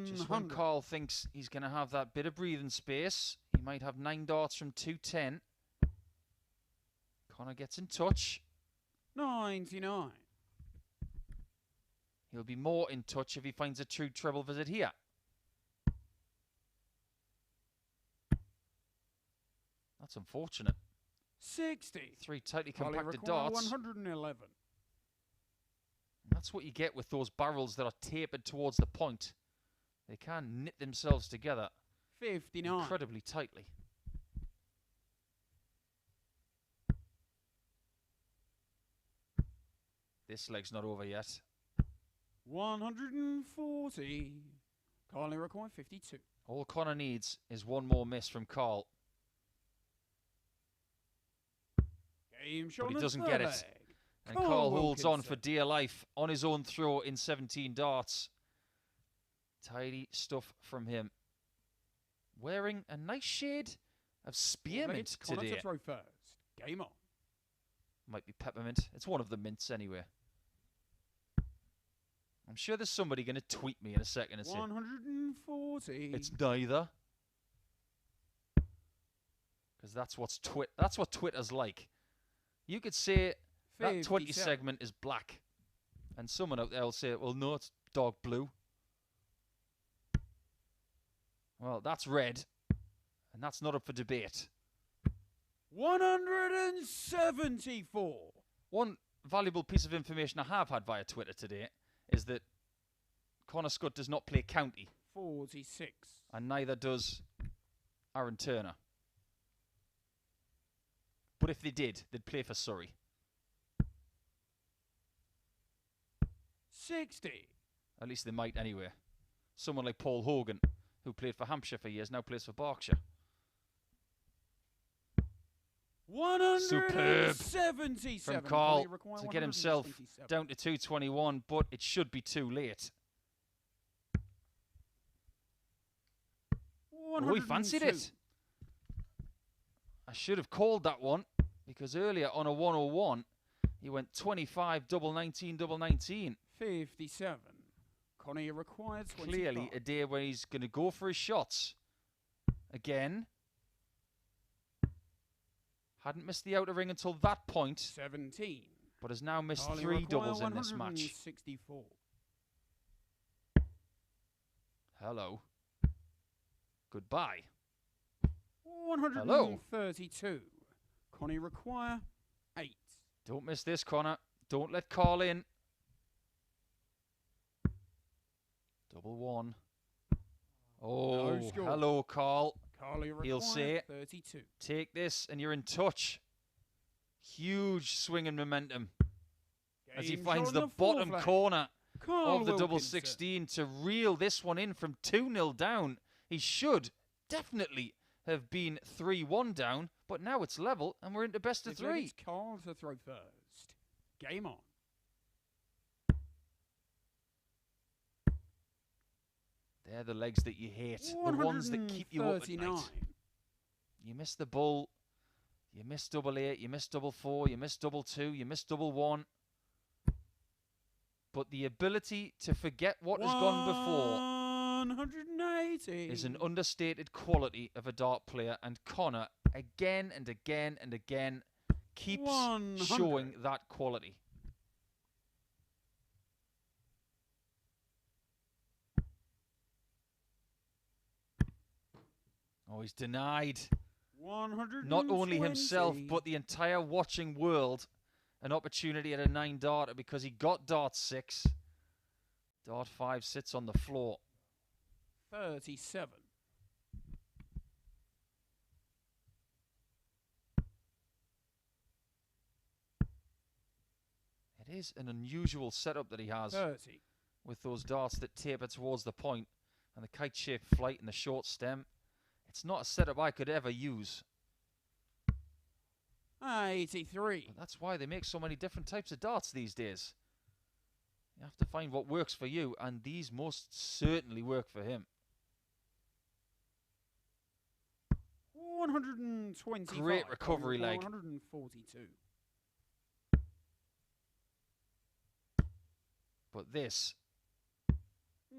Just when Carl thinks he's going to have that bit of breathing space, he might have 9 darts from 210. Connor gets in touch. 99. He'll be more in touch if he finds a true treble visit here. That's unfortunate. 60. 3 tightly Carly compacted require darts. 111. That's what you get with those barrels that are tapered towards the point. They can knit themselves together 59. incredibly tightly. This leg's not over yet. 140. Carly require 52. All Connor needs is one more miss from Carl. Game shot But he on doesn't third get it. leg. And Carl holds on Wilkinson. for dear life on his own throw in 17 darts. Tidy stuff from him. Wearing a nice shade of spearmint Connor today. to throw first. Game on. Might be peppermint. It's one of the mints anyway. I'm sure there's somebody going to tweet me in a second and say, 140. it's neither. Because that's what Twitter's like. You could say that 20 57. segment is black. And someone out there will say, well, no, it's dark blue. Well, that's red. And that's not up for debate. 174. One valuable piece of information I have had via Twitter today is that Connor Scutt does not play county. 46. And neither does Aaron Turner. But if they did, they'd play for Surrey. 60. At least they might anyway. Someone like Paul Hogan, who played for Hampshire for years, now plays for Berkshire. 177. From Carl to get himself down to 221, but it should be too late. Oh, he fancied it. I should have called that one, because earlier on a 101, he went 25, double 19, double 19. 57. Connie required 25. Clearly a day where he's going to go for his shots. Again. Hadn't missed the outer ring until that point. 17. But has now missed Carly 3 require doubles in this match. 164. Hello. Goodbye. 132. Connie require 8. Don't miss this, Connor. Don't let Carl in. Double 1. Oh, No score. hello, Carl. Carly He'll say, 32. take this and you're in touch. Huge swing and momentum as he Game finds shot the on fourth bottom leg. corner Carl of the double Wilkinson. 16 to reel this one in from 2-0 down. He should definitely have been 3-1 down, but now it's level and we're into best of Looks like 3. It's Carl to throw first. Game on. They're the legs that you hate, the ones that keep you up at night. You miss the bull, you miss double 8, you miss double 4, you miss double 2, you miss double 1. But the ability to forget what has gone before 180 is an understated quality of a dart player, and Connor, again and again and again, keeps 100. showing that quality. Oh, he's denied 120. not only himself, but the entire watching world an opportunity at a 9 darter because he got dart 6. Dart 5 sits on the floor. 37. It is an unusual setup that he has 30. with those darts that taper towards the point and the kite-shaped flight and the short stem. It's not a setup I could ever use. 83. But that's why they make so many different types of darts these days. You have to find what works for you, and these most certainly work for him. 125. Great recovery leg. 142. But this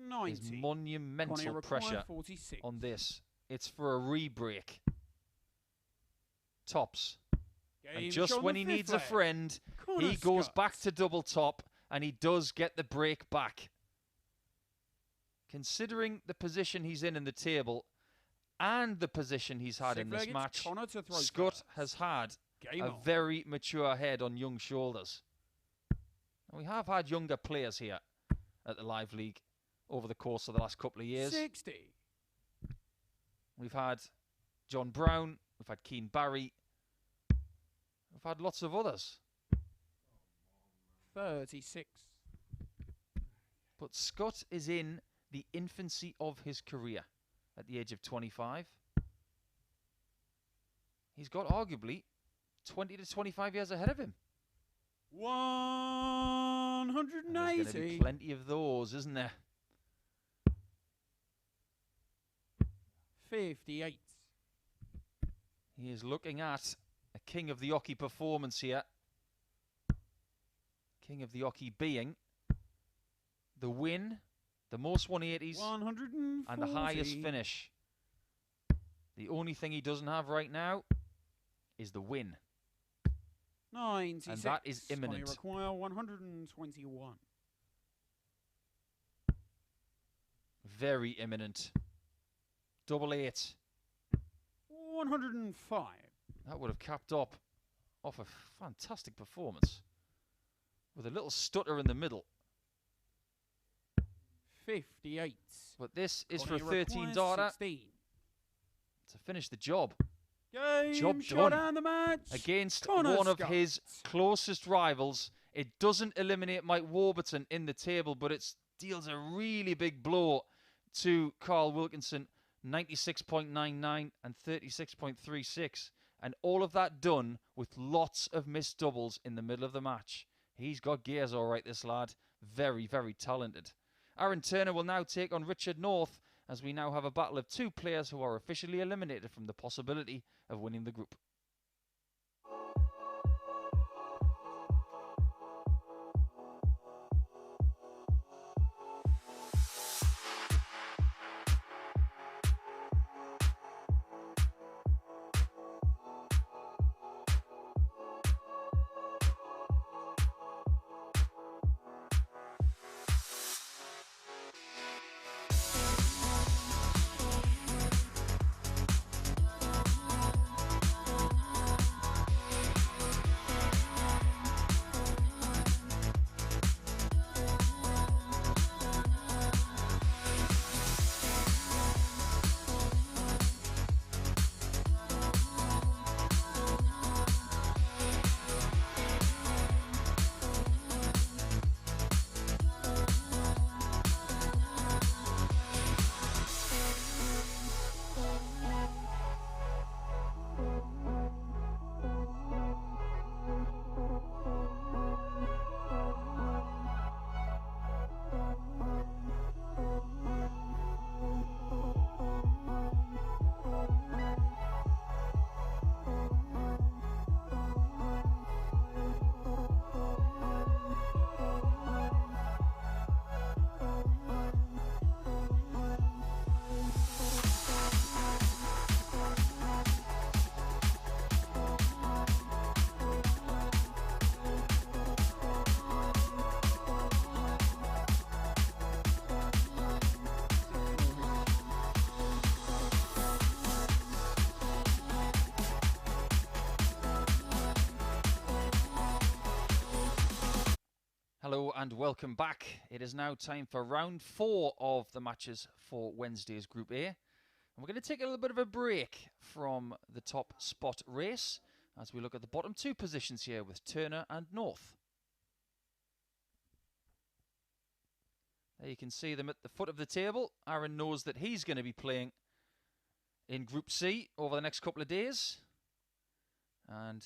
90. is monumental pressure 46. on this. It's for a re-break. Tops. And just when he needs a friend, he goes back to double top, and he does get the break back. Considering the position he's in the table and the position he's had in this match, Scutt has had a very mature head on young shoulders. And we have had younger players here at the Live League over the course of the last couple of years. 60. We've had John Brown, we've had Keane Barry, we've had lots of others. 36. But Scutt is in the infancy of his career at the age of 25. He's got arguably 20 to 25 years ahead of him. 180. There's going to be plenty of those, isn't there? 58. He is looking at a King of the Hockey performance here. King of the Hockey being the win, the most 180s, and the highest finish. The only thing he doesn't have right now is the win. 96. And that is imminent. Require 121. Very imminent. 88. 105. That would have capped off a fantastic performance. With a little stutter in the middle. 58. But this is for a 13 darter to finish the job. Job done. The match. Against one of his closest rivals. It doesn't eliminate Mike Warburton in the table, but it deals a really big blow to Carl Wilkinson. 96.99 and 36.36. And all of that done with lots of missed doubles in the middle of the match. He's got gears all right, this lad. Very, very talented. Aaron Turner will now take on Richard North, as we now have a battle of two players who are officially eliminated from the possibility of winning the group. Hello and welcome back. It is now time for round 4 of the matches for Wednesday's Group A. And we're going to take a little bit of a break from the top spot race as we look at the bottom 2 positions here with Turner and North. There you can see them at the foot of the table. Aaron knows that he's going to be playing in Group C over the next couple of days. And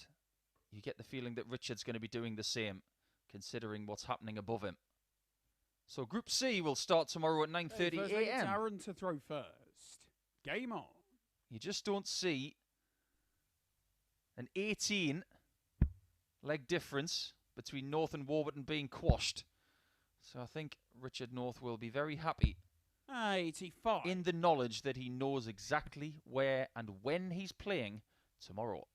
you get the feeling that Richard's going to be doing the same, considering what's happening above him. So Group C will start tomorrow at 9:30 a.m. Aaron to throw first. Game on. You just don't see an 18 leg difference between North and Warburton being quashed. So I think Richard North will be very happy 85. in the knowledge that he knows exactly where and when he's playing tomorrow.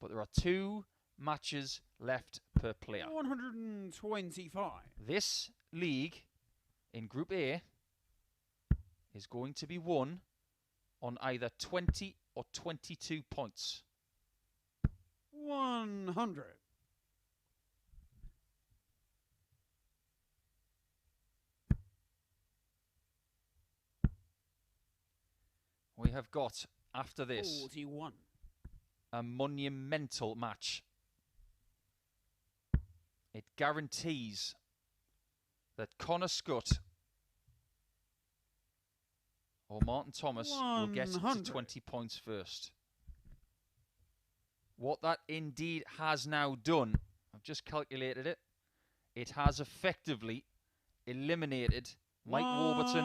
But there are 2 matches left per player. 125. This league in Group A is going to be won on either 20 or 22 points. 100. We have got, after this, 41. a monumental match. It guarantees that Connor Scutt or Martin Thomas will get to 20 points first. What that indeed has now done, I've just calculated it, it has effectively eliminated Mike Warburton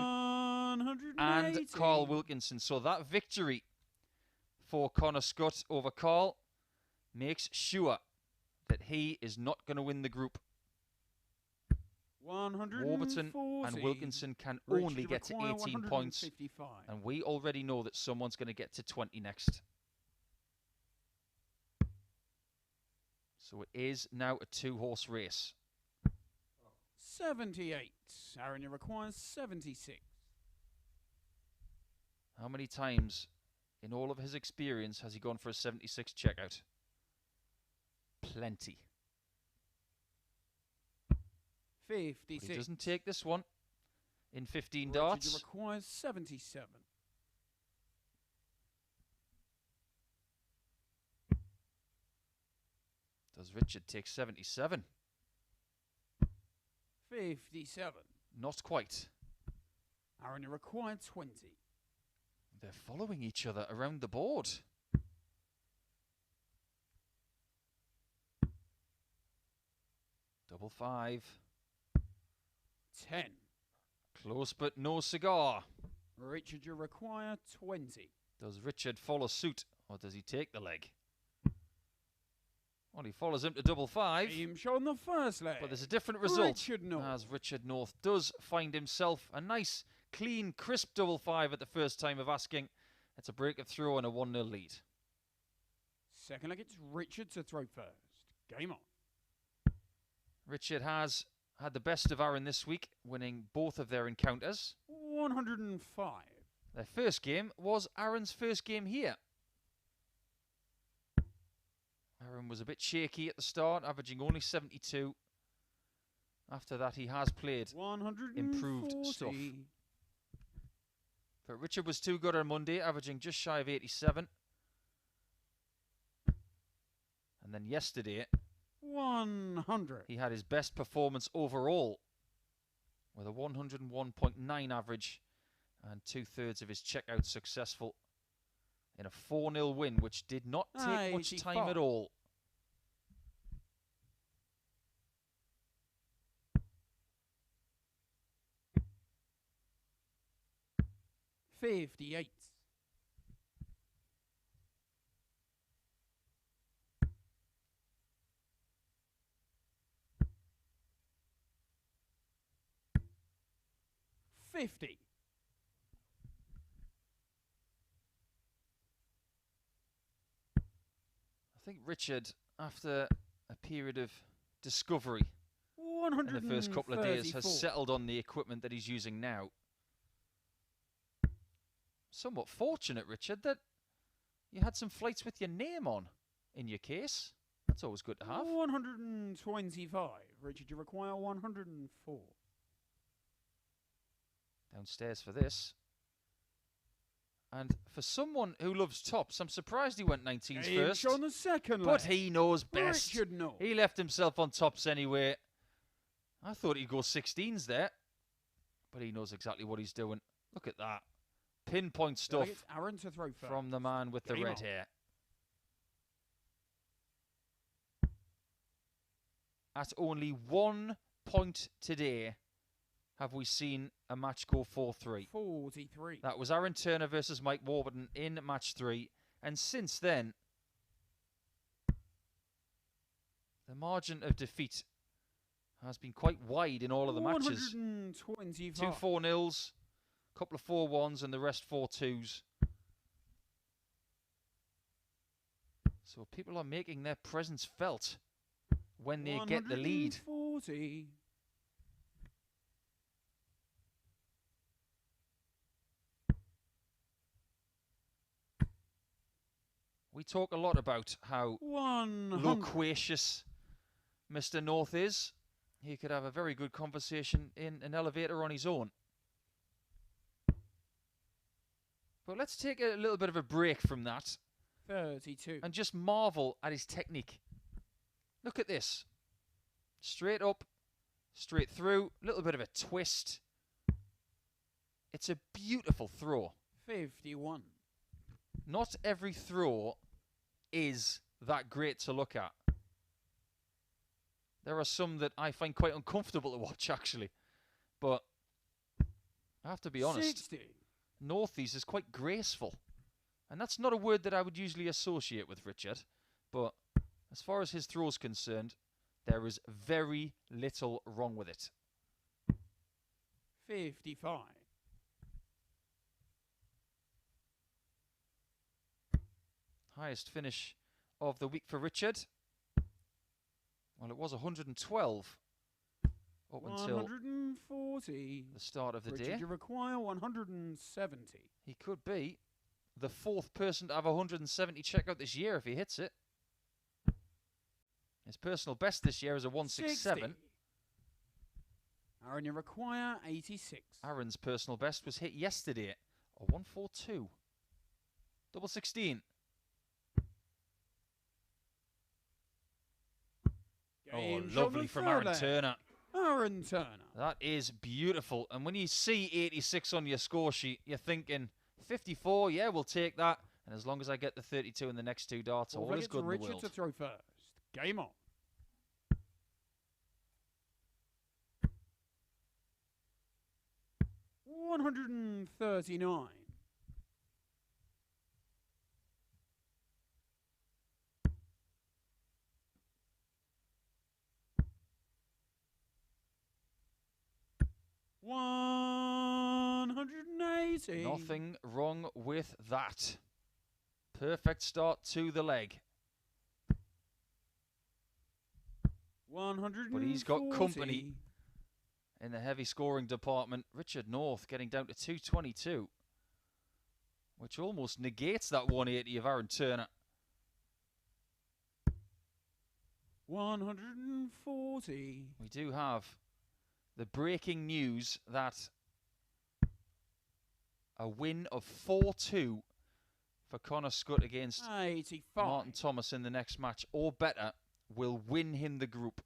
and Carl Wilkinson. So that victory for Connor Scutt over Carl makes sure that he is not going to win the group. Warburton and Wilkinson can only get to 18 points, and we already know that someone's going to get to 20 next. So it is now a 2-horse race. 78. Aaron requires 76. How many times in all of his experience has he gone for a 76 checkout? Plenty. 56. But he doesn't take this one in 15 Richard darts. requires 77. Does Richard take 77? 57. Not quite. Aaron required 20. They're following each other around the board. Double 5. 10. Close but no cigar. Richard, you require 20. Does Richard follow suit, or does he take the leg? Well, he follows him to double 5. Team showing the first leg. But there's a different result. Richard North. As Richard North does find himself a nice, clean, crisp double 5 at the first time of asking. It's a break of throw and a 1-0 lead. Second leg, it's Richard to throw first. Game on. Richard has had the best of Aaron this week, winning both of their encounters. 105. Their first game was Aaron's first game here. Aaron was a bit shaky at the start, averaging only 72. After that, he has played improved stuff. But Richard was too good on Monday, averaging just shy of 87. And then yesterday, 100. he had his best performance overall with a 101.9 average and 2/3 of his checkouts successful in a 4-0 win, which did not take much time at all. $58. $50. I think Richard, after a period of discovery in the first couple of days, has settled on the equipment that he's using now. Somewhat fortunate, Richard, that you had some flights with your name on in your case. That's always good to have. 125. Richard, you require 104. Downstairs for this. And for someone who loves tops, I'm surprised he went 19s first. On the second But leg. he knows best. Richard knows. He left himself on tops anyway. I thought he'd go 16s there. But he knows exactly what he's doing. Look at that. Pinpoint stuff Aaron to throw first. from the man with the red hair. At only 1 point today have we seen a match go 4-3. 43. That was Aaron Turner versus Mike Warburton in match 3. And since then, the margin of defeat has been quite wide in all of the matches. 125. 2 4-0s, a couple of 4-1s, and the rest 4-2s. So people are making their presence felt when they get the lead. 140. We talk a lot about how 100. loquacious Mr. North is. He could have a very good conversation in an elevator on his own. But let's take a little bit of a break from that 32. and just marvel at his technique. Look at this. Straight up, straight through, a little bit of a twist. It's a beautiful throw. 51. Not every throw is that great to look at. There are some that I find quite uncomfortable to watch, actually. But I have to be honest. 60. Northies is quite graceful. And that's not a word that I would usually associate with Richard. But as far as his throw is concerned, there is very little wrong with it. 55. Highest finish of the week for Richard. Well, it was 112 up until 140. the start of the Richard, day. you require 170. He could be the 4th person to have 170 checkout this year if he hits it. His personal best this year is a 167. 60. Aaron, you require 86. Aaron's personal best was hit yesterday, a 142. Double 16. Oh, lovely from Aaron Turner. Aaron Turner. That is beautiful. And when you see 86 on your score sheet, you're thinking 54, yeah, we'll take that. And as long as I get the 32 in the next 2 darts, all is good in the Richard world. to throw first. Game on. $139. $180. Nothing wrong with that. Perfect start to the leg. 140. But he's got company in the heavy scoring department. Richard North getting down to 222, which almost negates that 180 of Aaron Turner. 140. We do have the breaking news that a win of 4-2 for Connor Scutt against 85. Martin Thomas in the next match, or better, will win him the group.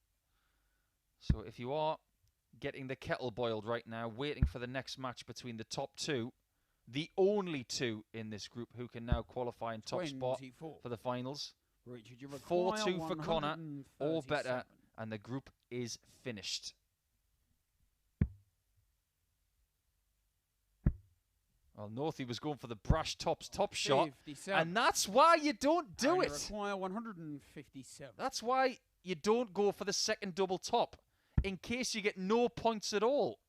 So if you are getting the kettle boiled right now, waiting for the next match between the top 2, the only 2 in this group who can now qualify in top 24. spot for the finals, Richard, you require 4-2 for Connor, or better, 137. and the group is finished. Well, Northie was going for the brash top shot, 57. and that's why you don't do You it. require 157. That's why you don't go for the second double top, in case you get no points at all.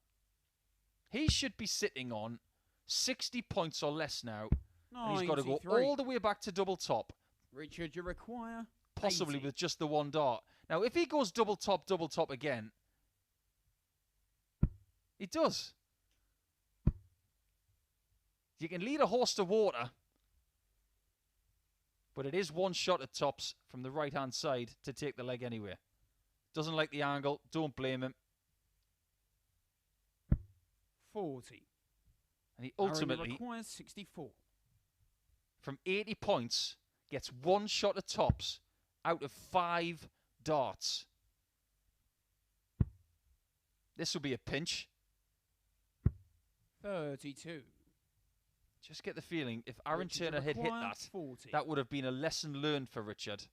He should be sitting on 60 points or less now, and he's got to go 93. all the way back to double top, Richard, you require possibly 80. with just the 1 dart. Now, if he goes double top again, he does. You can lead a horse to water, But it is one shot at tops from the right-hand side to take the leg anyway. Doesn't like the angle. Don't blame him. 40. And he ultimately, requires 64. from 80 points, gets one shot at tops out of 5 darts. This will be a pinch. 32. Just get the feeling if Aaron Richard Turner had hit required that, 40. that would have been a lesson learned for Richard.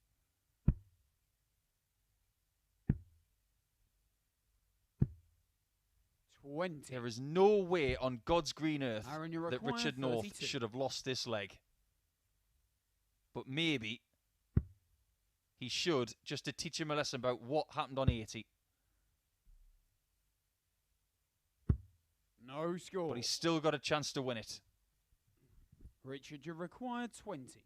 20. There is no way on God's green earth Aaron, you that require Richard North 32. should have lost this leg. But maybe he should, just to teach him a lesson about what happened on 80. No score. But he's still got a chance to win it. Richard, you require 20.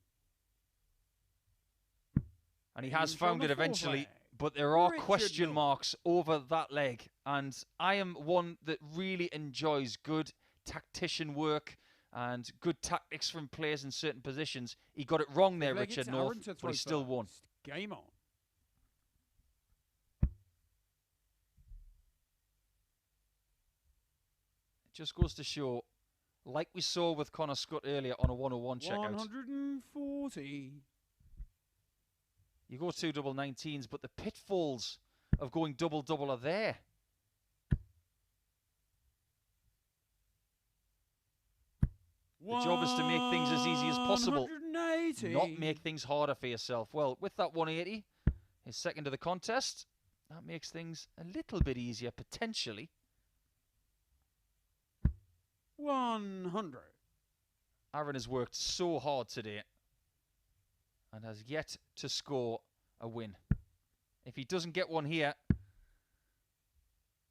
And he has Aims on found the it fourth eventually. leg. But there are Richard question North. marks over that leg. And I am one that really enjoys good tactician work and good tactics from players in certain positions. He got it wrong there, Leg, Richard it's North, Aaron to but throw he still won. first. Game on. It just goes to show, like we saw with Connor Scutt earlier on a 101 checkout, 140. you go 2 double 19s, but the pitfalls of going double-double are there. The job is to make things as easy as possible, 180. not make things harder for yourself. Well, with that 180, his second of the contest, that makes things a little bit easier, potentially. 100. Aaron has worked so hard today and has yet to score a win. If he doesn't get one here,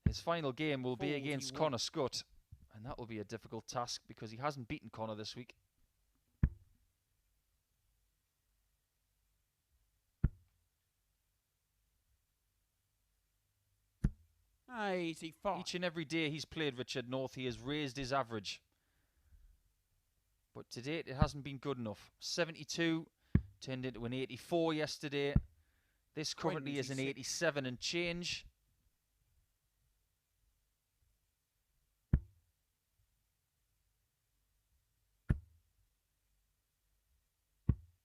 his final game will be against 41. Connor Scutt, and that will be a difficult task because he hasn't beaten Connor this week. 85. Each and every day he's played Richard North, he has raised his average. But to date, it hasn't been good enough. 72 turned into an 84 yesterday. This currently is an 26. 87 and change.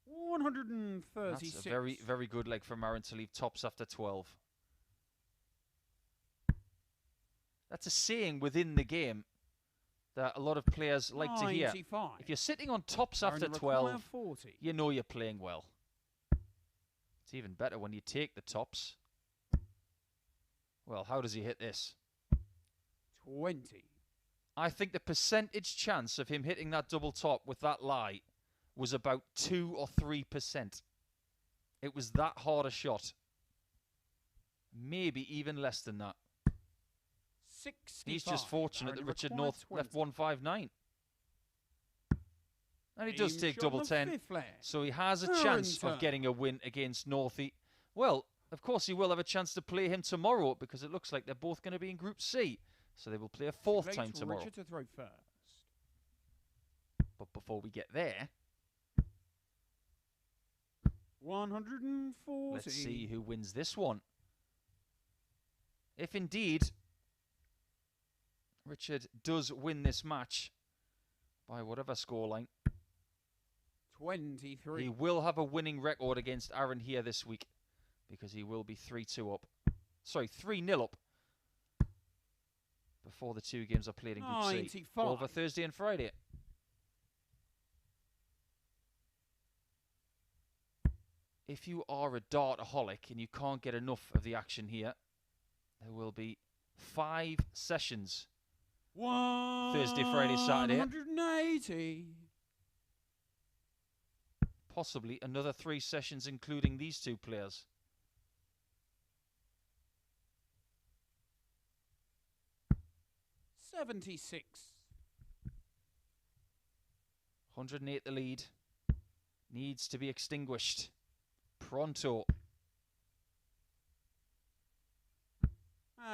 $136. That's a very, very good leg from Aaron to leave tops after 12. That's a saying within the game that a lot of players like to hear. 95. If you're sitting on tops Aaron, after you require 12, 40. you know you're playing well. It's even better when you take the tops. Well, how does he hit this? 20. I think the percentage chance of him hitting that double top with that lie was about 2 or 3%. It was that hard a shot. Maybe even less than that. 65. He's just fortunate Aaron, that you Richard require North 20. left 159. And he does Aim take shot double on the 10. fifth leg. So he has a Aaron chance Turner. of getting a win against Northie. Well, of course he will have a chance to play him tomorrow because it looks like they're both going to be in Group C. So they will play a fourth Legs time for tomorrow. Richard to throw first. But before we get there, 140. let's see who wins this one. If indeed Richard does win this match by whatever scoreline, 23. he will have a winning record against Aaron here this week because he will be 3-2 up. Sorry, 3-0 up before the 2 games are played in Group C 95. over Thursday and Friday. If you are a dartaholic and you can't get enough of the action here, there will be 5 sessions. Thursday, Friday, Saturday. 180. Possibly another 3 sessions including these 2 players. $76. 108 the lead. Needs to be extinguished. Pronto.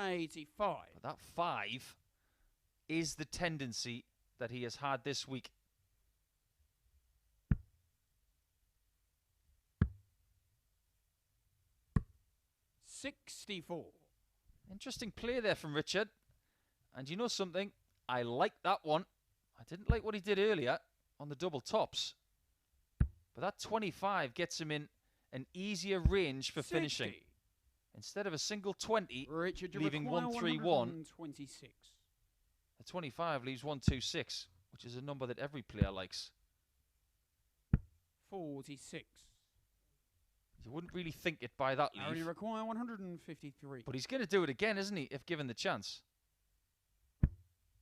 85. But that 5 is the tendency that he has had this week. 64. Interesting play there from Richard. And you know something? I like that one. I didn't like what he did earlier on the double tops. But that 25 gets him in an easier range for 60. finishing. Instead of a single 20, Richard, leaving 131, 126. the 25 leaves 126, which is a number that every player likes. 46. You wouldn't really think it by that I only leave. require 153. But he's going to do it again, isn't he, if given the chance?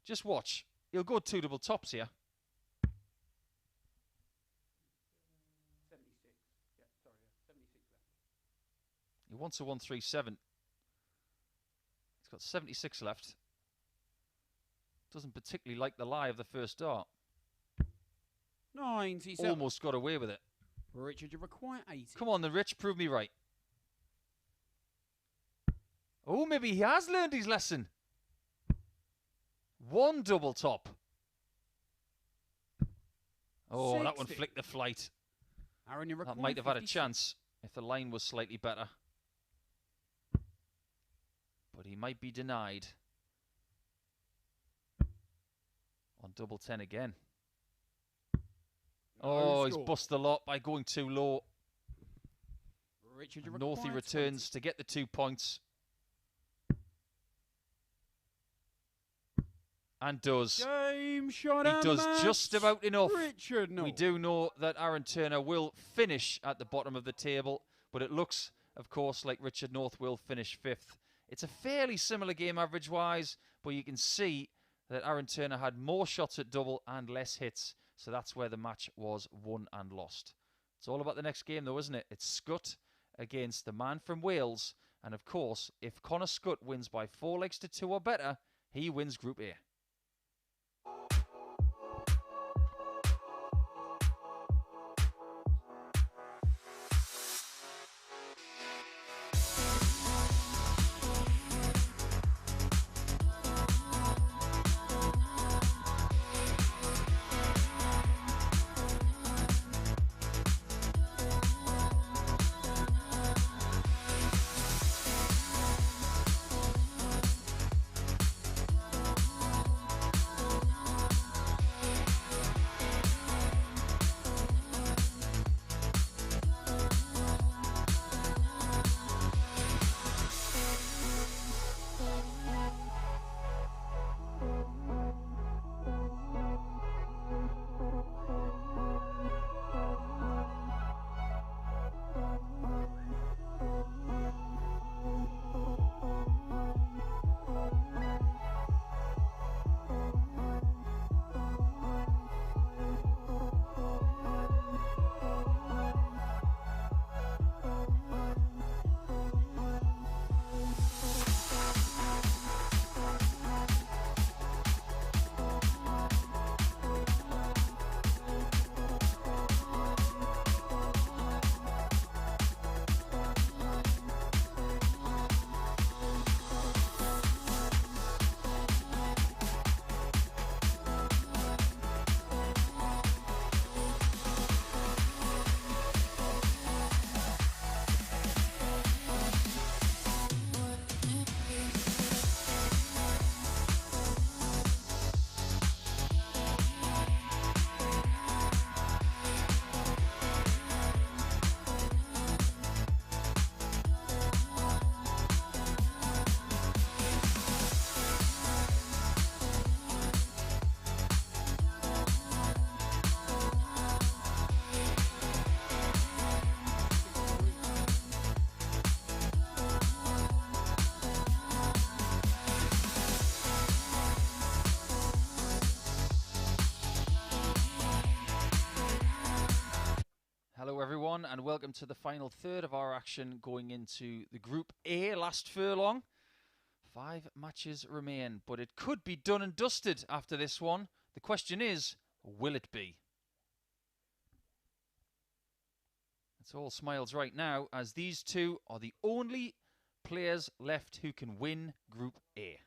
Just watch. He'll go 2 double tops here. 76. Yeah, sorry, 76 left. He wants a 137. He's got 76 left. Doesn't particularly like the lie of the first dart. 97. Almost got away with it. Richard, you require 80. Come on, then, Rich, prove me right. Oh, maybe he has learned his lesson. 1 double top. Oh, 60. that one flicked the flight. Aaron, you require That might have had a 56. chance if the line was slightly better. But he might be denied. On double 10 again. Oh, he's bust the lot by going too low. Richard, you Northey require returns to get the 2 points. And does. Game shot. He does just about enough. Richard, no. We do know that Aaron Turner will finish at the bottom of the table, but it looks, of course, like Richard North will finish 5th. It's a fairly similar game average-wise, but you can see that Aaron Turner had more shots at double and less hits, so that's where the match was won and lost. It's all about the next game, though, isn't it? It's Scutt against the man from Wales, and of course, if Connor Scutt wins by 4 legs to 2 or better, he wins Group A. Hello everyone and welcome to the final third of our action going into the Group A last furlong. 5 matches remain, but it could be done and dusted after this one. The question is, will it be? It's all smiles right now as these two are the only players left who can win Group A.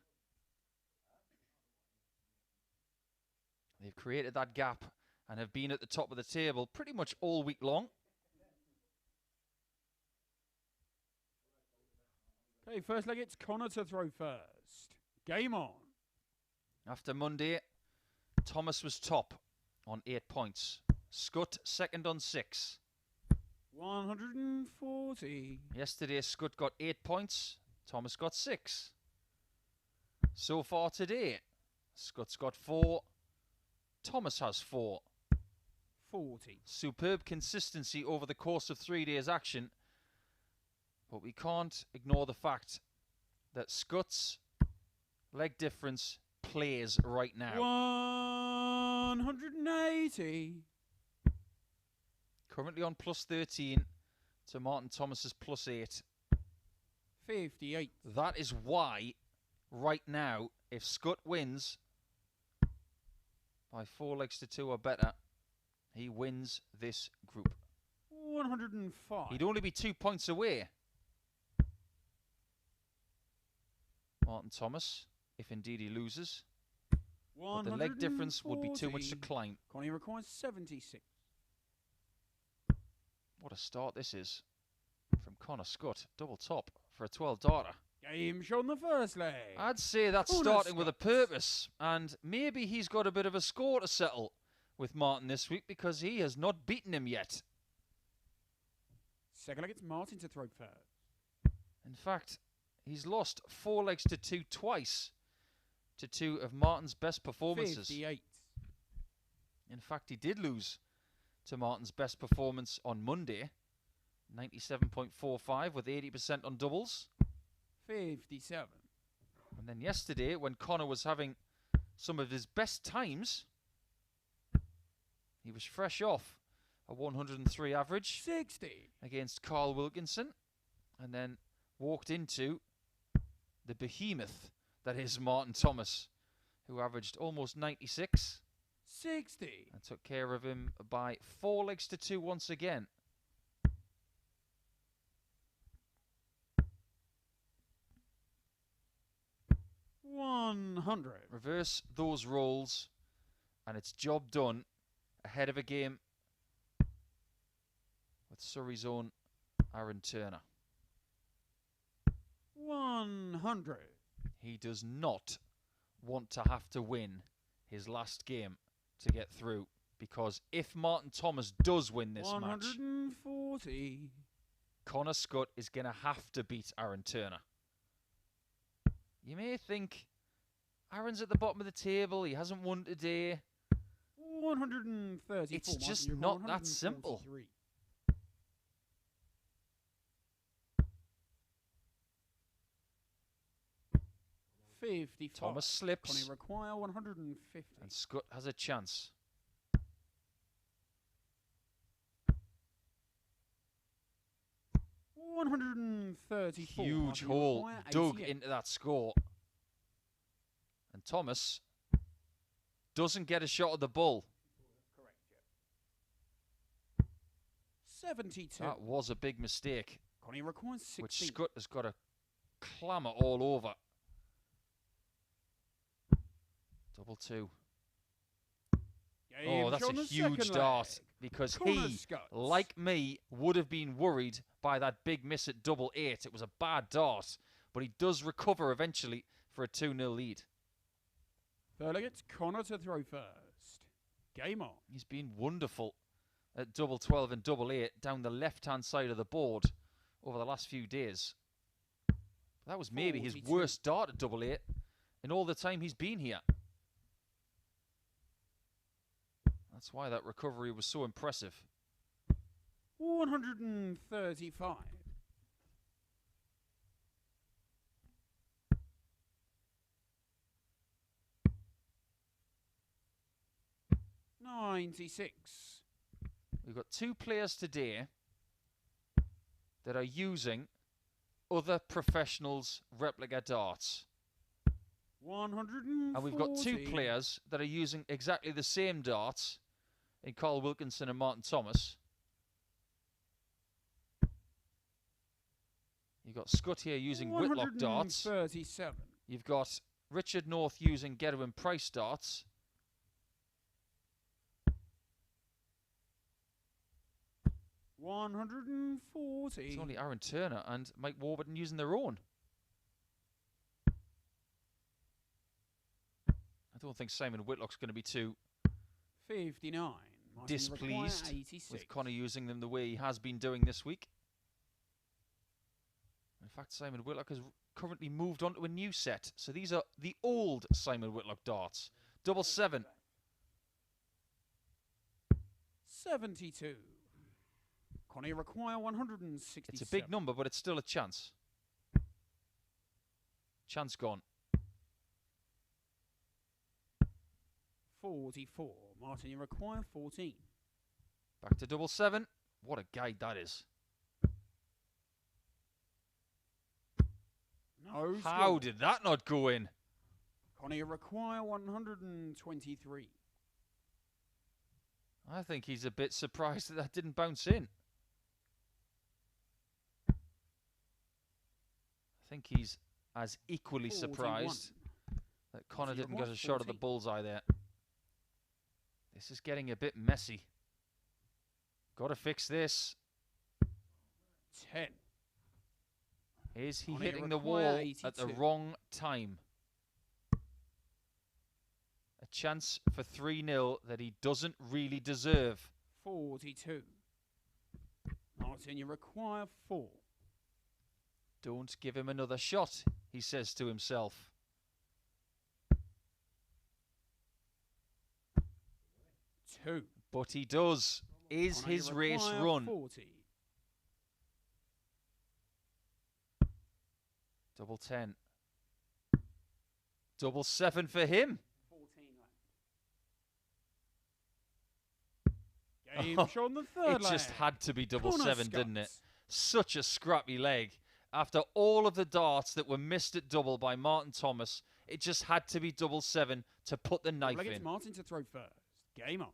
They've created that gap and have been at the top of the table pretty much all week long. Okay, first leg, it's Connor to throw first. Game on. After Monday, Thomas was top on 8 points. Scutt second on 6. 140. Yesterday, Scutt got 8 points. Thomas got 6. So far today, Scutt's got 4. Thomas has 4. 40. Superb consistency over the course of 3 days' action. But we can't ignore the fact that Scutt's leg difference plays right now. 180. Currently on plus 13 to Martin Thomas's plus 8. 58. That is why, right now, if Scutt wins by 4 legs to 2 or better, he wins this group. 105. He'd only be 2 points away. Martin Thomas, if indeed he loses. But the leg difference would be too much to climb. Connie requires 76. What a start this is from Connor Scutt. Double top for a 12 darter. Game shot on the first leg. I'd say that's starting with a purpose. And maybe he's got a bit of a score to settle with Martin this week because he has not beaten him yet. Second leg, it's Martin to throw first. In fact, he's lost 4 legs to 2 twice to 2 of Martin's best performances. 58. In fact, he did lose to Martin's best performance on Monday. 97.45 with 80% on doubles. 57. And then yesterday, when Connor was having some of his best times, he was fresh off a 103 average 60. against Carl Wilkinson, and then walked into the behemoth that is Martin Thomas, who averaged almost 96 60. and took care of him by 4 legs to 2 once again. $100. Reverse those roles, and it's job done ahead of a game with Surrey's own Aaron Turner. 100. He does not want to have to win his last game to get through, because if Martin Thomas does win this match, 140. Connor Scutt is going to have to beat Aaron Turner. You may think Aaron's at the bottom of the table, he hasn't won today. 134. It's just not that simple. 55. Thomas slips, Connie require 150. and Scutt has a chance. $134. Huge hole dug into that score. And Thomas doesn't get a shot at the bull. Correct, yeah. 72. That was a big mistake, Connie requires 60. which Scutt has got to clamour all over. Double 2. Oh, that's a huge dart, because he, like me, would have been worried by that big miss at double 8. It was a bad dart, but he does recover eventually for a 2-0 lead. Third leg, it's Connor to throw first. Game on. He's been wonderful at double 12 and double 8 down the left-hand side of the board over the last few days. That was maybe his worst dart at double 8 in all the time he's been here. That's why that recovery was so impressive. 135. 96. We've got 2 players today that are using other professionals' replica darts. 140. And we've got 2 players that are using exactly the same darts in Carl Wilkinson and Martin Thomas. You've got Scutt here using Whitlock darts. 137. You've got Richard North using Gedwin Price darts. $140. It's only Aaron Turner and Mike Warburton using their own. don't think Simon Whitlock's going to be too 59. Martin displeased require 86. with Connor using them the way he has been doing this week. In fact, Simon Whitlock has currently moved on to a new set. So these are the old Simon Whitlock darts. 7-7. 72. Connie require 167. It's a big number, but it's still a chance. Chance gone. 44. Martin, you require 14. Back to 7-7. What a guide that is. No How score. did that not go in? Connie, you require 123. I think he's a bit surprised that that didn't bounce in. I think he's as equally 41. surprised that Connor didn't get a shot at the bullseye there. This is getting a bit messy. Got to fix this. 10. Is he Connie hitting the require wall 82. at the wrong time? A chance for 3-0 that he doesn't really deserve. 42. Martin, you require 4. Don't give him another shot, he says to himself. 2. But he does. Is Connie, his you race require run? 40. 10. 7 for him. 14 left. Game shot on the third It just leg. had to be Corner 7, didn't it? Scutt. Such a scrappy leg. After all of the darts that were missed at double by Martin Thomas, it just had to be 7 to put the knife Leg it's in. Martin to throw first. Game on.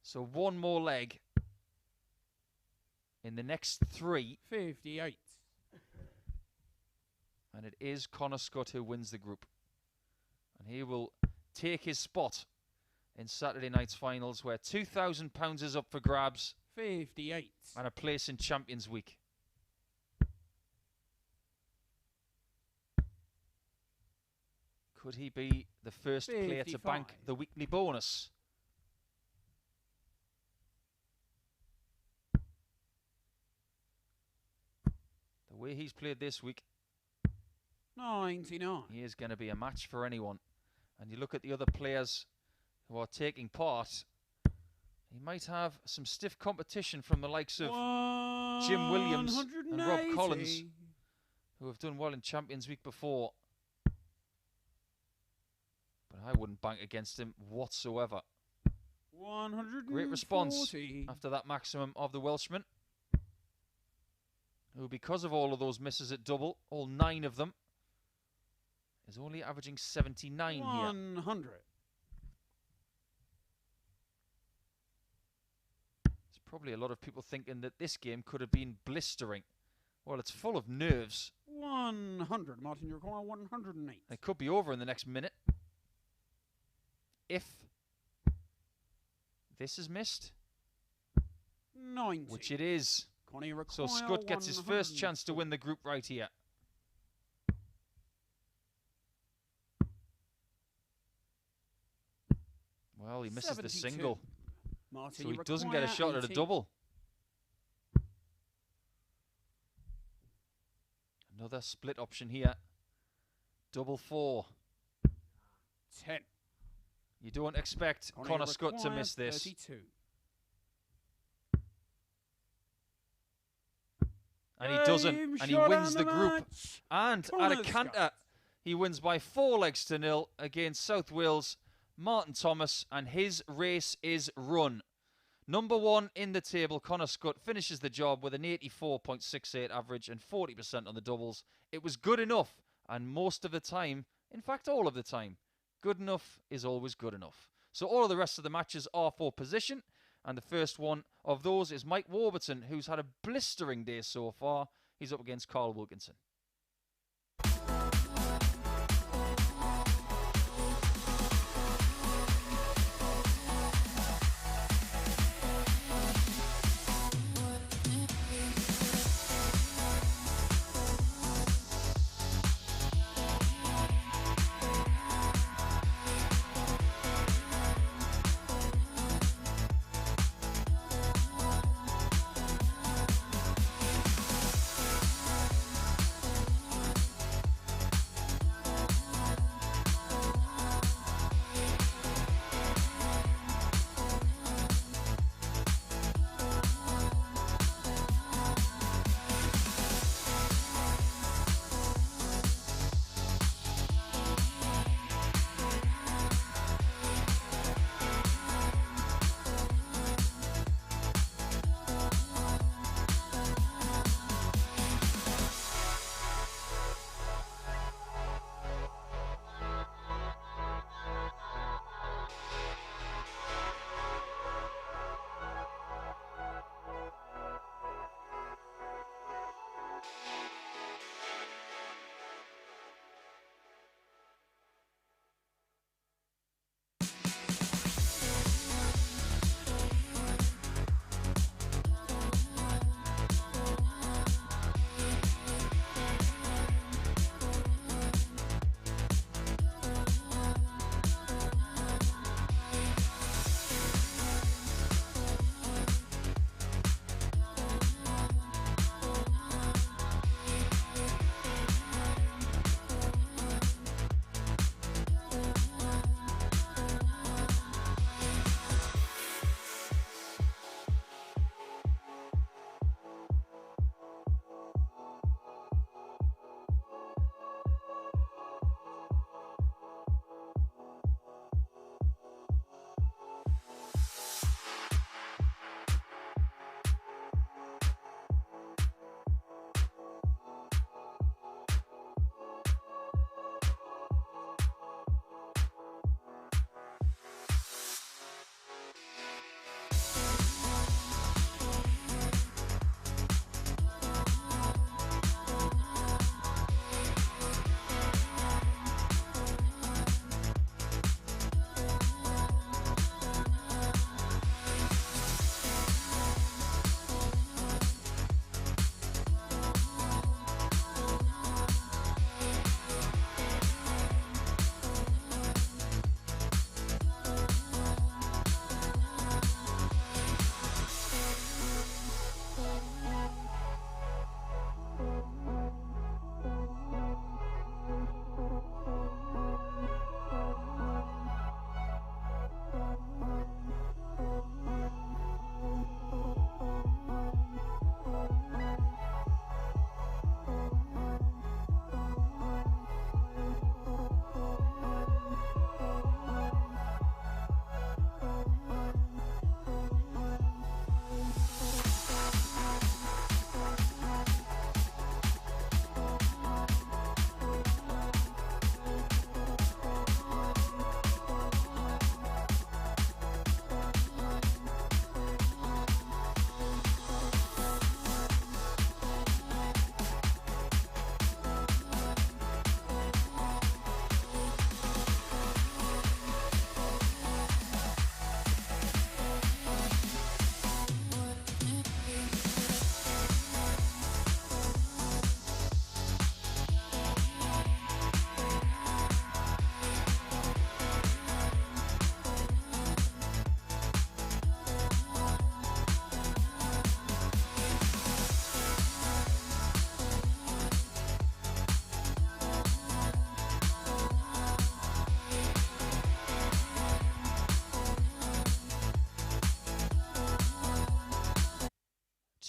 So one more leg in the next 3. 58. And it is Connor Scutt who wins the group. And he will take his spot in Saturday night's finals, where £2,000 is up for grabs 58. and a place in Champions Week. Could he be the first player to bank 55. the weekly bonus? The way he's played this week, 99. he is going to be a match for anyone. And you look at the other players who are taking part, he might have some stiff competition from the likes of Jim Williams and Rob Collins, who have done well in Champions Week before. But I wouldn't bank against him whatsoever. 140. Great response after that maximum of the Welshman, who, because of all of those misses at double, all 9 of them, is only averaging 79 here. 100. There's probably a lot of people thinking that this game could have been blistering. Well, it's full of nerves. 100. Martin, you require 108. It could be over in the next minute. If this is missed, 90. which it is. Connie So require Scutt gets his first chance to 104. win the group right here. Well, he misses the 72. single, Martin, so you he doesn't get a require shot at a 80. double. Another split option here. 4. 10. You don't expect Connie Connor Scutt to require miss this. 32. And he doesn't, Game and he shot wins and the group. match. And at a Connor canter, Scutt. he wins by 4 legs to 0 against South Wales' Martin Thomas, and his race is run. Number 1 in the table, Connor Scutt, finishes the job with an 84.68 average and 40% on the doubles. It was good enough, and most of the time, in fact all of the time, good enough is always good enough. So all of the rest of the matches are for position, and the first one of those is Mike Warburton, who's had a blistering day so far. He's up against Carl Wilkinson.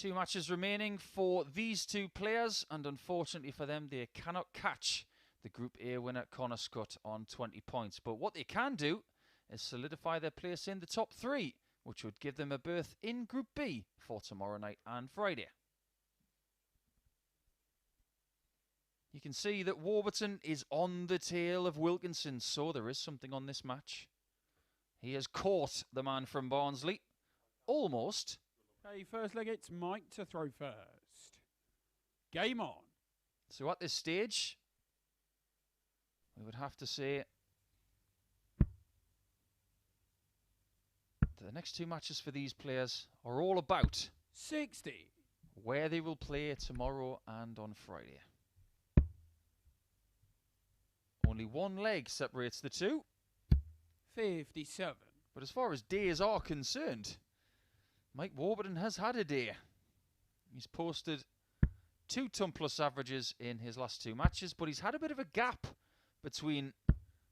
2 matches remaining for these two players, and unfortunately for them, they cannot catch the Group A winner, Connor Scutt, on 20 points. But what they can do is solidify their place in the top 3, which would give them a berth in Group B for tomorrow night and Friday. You can see that Warburton is on the tail of Wilkinson, so there is something on this match. He has caught the man from Barnsley. Almost. Okay, first leg, it's Mike to throw first. Game on. So at this stage, we would have to say the next 2 matches for these players are all about 60. Where they will play tomorrow and on Friday. Only 1 leg separates the 2. 57. But as far as days are concerned, Mike Warburton has had a day. He's posted 2 ton plus averages in his last 2 matches, but he's had a bit of a gap between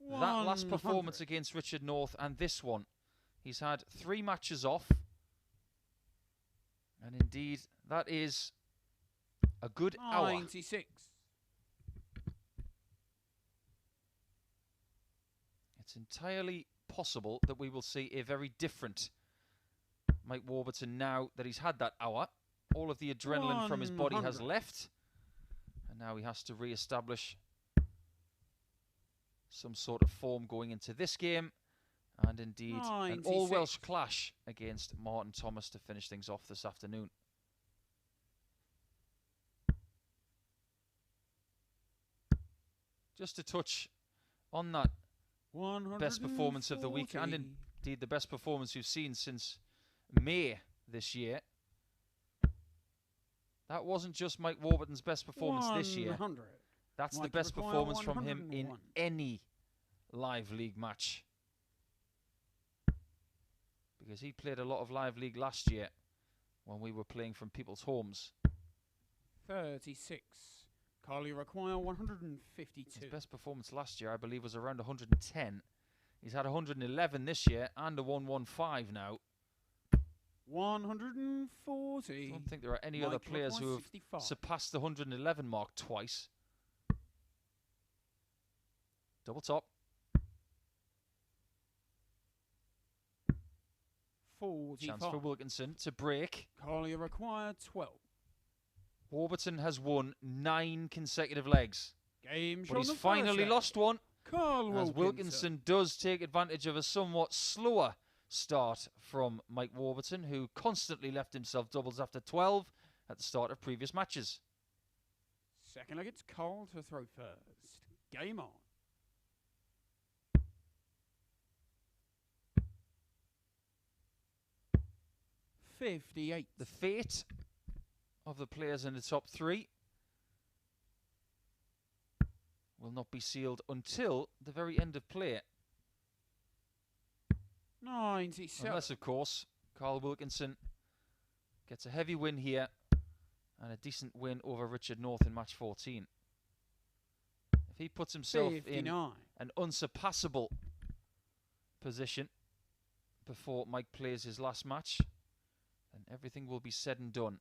that last performance against Richard North and this one. He's had 3 matches off. And indeed, that is a good 96. hour. It's entirely possible that we will see a very different Mike Warburton now that he's had that hour. All of the adrenaline from his body has left. And now he has to re-establish some sort of form going into this game. And indeed, 96. an all-Welsh clash against Martin Thomas to finish things off this afternoon. Just to touch on that best performance of the week, and indeed the best performance we've seen since May this year. That wasn't just Mike Warburton's best performance this year. That's the best performance from him in any live league match. Because he played a lot of live league last year when we were playing from people's homes. 36. Carly require 152. His best performance last year, I believe, was around 110. He's had 111 this year and a 115 now. 140. I don't think there are any other players who have surpassed the 111 mark twice. Double top. 45. Chance for Wilkinson to break. Carly require 12. Warburton has won 9 consecutive legs. Game but he's finally lost one. As Wilkinson does take advantage of a somewhat slower start from Mike Warburton, who constantly left himself doubles after 12 at the start of previous matches. Second leg, it's Carl to throw first. Game on. .58. The fate of the players in the top 3 will not be sealed until the very end of play. 97. Unless, of course, Carl Wilkinson gets a heavy win here and a decent win over Richard North in match 14. If he puts himself 59. in an unsurpassable position before Mike plays his last match, then everything will be said and done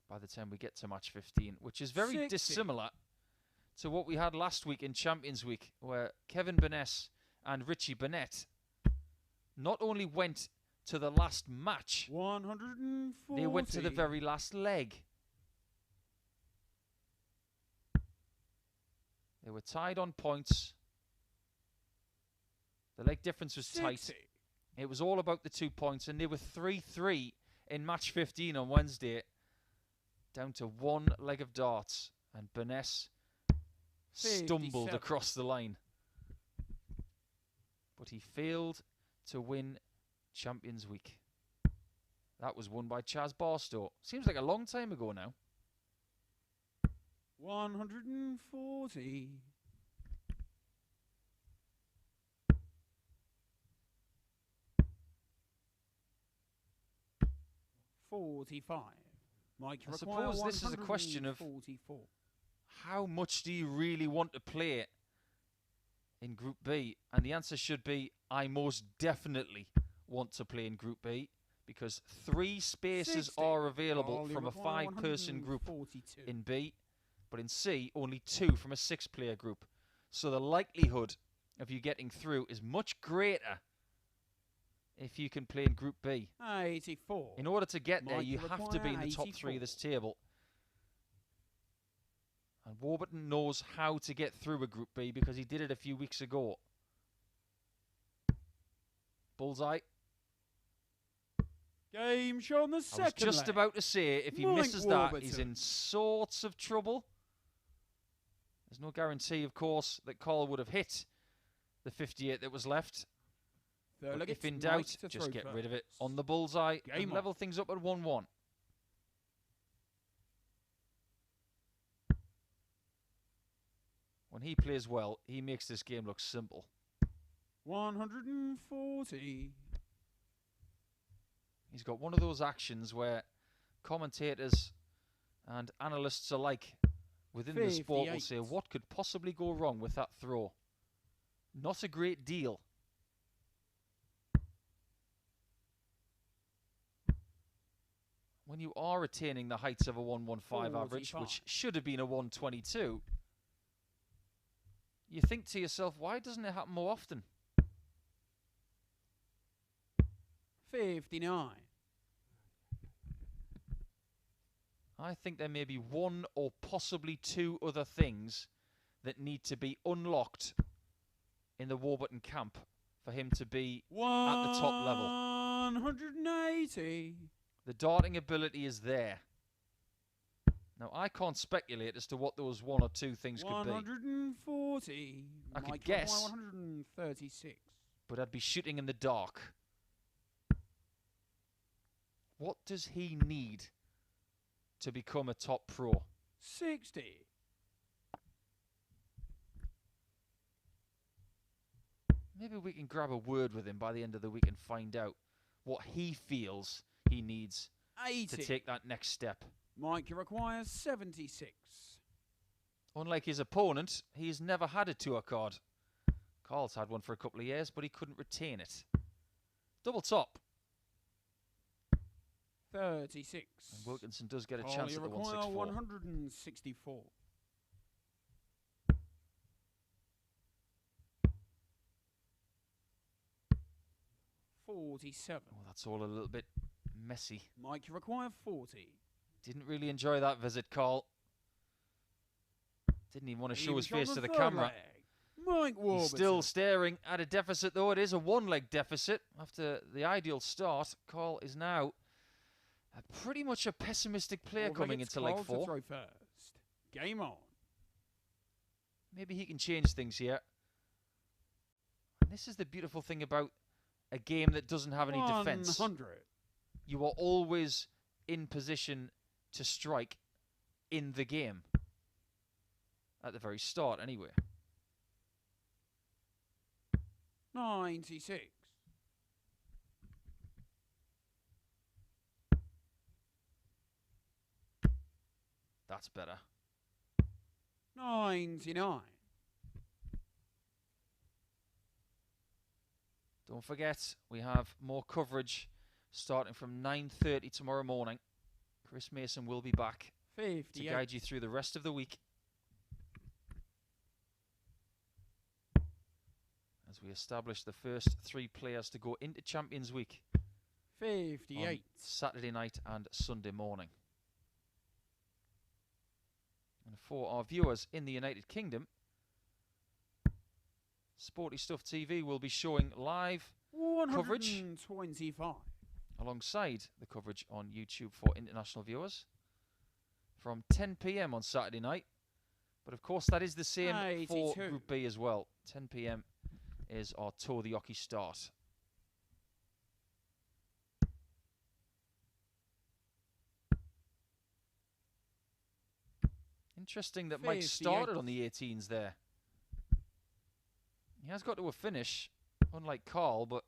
by the time we get to match 15, which is very 60. dissimilar to what we had last week in Champions Week, where Kevin Burness and Richie Burnett not only went to the last match, 140. they went to the very last leg. They were tied on points. The leg difference was 60. tight. It was all about the 2 points, and they were 3-3 in match 15 on Wednesday, down to 1 leg of darts, and Burness stumbled across the line. But he failed to win Champions Week. That was won by Chaz Barstow. Seems like a long time ago now. 140. 45. Mike, I suppose this is a question of how much do you really want to play in Group B? And the answer should be, I most definitely want to play in Group B, because 3 spaces 60. are available Carl, you from a require 5-person group 142. in B, but in C, only 2 from a 6-player group. So the likelihood of you getting through is much greater if you can play in Group B. 84. In order to get there, Mike, you have to be in the top 3 of this table. And Warburton knows how to get through a Group B because he did it a few weeks ago. Bullseye. Game show on the second I was just leg. about to say, if he Mike misses that, he's Warburton. in sorts of trouble. There's no guarantee, of course, that Carl would have hit the 58 that was left. Third leg, If it's in Mike doubt, to just throw get first. rid of it on the bullseye and Game level on. things up at 1-1. When he plays well, he makes this game look simple. 140. He's got one of those actions where commentators and analysts alike within the sport will 58. say, what could possibly go wrong with that throw? Not a great deal. When you are attaining the heights of a 115 average, 45. which should have been a 122, you think to yourself, why doesn't it happen more often? 59. I think there may be 1 or possibly 2 other things that need to be unlocked in the Warburton camp for him to be at the top level. 180. The darting ability is there. Now, I can't speculate as to what those 1 or 2 things could be, 140. I could Mike guess. 136. but I'd be shooting in the dark. What does he need to become a top pro? 60. Maybe we can grab a word with him by the end of the week and find out what he feels he needs 80. to take that next step. Mike requires 76. Unlike his opponent, he's never had a tour card. Carl's had one for a couple of years, but he couldn't retain it. Double top. 36. And Wilkinson does get a Carl, chance you at the require 164. 164. $47. Oh, that's all a little bit messy. Mike, you require 40. Didn't really enjoy that visit, Carl. Didn't even want to show Even his face to the third camera. leg. Mike Warburton. He's still staring at a deficit, though. It is a 1-leg deficit. After the ideal start, Carl is now pretty much a pessimistic player coming into leg 4. Throw first. Game on. Maybe he can change things here. And this is the beautiful thing about a game that doesn't have any defense. 100. You are always in position to strike in the game. At the very start, anyway. 96. That's better. 99. Don't forget, we have more coverage starting from 9:30 tomorrow morning. Chris Mason will be back 58. to guide you through the rest of the week as we establish the first 3 players to go into Champions Week 58. on Saturday night and Sunday morning. And for our viewers in the United Kingdom, Sporty Stuff TV will be showing live coverage 125. alongside the coverage on YouTube for international viewers from 10 p.m. on Saturday night. But of course, that is the same for 82. Group B as well. 10 p.m. is our Tour de Hockey start. Interesting that Mike 58. started on the 18s there. He has got to a finish, unlike Carl, but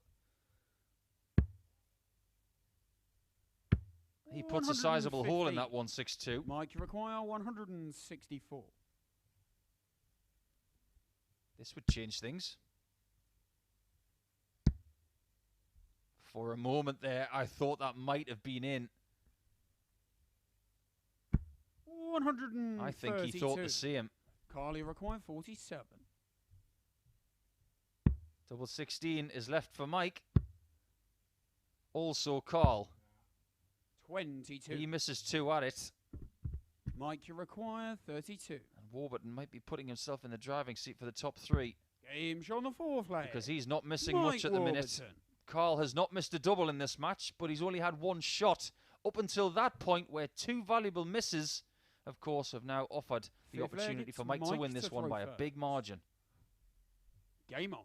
he puts a sizable hole in that 162. Mike, you require 164. This would change things. For a moment there, I thought that might have been in. 132. I think he thought the same. Carly require 47. Double 16 is left for Mike. Also Carl. 22. He misses 2 at it. Mike, you require 32. And Warburton might be putting himself in the driving seat for the top 3. Game show on the 4th leg. Because he's not missing Mike much at the minute. Warburton. Carl has not missed a double in this match, but he's only had 1 shot up until that point, where 2 valuable misses, of course, have now offered the 5th opportunity leg, for Mike to Mike win this to one throw by a first. big margin. Game on.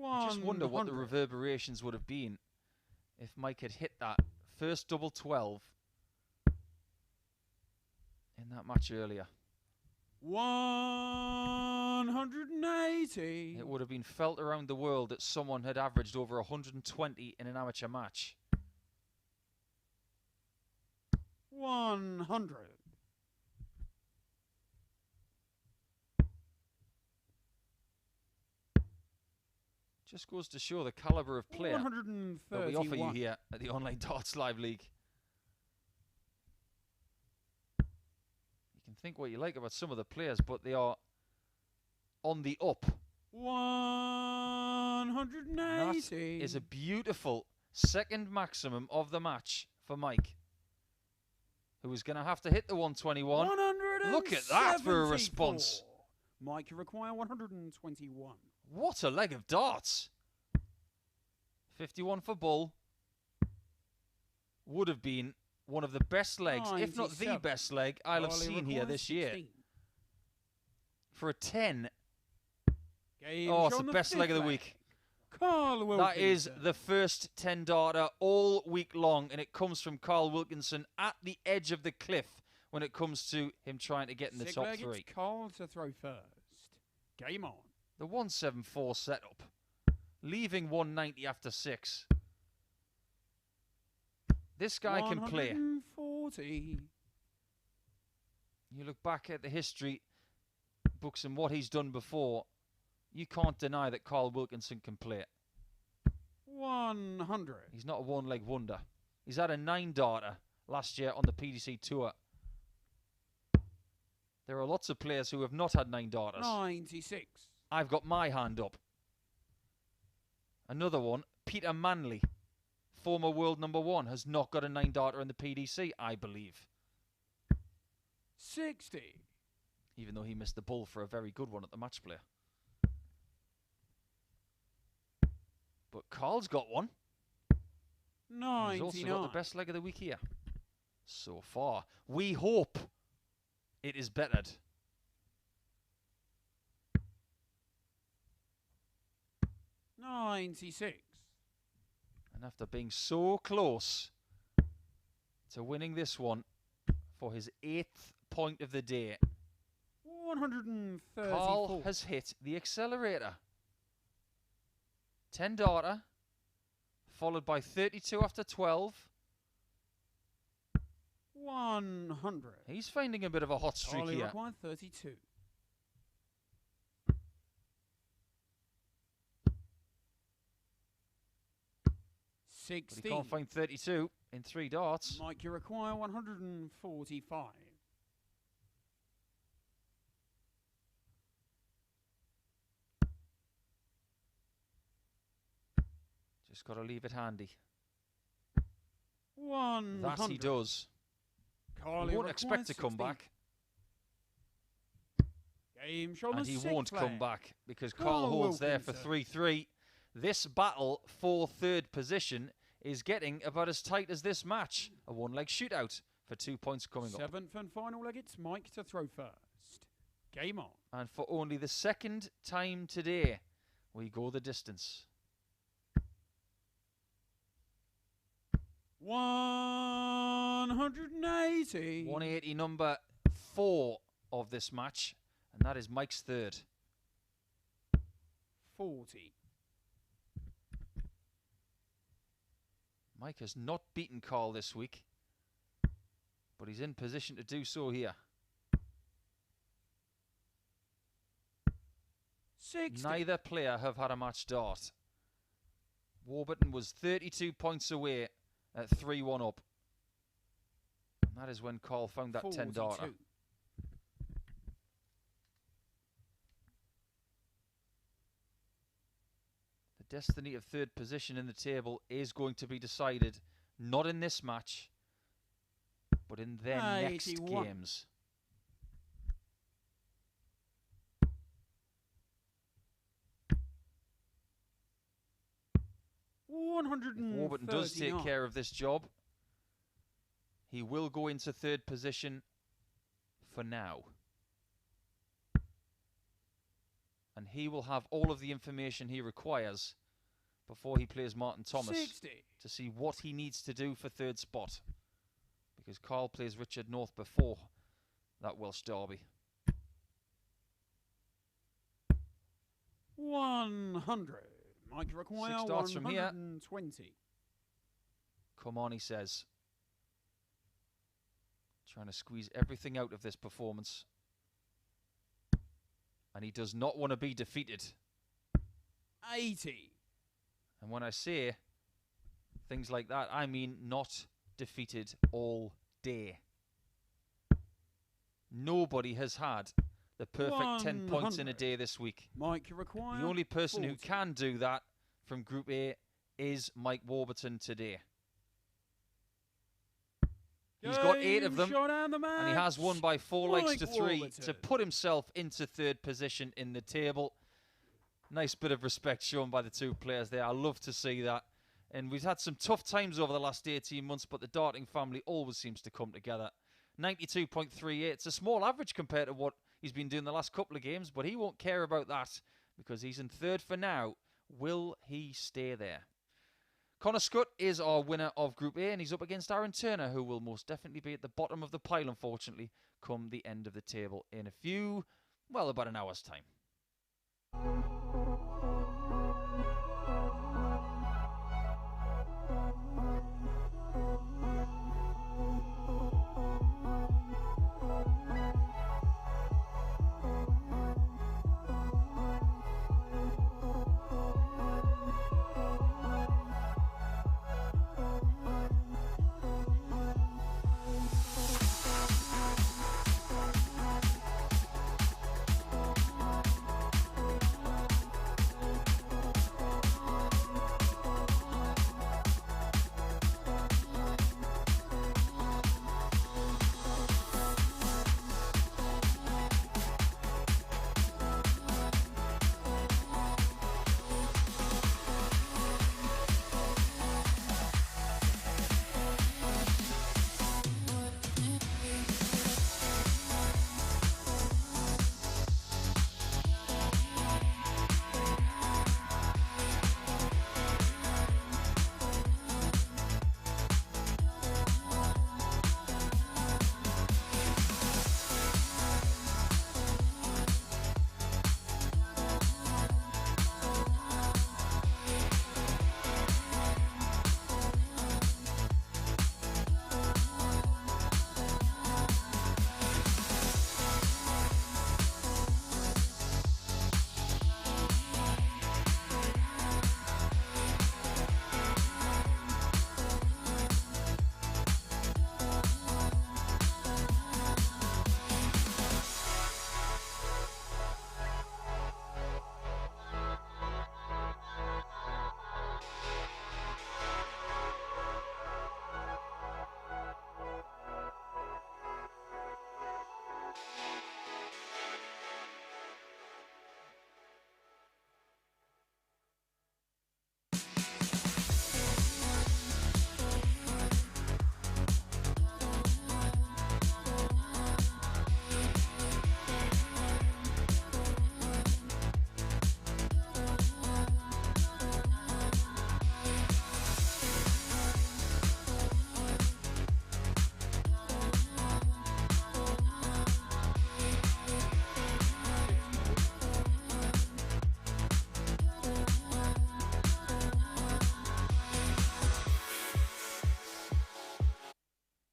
I just wonder what the reverberations would have been if Mike had hit that first double 12 in that match earlier. 180. It would have been felt around the world that someone had averaged over 120 in an amateur match. 100. Just goes to show the caliber of player that 131. we offer you here at the Online Darts Live League. You can think what you like about some of the players, but they are on the up. 180. That is a beautiful second maximum of the match for Mike, who is going to have to hit the 121. Look at that for a response. Mike, you require 121. What a leg of darts. 51 for Bull. Would have been one of the best legs, if not the best leg I'll have seen here this year. For a 10. Oh, it's the best leg of the week. Carl Wilkinson. That is the first 10 darter all week long, and it comes from Carl Wilkinson at the edge of the cliff when it comes to him trying to get in the top 3. It's Carl to throw first. Game on. The 174 setup, leaving 190 after 6. This guy can play. 140. You look back at the history books and what he's done before, you can't deny that Carl Wilkinson can play. 100. He's not a one-leg wonder. He's had a 9 darter last year on the PDC Tour. There are lots of players who have not had 9 darters. 96. I've got my hand up. Another one, Peter Manley, former world #1, has not got a 9 darter in the PDC, I believe. 60. Even though he missed the bull for a very good one at the match play. But Carl's got one. 99. He's also got the best leg of the week here. So far. We hope it is bettered. 96. And after being so close to winning this one for his 8th point of the day, 134. Carl has hit the accelerator. 10 darter, followed by 32 after 12. 100. He's finding a bit of a hot streak Charlie here. required 32. But 60. he can't find 32 in 3 darts. Mike, you require 145. Just got to leave it handy. 100. That he does. Carly He won't expect to come 16. back. Game show And the he 6th won't come leg. back because Carl Carl holds there for Wilkinson. 3-3. This battle for 3rd position is getting about as tight as this match. A one-leg shootout for 2 points coming up. 7th and final leg, it's Mike to throw first. Game on. And for only the 2nd time today, we go the distance. 180. 180, number 4 of this match. And that is Mike's 3rd. 40. Mike has not beaten Carl this week, but he's in position to do so here. 60. Neither player have had a match start. Warburton was 32 points away at 3-1 up. And that is when Carl found that 10 darter. 42. The destiny of third position in the table is going to be decided not in this match, but in their next 81. games. If Warburton does take care of this job, he will go into third position for now. And he will have all of the information he requires before he plays Martin Thomas 60. to see what he needs to do for third spot. Because Carl plays Richard North before that Welsh derby. 100. Mike require 6 darts from here. 120. Come on, he says. Trying to squeeze everything out of this performance. And he does not want to be defeated. 80. And when I say things like that, I mean not defeated all day. Nobody has had the perfect 10 points in a day this week. Mike require The only person 40. who can do that from Group A is Mike Warburton today. He's got 8 of them, and he has won by 4 legs to 3 to put himself into third position in the table. Nice bit of respect shown by the two players there. I love to see that. And we've had some tough times over the last 18 months, but the darting family always seems to come together. 92.38. It's a small average compared to what he's been doing the last couple of games, but he won't care about that because he's in third for now. Will he stay there? Connor Scutt is our winner of Group A, and he's up against Aaron Turner, who will most definitely be at the bottom of the pile, unfortunately, come the end of the table in about an hour's time.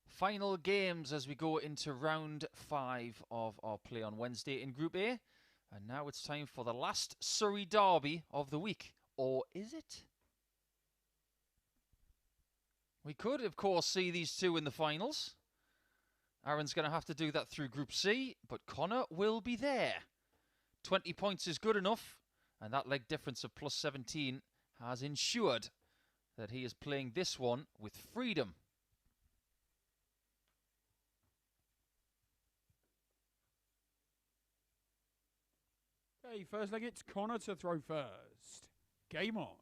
Final games as we go into round 5 of our play on Wednesday in Group A. And now it's time for the last Surrey derby of the week. Or is it? We could, of course, see these two in the finals. Aaron's going to have to do that through Group C, but Connor will be there. 20 points is good enough, and that leg difference of plus 17 has ensured that he is playing this one with freedom. Okay, first leg, it's Connor to throw first. Game on.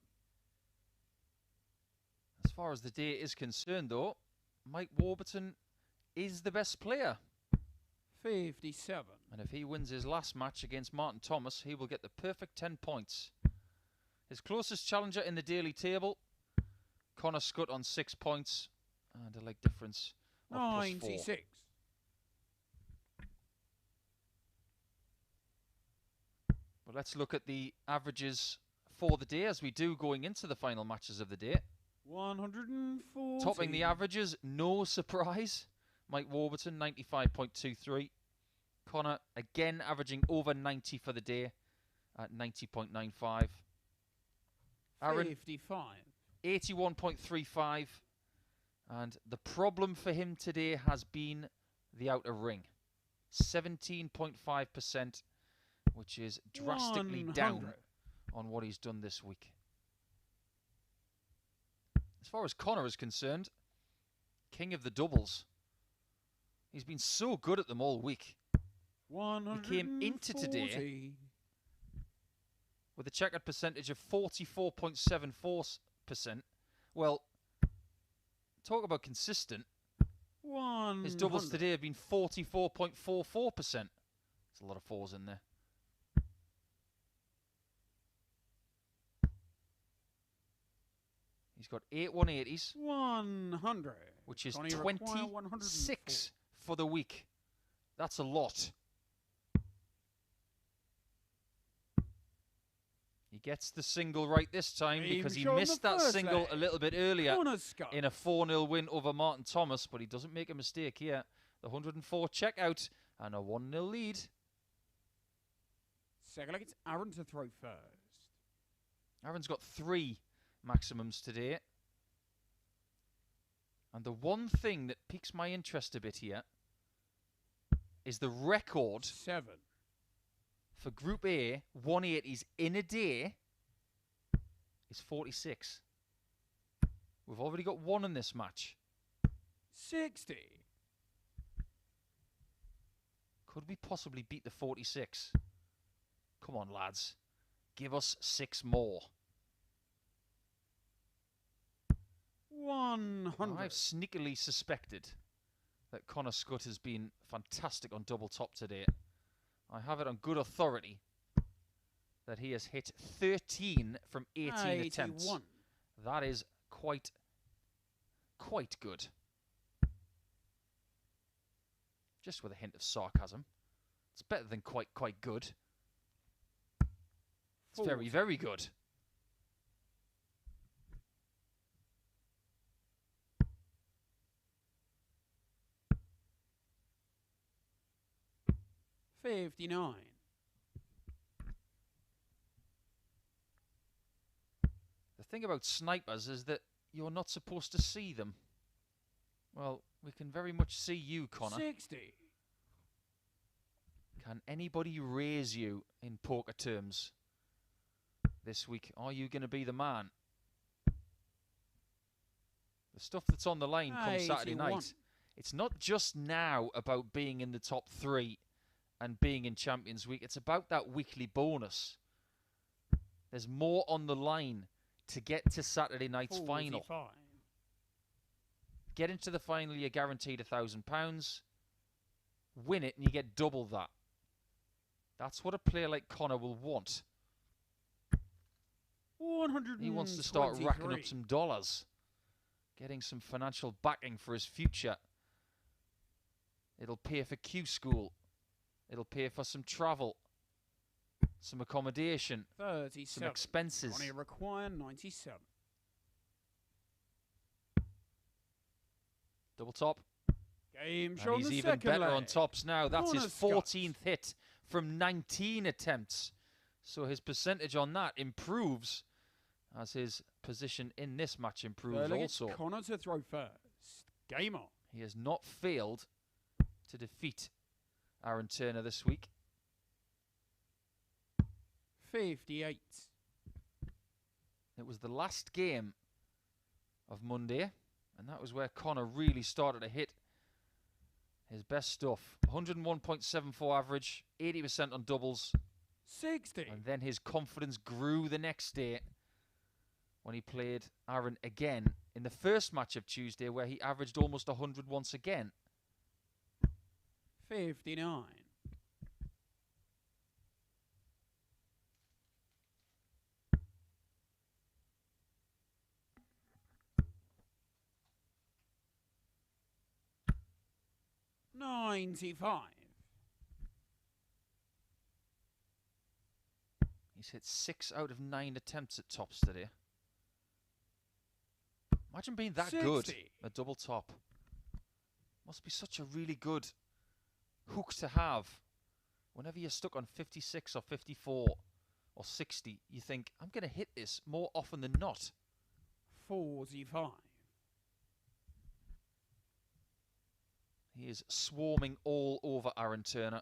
As far as the day is concerned, though, Mike Warburton is the best player. 57. And if he wins his last match against Martin Thomas, he will get the perfect 10 points. His closest challenger in the daily table, Connor Scutt on 6 points and a leg difference of plus 4. 96. But let's look at the averages for the day as we do going into the final matches of the day. 140. Topping the averages, no surprise. Mike Warburton, 95.23. Connor, again, averaging over 90 for the day at 90.95. Aaron, 55. 81.35. And the problem for him today has been the outer ring. 17.5%, which is drastically 100. down on what he's done this week. As far as Connor is concerned, king of the doubles. He's been so good at them all week. 140. He came into today with a checkered percentage of 44.74%. Well, talk about consistent. 100. His doubles today have been 44.44%. There's a lot of fours in there. He's got 8 180s. 100. Which is Connie 26 for the week. That's a lot. He gets the single right this time because he missed that single a little bit earlier in a 4-0 win over Martin Thomas, but he doesn't make a mistake here. The 104 checkout and a 1-0 lead. Second leg, it's Aaron to throw first. Aaron's got 3 maximums today. And the one thing that piques my interest a bit here is the record 7. for Group A 180s in a day is 46. We've already got 1 in this match. 60. Could we possibly beat the 46? Come on, lads. Give us 6 more. 100. I've sneakily suspected that Connor Scutt has been fantastic on double top today. I have it on good authority that he has hit 13 from 18 attempts. That is quite good. Just with a hint of sarcasm. It's better than quite good. It's very, very good. $59. The thing about snipers is that you're not supposed to see them. Well, we can very much see you, Connor. 60. Can anybody raise you in poker terms this week? Are you going to be the man? The stuff that's on the line comes Saturday night. It's not just now about being in the top 3 and being in Champions Week. It's about that weekly bonus. There's more on the line to get to Saturday night's 45. final. Get into the final, you're guaranteed £1,000. Win it and you get double that. That's what a player like Connor will want. 123. He wants to start racking up some dollars. Getting some financial backing for his future. It'll pay for Q school. It'll pay for some travel. Some accommodation. 37. Some expenses. Only require 97. Double top. Game show. And he's even better on tops now. That's his 14th hit from 19 attempts. So his percentage on that improves as his position in this match improves also. Connor to throw first. Game on. He has not failed to defeat Aaron Turner this week. 58. It was the last game of Monday, and that was where Connor really started to hit his best stuff. 101.74 average, 80% on doubles. 60. And then his confidence grew the next day when he played Aaron again in the first match of Tuesday, where he averaged almost 100 once again. 59. $95. He's hit 6 out of 9 attempts at tops today. Imagine being that 60. good at double top. Must be such a really good hook to have. Whenever you're stuck on 56 or 54 or 60, you think, I'm going to hit this more often than not. 45. He is swarming all over Aaron Turner,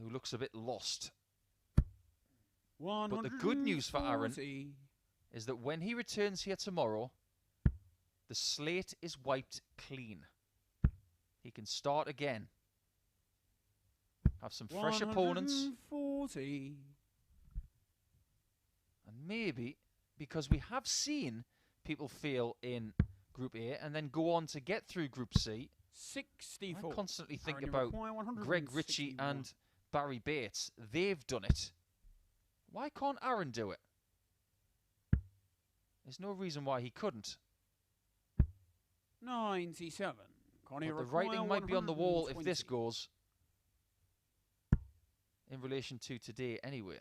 who looks a bit lost. But the good news for Aaron is that when he returns here tomorrow, the slate is wiped clean. He can start again. Have some fresh opponents. 140. And maybe, because we have seen people fail in Group A and then go on to get through Group C. 64. I constantly think Aaron, about Greg Ritchie and Barry Bates. They've done it. Why can't Aaron do it? There's no reason why he couldn't. 97. But the writing might be on the wall if this goes. In relation to today, anyway.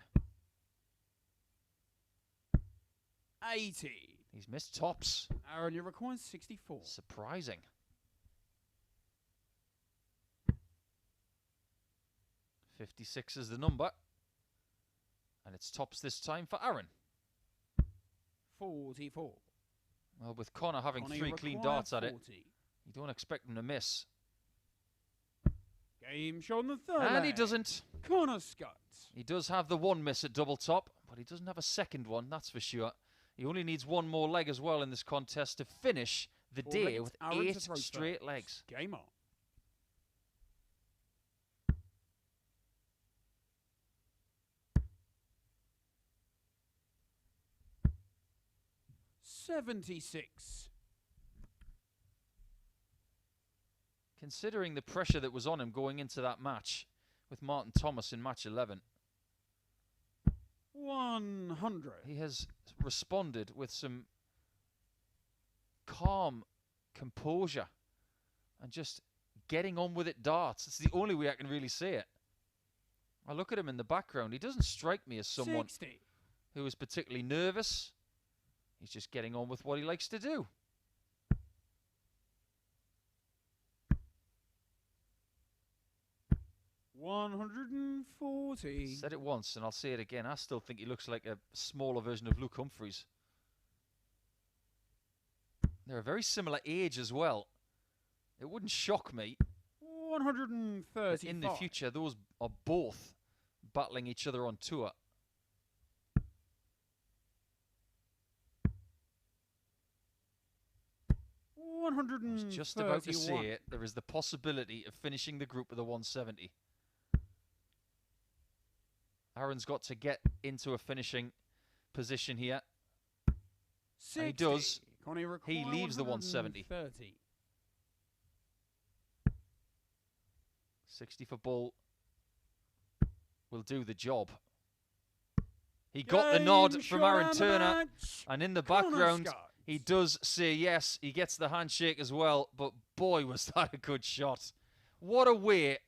80. He's missed tops. Aaron, you require 64. Surprising. 56 is the number. And it's tops this time for Aaron. 44. Well, with Connor having 3 clean darts at it, you don't expect him to miss. Game shot on the third And leg. he doesn't. Connor Scutt. He does have the one miss at double top, but he doesn't have a second one, that's for sure. He only needs one more leg as well in this contest to finish the day with 8 straight legs. Game on. $76. Considering the pressure that was on him going into that match with Martin Thomas in match 11, 100. he has responded with some calm composure and just getting on with it darts. It's the only way I can really say it. I look at him in the background. He doesn't strike me as someone 60. who is particularly nervous. He's just getting on with what he likes to do. $140. Said it once and I'll say it again. I still think he looks like a smaller version of Luke Humphreys. They're a very similar age as well. It wouldn't shock me 135. in the future those are both battling each other on tour. I was just about to say it. There is the possibility of finishing the group with a 170. Aaron's got to get into a finishing position here. And he does. He leaves the 170. 60 for Bull will do the job. He got the nod from Aaron Turner. And in the background, he does say yes. He gets the handshake as well. But boy, was that a good shot. What a way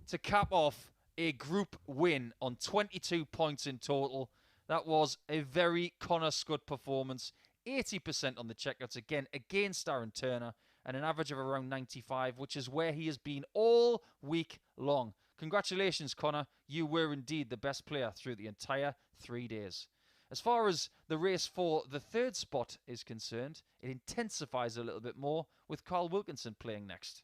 to cap off a group win on 22 points in total. That was a very Connor Scutt performance. 80% on the checkouts again against Aaron Turner. And an average of around 95, which is where he has been all week long. congratulations, Connor. You were indeed the best player through the entire 3 days. As far as the race for the third spot is concerned, it intensifies a little bit more with Carl Wilkinson playing next.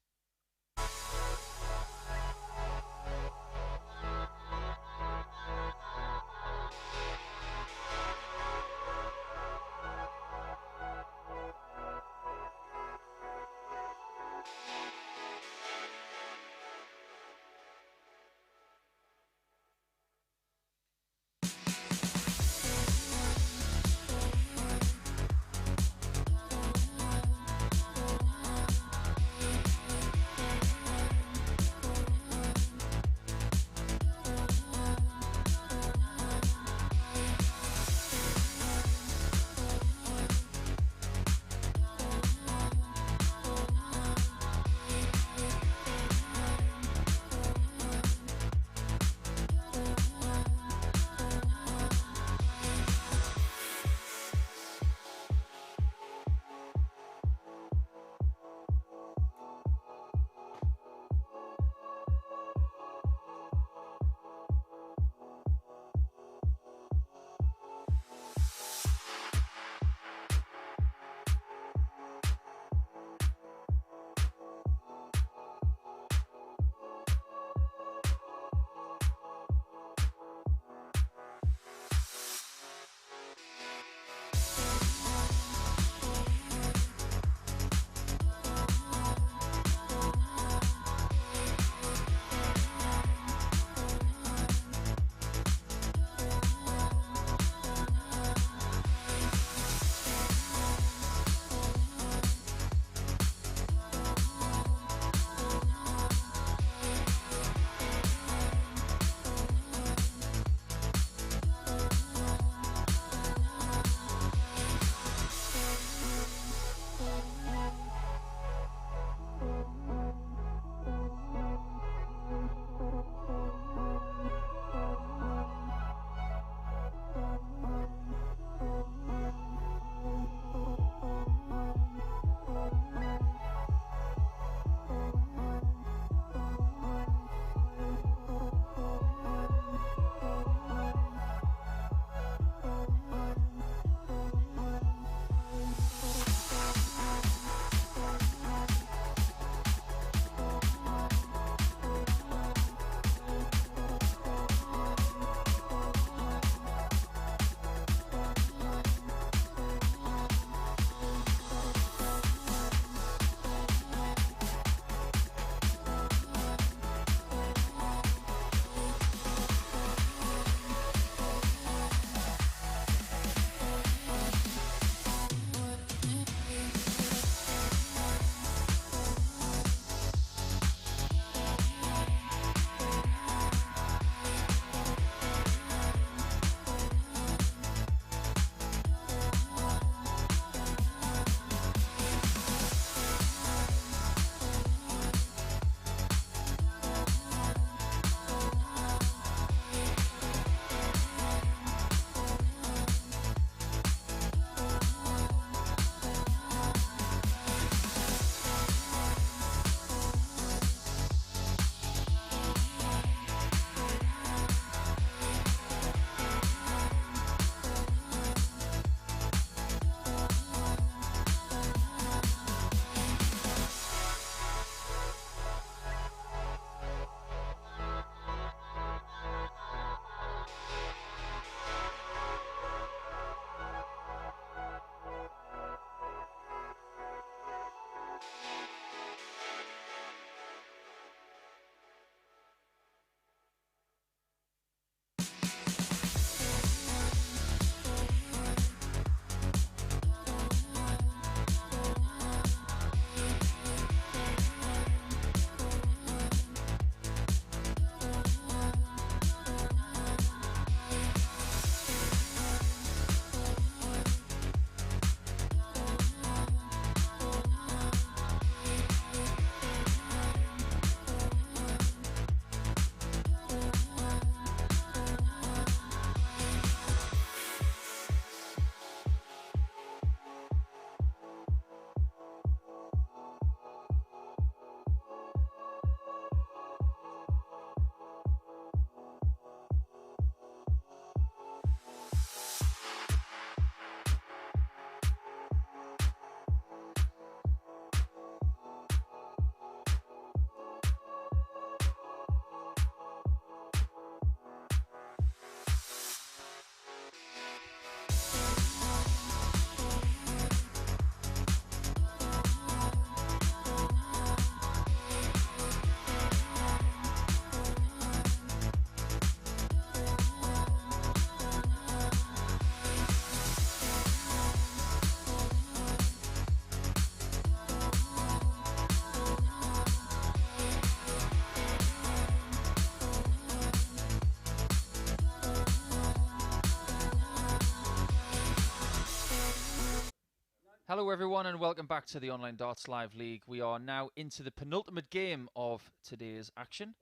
Hello everyone and welcome back to the Online Darts Live League. We are now into the penultimate game of today's action,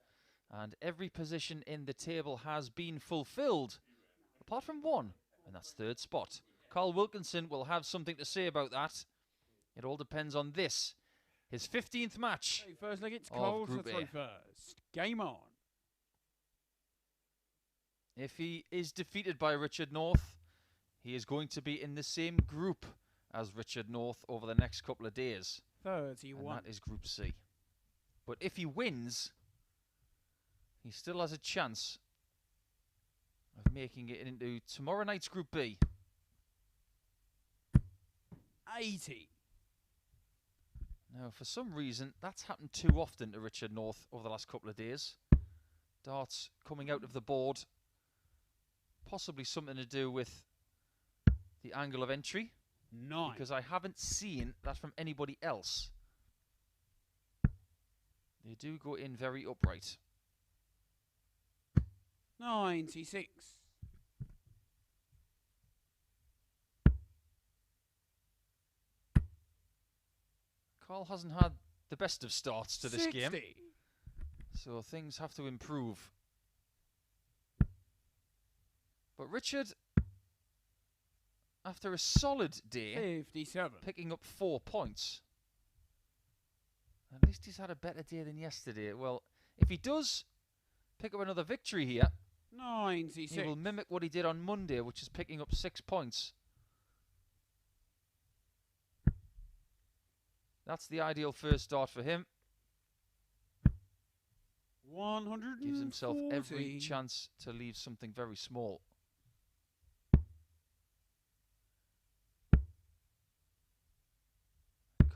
and every position in the table has been fulfilled, apart from one, and that's third spot. Carl Wilkinson will have something to say about that. It all depends on this, his 15th match. Okay, first leg, it's of Cole to Group throw A. first. Game on. If he is defeated by Richard North, he is going to be in the same group as Richard North over the next couple of days. 31. And that is Group C. But if he wins, he still has a chance of making it into tomorrow night's Group B. 80. Now, for some reason, that's happened too often to Richard North over the last couple of days. Darts coming out of the board. Possibly something to do with the angle of entry. 9. Because I haven't seen that from anybody else. They do go in very upright. 96. Carl hasn't had the best of starts to this 60. game, so things have to improve. But Richard, after a solid day, 57. picking up 4 points. At least he's had a better day than yesterday. Well, if he does pick up another victory here, 96. he will mimic what he did on Monday, which is picking up 6 points. That's the ideal first start for him. 140. Gives himself every chance to leave something very small.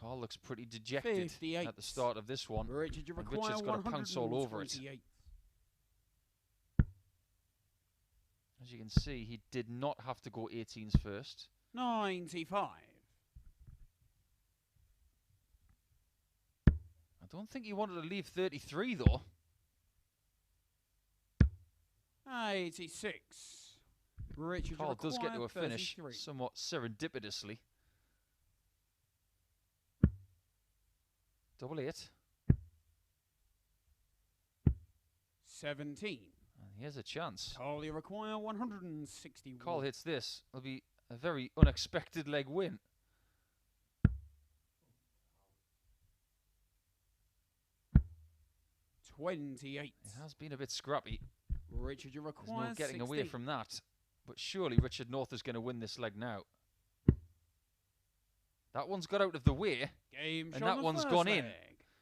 Carl looks pretty dejected 58. at the start of this one. Richard, you And require Richard's got to pounce all over it. 128. As you can see, he did not have to go 18s first. 95. I don't think he wanted to leave 33 though. 86. Richard, Carl does get to a finish 33. somewhat serendipitously. 88. 17. And here's a chance. Carl, you require 161. Carl hits this. It'll be a very unexpected leg win. $28. It has been a bit scrappy. Richard, you There's require no getting 60. away from that. But surely Richard North is going to win this leg now. That one's got out of the way. Game And shot that the one's first gone in. leg.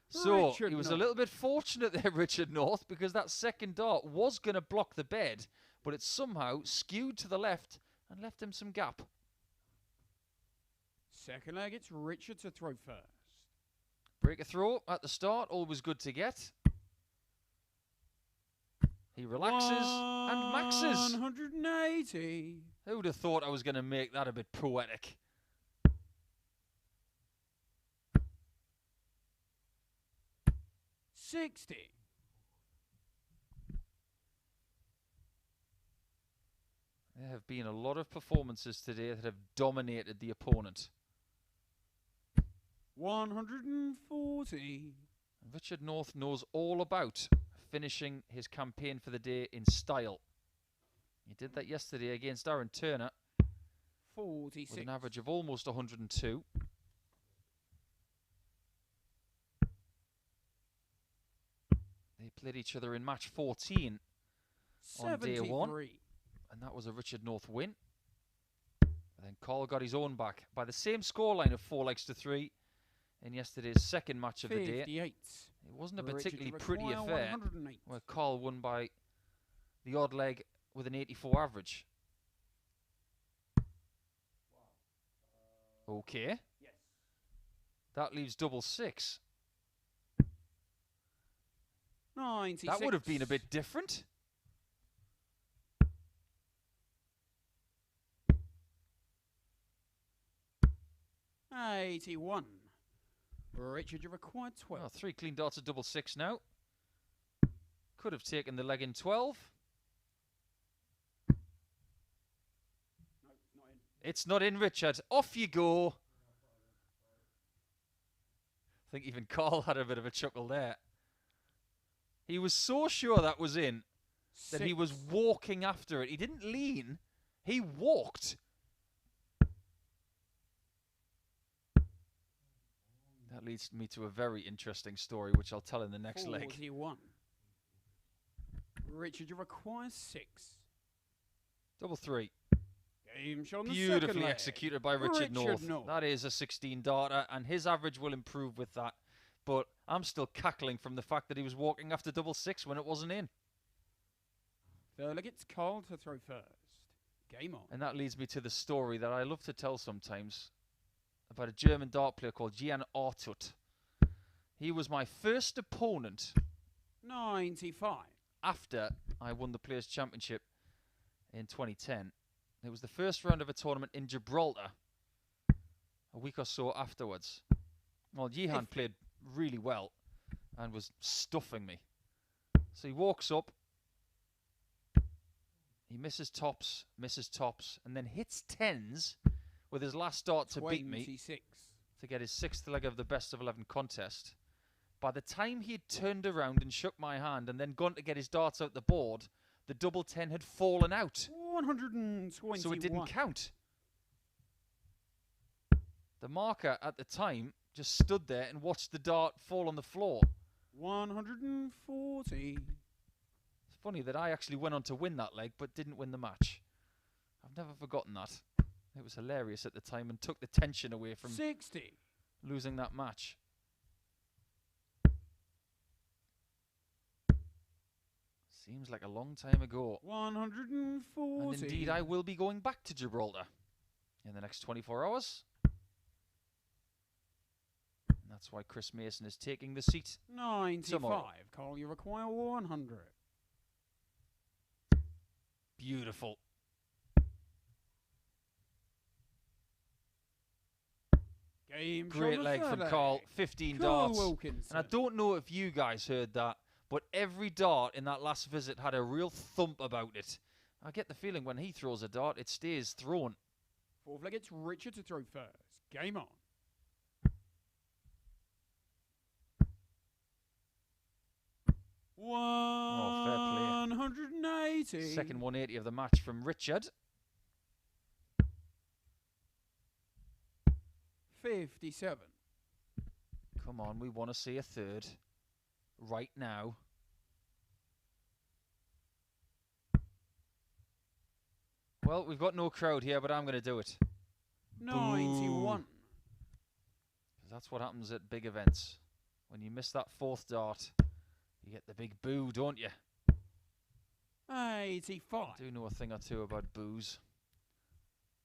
So Richard he was a North. little bit fortunate there, Richard North, because that second dart was going to block the bed, but it somehow skewed to the left and left him some gap. Second leg, it's Richard to throw first. Break a throw at the start, always good to get. He relaxes and maxes. 180. Who would have thought I was going to make that a bit poetic? $60. There have been a lot of performances today that have dominated the opponent. 140. Richard North knows all about finishing his campaign for the day in style. He did that yesterday against Aaron Turner 46. with an average of almost 102. They played each other in match 14 on day 1, 73. and that was a Richard North win. And then Carl got his own back by the same scoreline of 4 legs to 3 in yesterday's second match of the day. 58. It wasn't a Richard, particularly you pretty require affair, 108. where Carl won by the odd leg with an 84 average. Okay. Yes. That leaves double 6. 96. That would have been a bit different. $81. Richard, you require 12. Oh, 3 clean darts at double 6 now. Could have taken the leg in 12. No, not in. It's not in, Richard. Off you go. think even Carl had a bit of a chuckle there. He was so sure that was in that he was walking after it. He didn't lean. He walked. That leads me to a very interesting story, which I'll tell in the next leg. 41. Richard, you require 6. Double 3. Game shown the Beautifully second leg. executed by Richard North. That is a 16 darter, and his average will improve with that. But I'm still cackling from the fact that he was walking after double 6 when it wasn't in. Third leg, it's Carl to throw first. Game on. And that leads me to the story that I love to tell sometimes about a German dart player called Jan Artut. He was my first opponent 95. after I won the Players' Championship in 2010. It was the first round of a tournament in Gibraltar a week or so afterwards. Well, Jihan played really well and was stuffing me. So he walks up, he misses tops, and then hits 10s with his last dart to beat me to get his 6th leg of the best of 11 contest. By the time he had turned around and shook my hand and then gone to get his darts out the board, the double 10 had fallen out. 121. So it didn't count. The marker at the time just stood there and watched the dart fall on the floor. 140. It's funny that I actually went on to win that leg, but didn't win the match. I've never forgotten that. It was hilarious at the time and took the tension away from 60. Losing that match. Seems like a long time ago. 140. And indeed, I will be going back to Gibraltar in the next 24 hours. And that's why Chris Mason is taking the seat 95. tomorrow. Carl, you require 100. Beautiful. Game Great leg from Carl. 15 darts. Wilkinson. And I don't know if you guys heard that, but every dart in that last visit had a real thump about it. I get the feeling when he throws a dart, it stays thrown. Fourth leg, it's Richard to throw first. Game on. Oh, fair play. 180. Second 180 of the match from Richard. 57. Come on, we want to see a third right now. Well, we've got no crowd here, but I'm going to do it. 91. 'Cause that's what happens at big events. When you miss that 4th dart, you get the big boo, don't you? 85. I do know a thing or two about boos.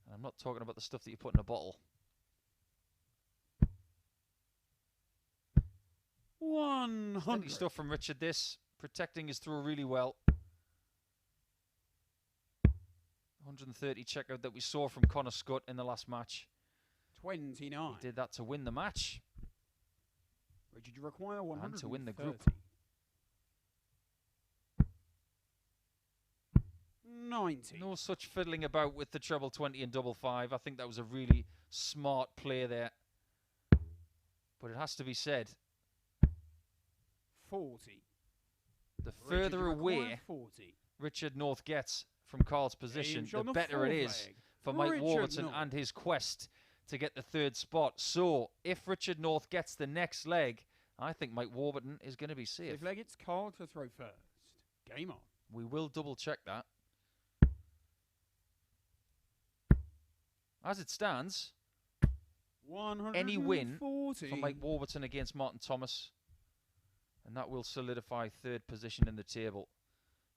And I'm not talking about the stuff that you put in a bottle. 100. Steady stuff from Richard this. Protecting his throw really well. 130 checkout that we saw from Connor Scutt in the last match. 29. He did that to win the match. Richard, you require 130. And to win the group. 90. No such fiddling about with the treble 20 and double 5. I think that was a really smart play there. But it has to be said, 40. the further away 40. Richard North gets from Carl's position, the better it is for Mike Warburton and his quest to get the 3rd spot. So, if Richard North gets the next leg, I think Mike Warburton is going to be safe. 5th leg, it's Carl to throw first. Game on. We will double check that. As it stands, any win for Mike Warburton against Martin Thomas, and that will solidify 3rd position in the table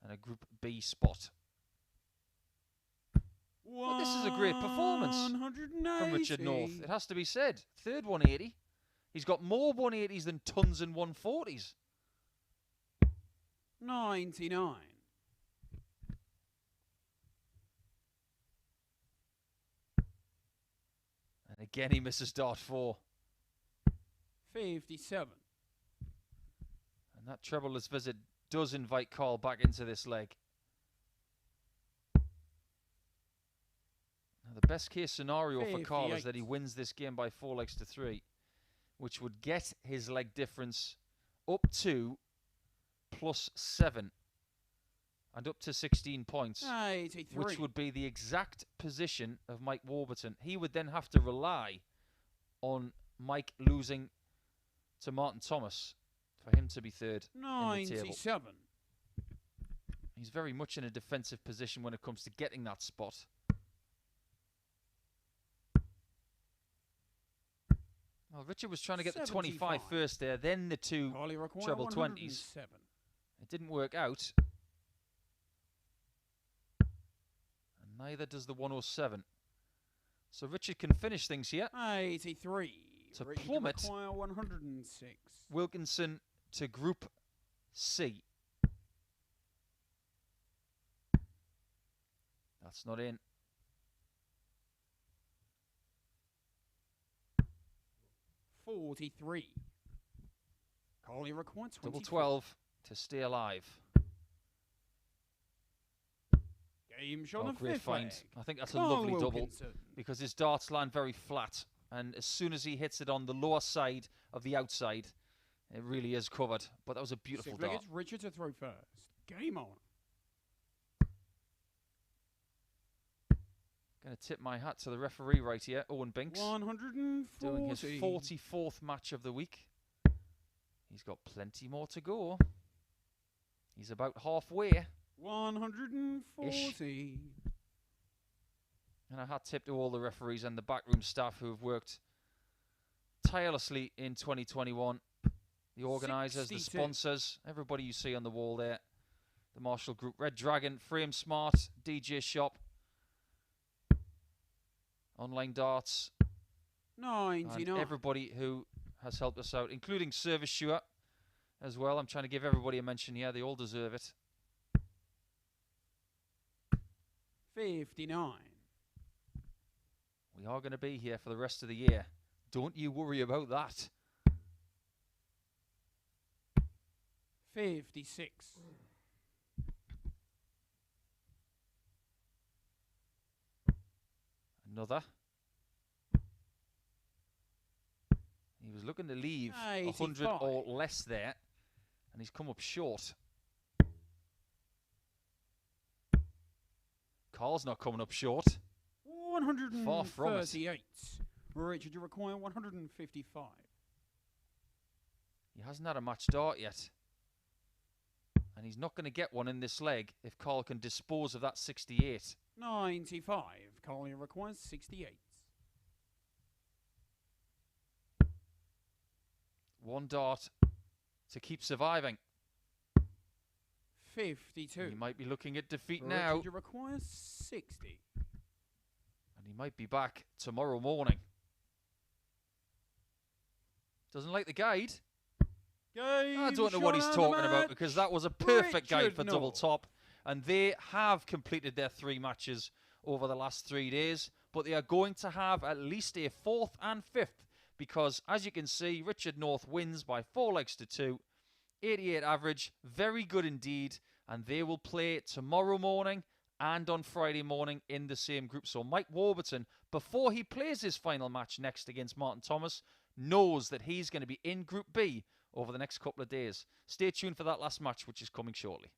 and a Group B spot. Well, this is a great performance from Richard North. It has to be said. 3rd 180. He's got more 180s than tons and 140s. 99. And again, he misses dart 4. 57. And that trebleless visit does invite Carl back into this leg. Now, the best case scenario for Carl is that he wins this game by 4 legs to 3. which would get his leg difference up to +7 and up to 16 points, 83. which would be the exact position of Mike Warburton. He would then have to rely on Mike losing to Martin Thomas for him to be third in the table. 97. He's very much in a defensive position when it comes to getting that spot. Well, Richard was trying to get the 25 first there, then the two treble 20s. It didn't work out. And neither does the 107. So Richard can finish things here. 83. To Richard plummet 106. Wilkinson to Group C. That's not in. 43. Collier required 24. Double 12 to stay alive. Game shot on the great fifth find. leg. I think that's a Carl lovely double Wilkinson. because his darts land very flat. And as soon as he hits it on the lower side of the outside, it really is covered. But that was a beautiful Six leg, dart. it's Richard to throw first. Game on. Going to tip my hat to the referee right here, Owen Binks. 140. Doing his 44th match of the week. He's got plenty more to go. He's about halfway. 140. And a hat tip to all the referees and the backroom staff who have worked tirelessly in 2021. The organisers, the 62. sponsors, everybody you see on the wall there. The Marshall Group, Red Dragon, Frame Smart, DJ Shop, Online Darts, 99. and everybody who has helped us out, including Service Sure as well. I'm trying to give everybody a mention here. They all deserve it. 59. We are going to be here for the rest of the year. Don't you worry about that. 56. Another. He was looking to leave 100 or less there, and he's come up short. Carl's not coming up short. 138. Far from it. Richard, you require 155. He hasn't had a match dart yet. And he's not going to get one in this leg if Carl can dispose of that 68. 95. Collier requires 68. One dart to keep surviving. 52. He might be looking at defeat Richard, now. you require 60. And he might be back tomorrow morning. Doesn't like the guide. I don't know what he's talking about because that was a perfect guide for double top. And they have completed their 3 matches over the last 3 days. But they are going to have at least a 4th and 5th. Because, as you can see, Richard North wins by 4 legs to 2. 88 average. Very good indeed. And they will play tomorrow morning and on Friday morning in the same group. So Mike Warburton, before he plays his final match next against Martin Thomas, knows that he's going to be in Group B over the next couple of days. Stay tuned for that last match, which is coming shortly.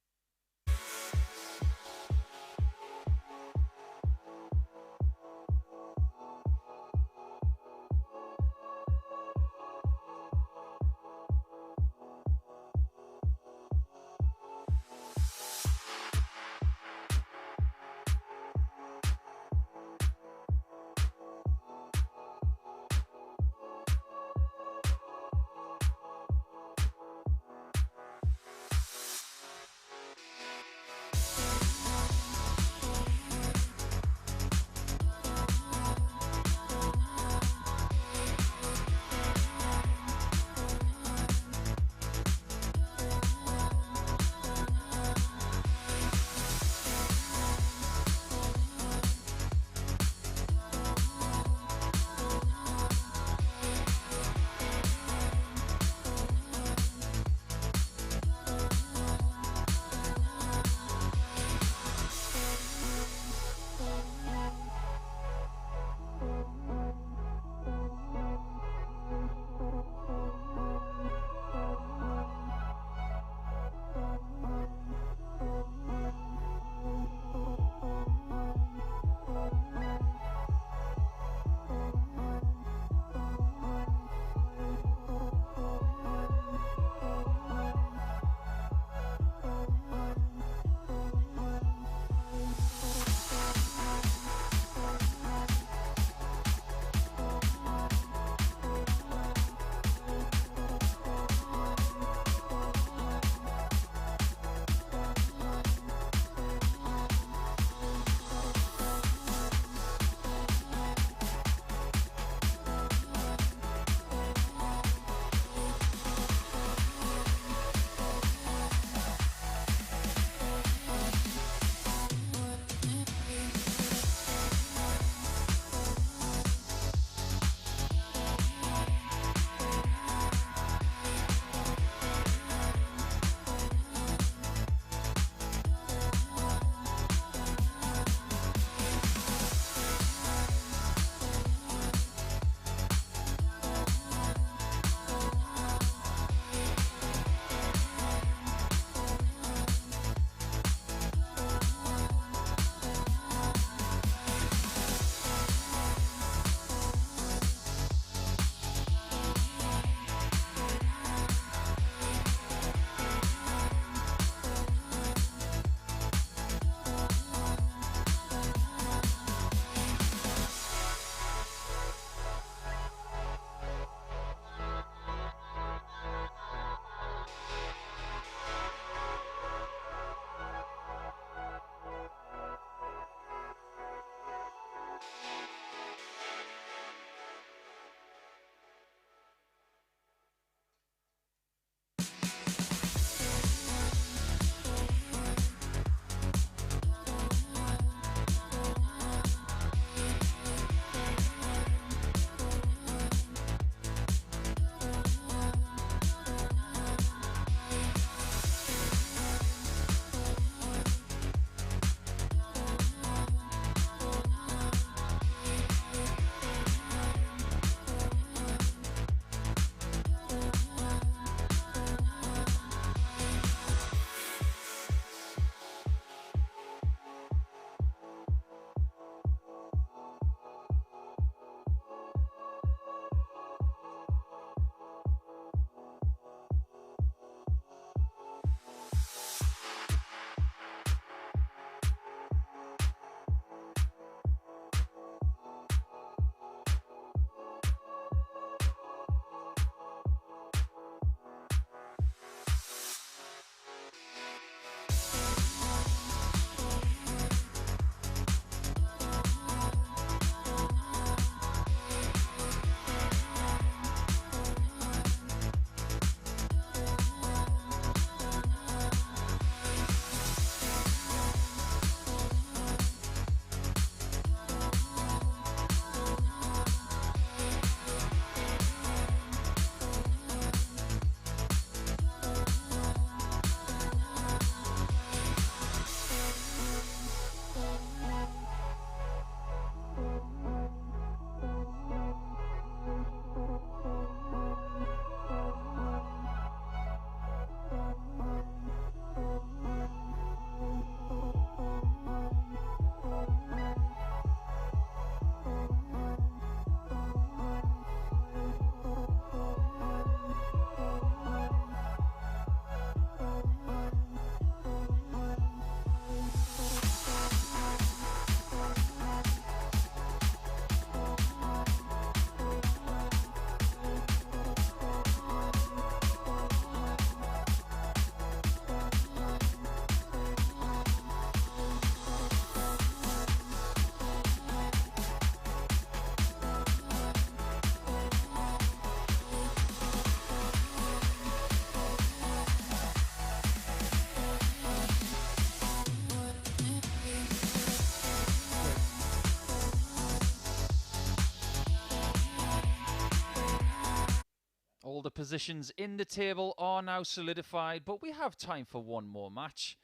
All the positions in the table are now solidified, but we have time for one more match.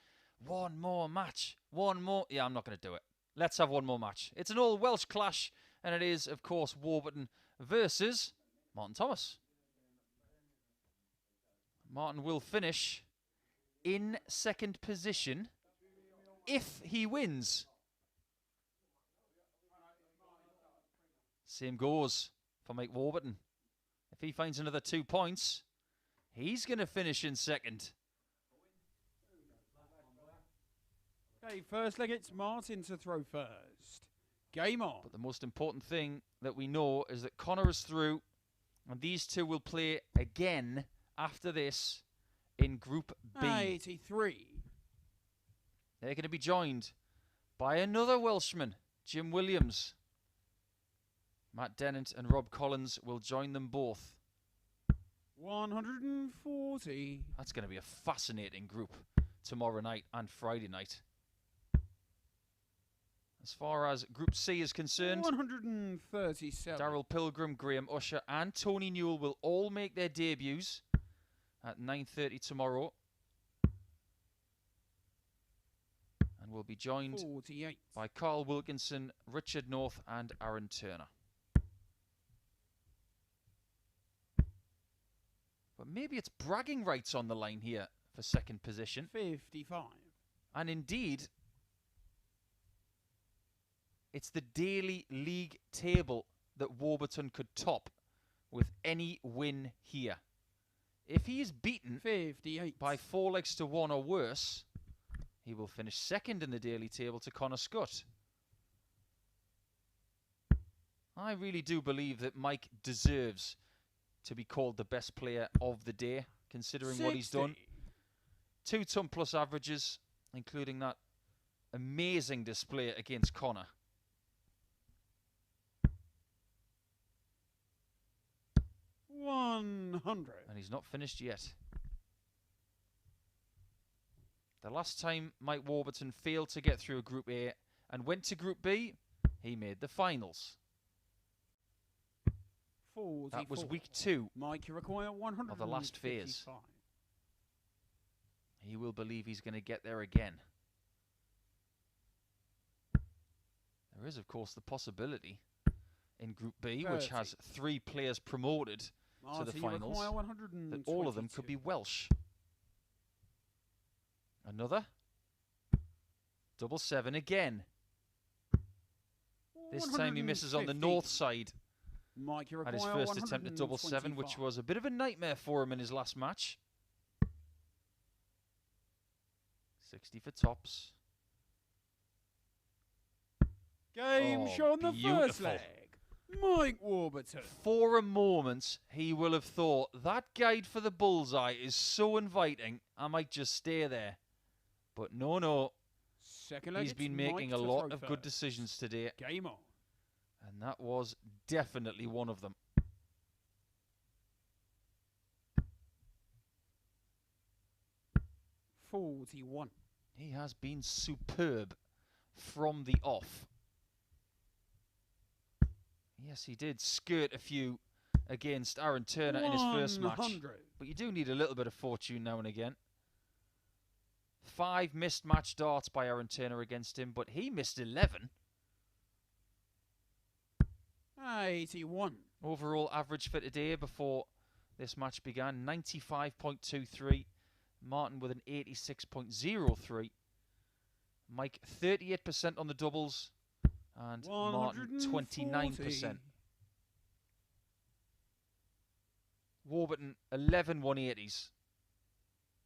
One more match. One more. Yeah, I'm not going to do it. Let's have one more match. It's an all Welsh clash, and it is, of course, Warburton versus Martin Thomas. Martin will finish in second position if he wins. Same goes for Mike Warburton. If he finds another 2 points, he's going to finish in second. Okay, first leg, it's Martin to throw first. Game on. But the most important thing that we know is that Connor is through, and these two will play again after this in Group B. 83. They're going to be joined by another Welshman, Jim Williams. Matt Dennant and Rob Collins will join them both. 140. That's going to be a fascinating group tomorrow night and Friday night. As far as Group C is concerned, 137. Darryl Pilgrim, Graham Usher and Tony Newell will all make their debuts at 9:30 tomorrow. And will be joined 48. by Carl Wilkinson, Richard North and Aaron Turner. But maybe it's bragging rights on the line here for second position. 55. And indeed, it's the daily league table that Warburton could top with any win here. If he is beaten 58 by 4 legs to 1 or worse, he will finish second in the daily table to Connor Scutt. I really do believe that Mike deserves to be called the best player of the day, considering 60. what he's done. 2 ton plus averages, including that amazing display against Connor. 100. And he's not finished yet. The last time Mike Warburton failed to get through a Group A and went to Group B, he made the finals. 44. That was week 2 Mike, you require 100 of the last phase. He will believe he's going to get there again. There is, of course, the possibility in Group B, 30. which has 3 players promoted to the finals, that all of them could be Welsh. Another. 7-7 again. This time he misses on the north side. Mike, you At his require first attempt at 7-7, which 125. was a bit of a nightmare for him in his last match. 60 for tops. Game Oh, shown the first beautiful. leg. Mike Warburton. For a moment, he will have thought, that guide for the bullseye is so inviting, I might just stay there. But no. Second leg, He's it's been Mike making to a lot throw of good first. decisions today, Game on. and that was definitely one of them. $41. He has been superb from the off. Yes, he did skirt a few against Aaron Turner in his first match. 100. But you do need a little bit of fortune now and again. 5 missed match darts by Aaron Turner against him, but he missed 11. 81. Overall average for today before this match began, 95.23. Martin with an 86.03. Mike 38% on the doubles. And Martin 29%. Warburton 11 180s.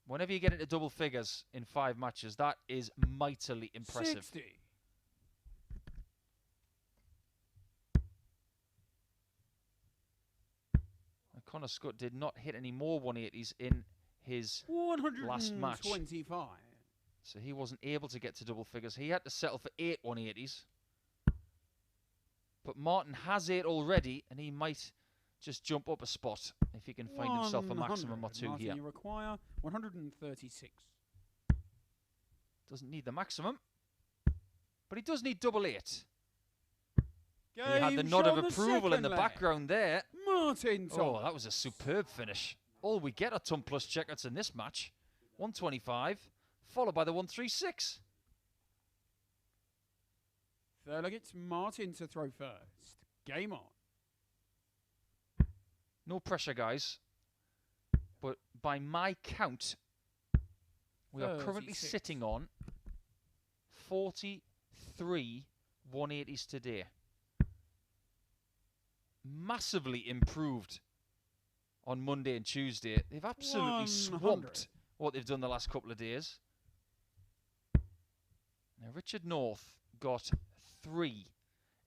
Whenever you get into double figures in 5 matches, that is mightily impressive. 60. And Connor Scutt did not hit any more 180s in his last match. 125. So he wasn't able to get to double figures. He had to settle for 8 180s. But Martin has 8 already, and he might just jump up a spot if he can find himself a maximum or 2 Martin, here. you require 136. Doesn't need the maximum, but he does need double 8. He had the nod of approval in the background there. Martin Thomas. Oh, that was a superb finish. All we get are ton plus checkouts in this match. 125, followed by the 136. Third leg, it's Martin to throw first. Game on. No pressure, guys. But by my count, we are currently 36. sitting on 43 180s today. Massively improved on Monday and Tuesday. They've absolutely 100. swamped what they've done the last couple of days. Now, Richard North got 3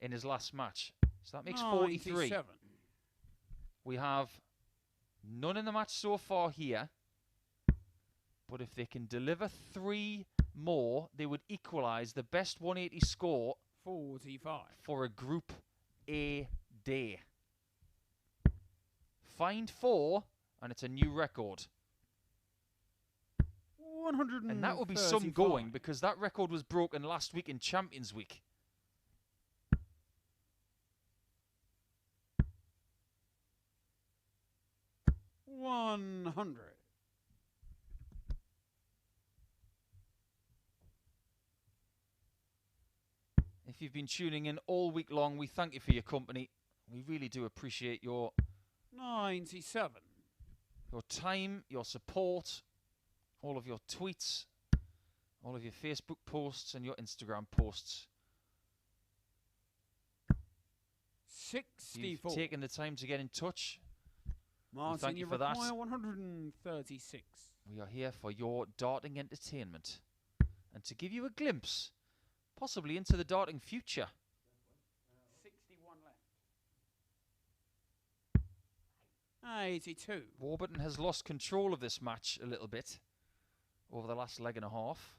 in his last match. So that makes 43. 97. We have none in the match so far here. But if they can deliver 3 more, they would equalise the best 180 score 45. for a Group A day. Find 4, and it's a new record. 135. And that will be some going, because that record was broken last week in Champions Week. $100. If you've been tuning in all week long, we thank you for your company. We really do appreciate your 97. time, your support, all of your tweets, all of your Facebook posts and your Instagram posts. 64. You've taken the time to get in touch. Martin, thank you for that. 136. We are here for your darting entertainment and to give you a glimpse, possibly into the darting future. 61 left. 82. Warburton has lost control of this match a little bit over the last leg and a half.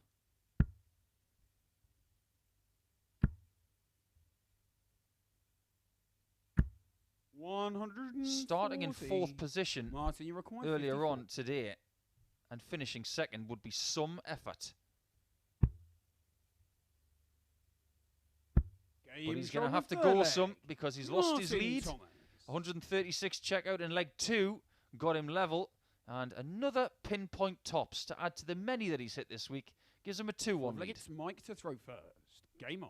Starting in 4th position Martin, you require earlier 54. on today and finishing 2nd would be some effort. But he's going to have to go some because he's lost his lead. Thomas. 136 checkout in leg 2 got him level, and another pinpoint tops to add to the many that he's hit this week gives him a 2-1 lead. It's Mike to throw first. Game on.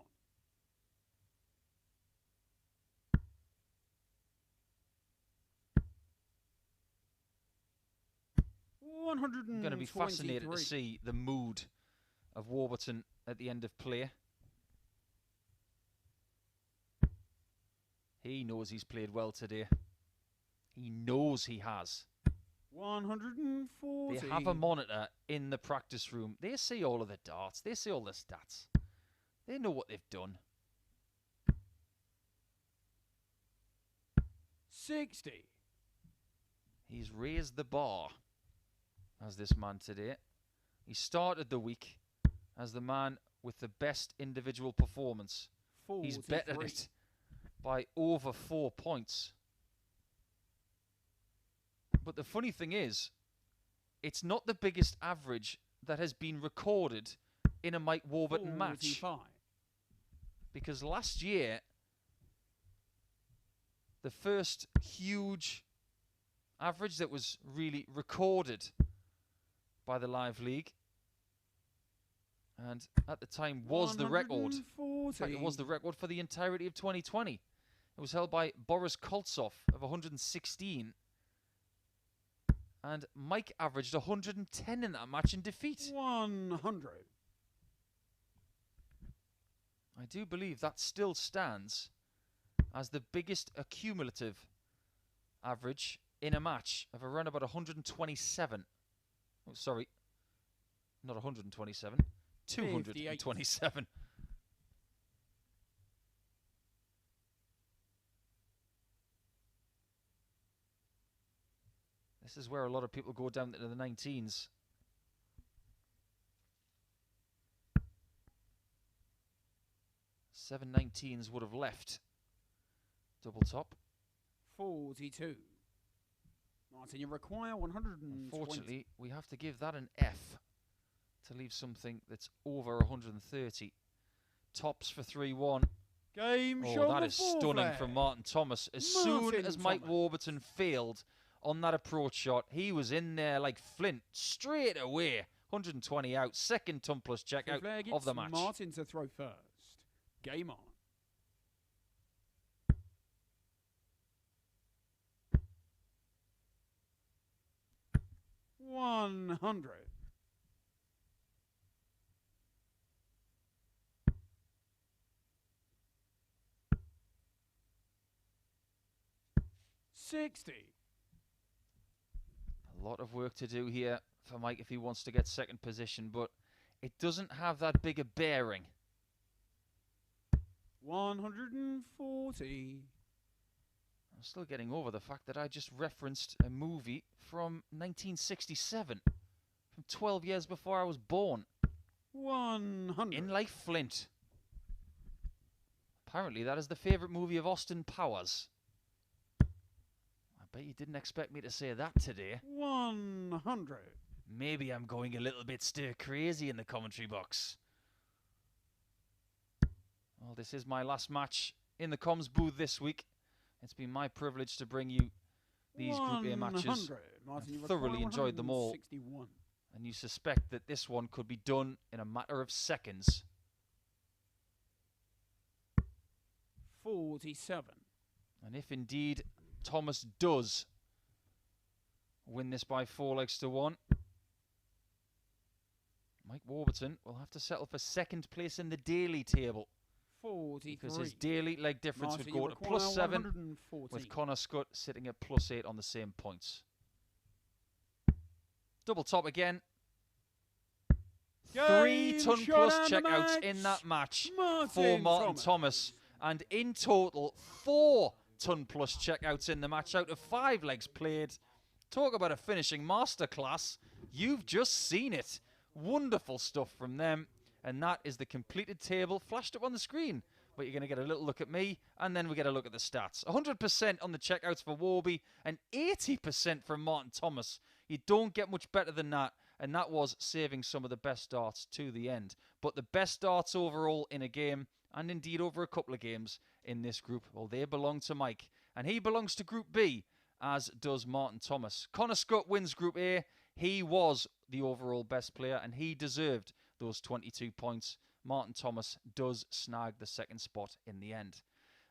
I'm going to be fascinated to see the mood of Warburton at the end of play. He knows he's played well today. He knows he has. 140. They have a monitor in the practice room. They see all of the darts. They see all the stats. They know what they've done. 60. He's raised the bar as this man today. He started the week as the man with the best individual performance. 43. He's bettered it by over 4 points. But the funny thing is, it's not the biggest average that has been recorded in a Mike Warburton match. Because last year, the first huge average that was really recorded by the Live League, and at the time was the record. In fact, it was the record for the entirety of 2020. It was held by Boris Koltsov of 116. And Mike averaged 110 in that match in defeat. 100. I do believe that still stands as the biggest accumulative average in a match of around about 127. Oh, sorry. Not 127. 227. This is where a lot of people go down into the 19s. Seven 19s would have left. Double top. 42. Martin, you require 120. Unfortunately, we have to give that an F to leave something that's over 130. Tops for 3-1. Game Oh, show that the is fourth stunning leg. from Martin Thomas. As soon Martin as Mike Thomas. Warburton failed on that approach shot, he was in there like flint straight away. 120 out, second ton plus checkout Fifth leg, of the it's match. Martin to throw first. Game on. $100. $60. A lot of work to do here for Mike if he wants to get second position, but it doesn't have that big a bearing. 140. I'm still getting over the fact that I just referenced a movie from 1967, from 12 years before I was born. 100. In Life Flint. Apparently that is the favourite movie of Austin Powers. I bet you didn't expect me to say that today. 100. Maybe I'm going a little bit stir crazy in the commentary box. Well, this is my last match in the comms booth this week. It's been my privilege to bring you these Group A matches. Martin, I thoroughly enjoyed them all. 161. And you suspect that this one could be done in a matter of seconds. 47. And if indeed Thomas does win this by 4 legs to 1, Mike Warburton will have to settle for second place in the daily table. 43. Because his daily leg difference Martin, would go you to plus require 7, 114. with Connor Scutt sitting at plus 8 on the same points. Double top again. 3 ton plus checkouts in that match for Martin Thomas. And in total, 4 ton plus checkouts in the match out of 5 legs played. Talk about a finishing masterclass. You've just seen it. Wonderful stuff from them. And that is the completed table flashed up on the screen. But you're going to get a little look at me, and then we get a look at the stats. 100% on the checkouts for Warby, and 80% from Martin Thomas. You don't get much better than that, and that was saving some of the best darts to the end. But the best darts overall in a game, and indeed over a couple of games in this group, well, they belong to Mike. And he belongs to Group B, as does Martin Thomas. Connor Scutt wins Group A. He was the overall best player, and he deserved those 22 points. Martin Thomas does snag the second spot in the end.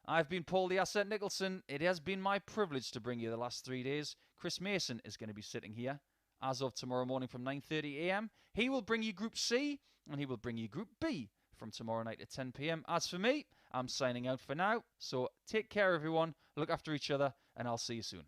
I've been Paul the Asset Nicholson. It has been my privilege to bring you the last 3 days. Chris Mason is going to be sitting here as of tomorrow morning from 9:30 a.m. He will bring you Group C, and he will bring you Group B from tomorrow night at 10 p.m. As for me, I'm signing out for now. So take care, everyone. Look after each other, and I'll see you soon.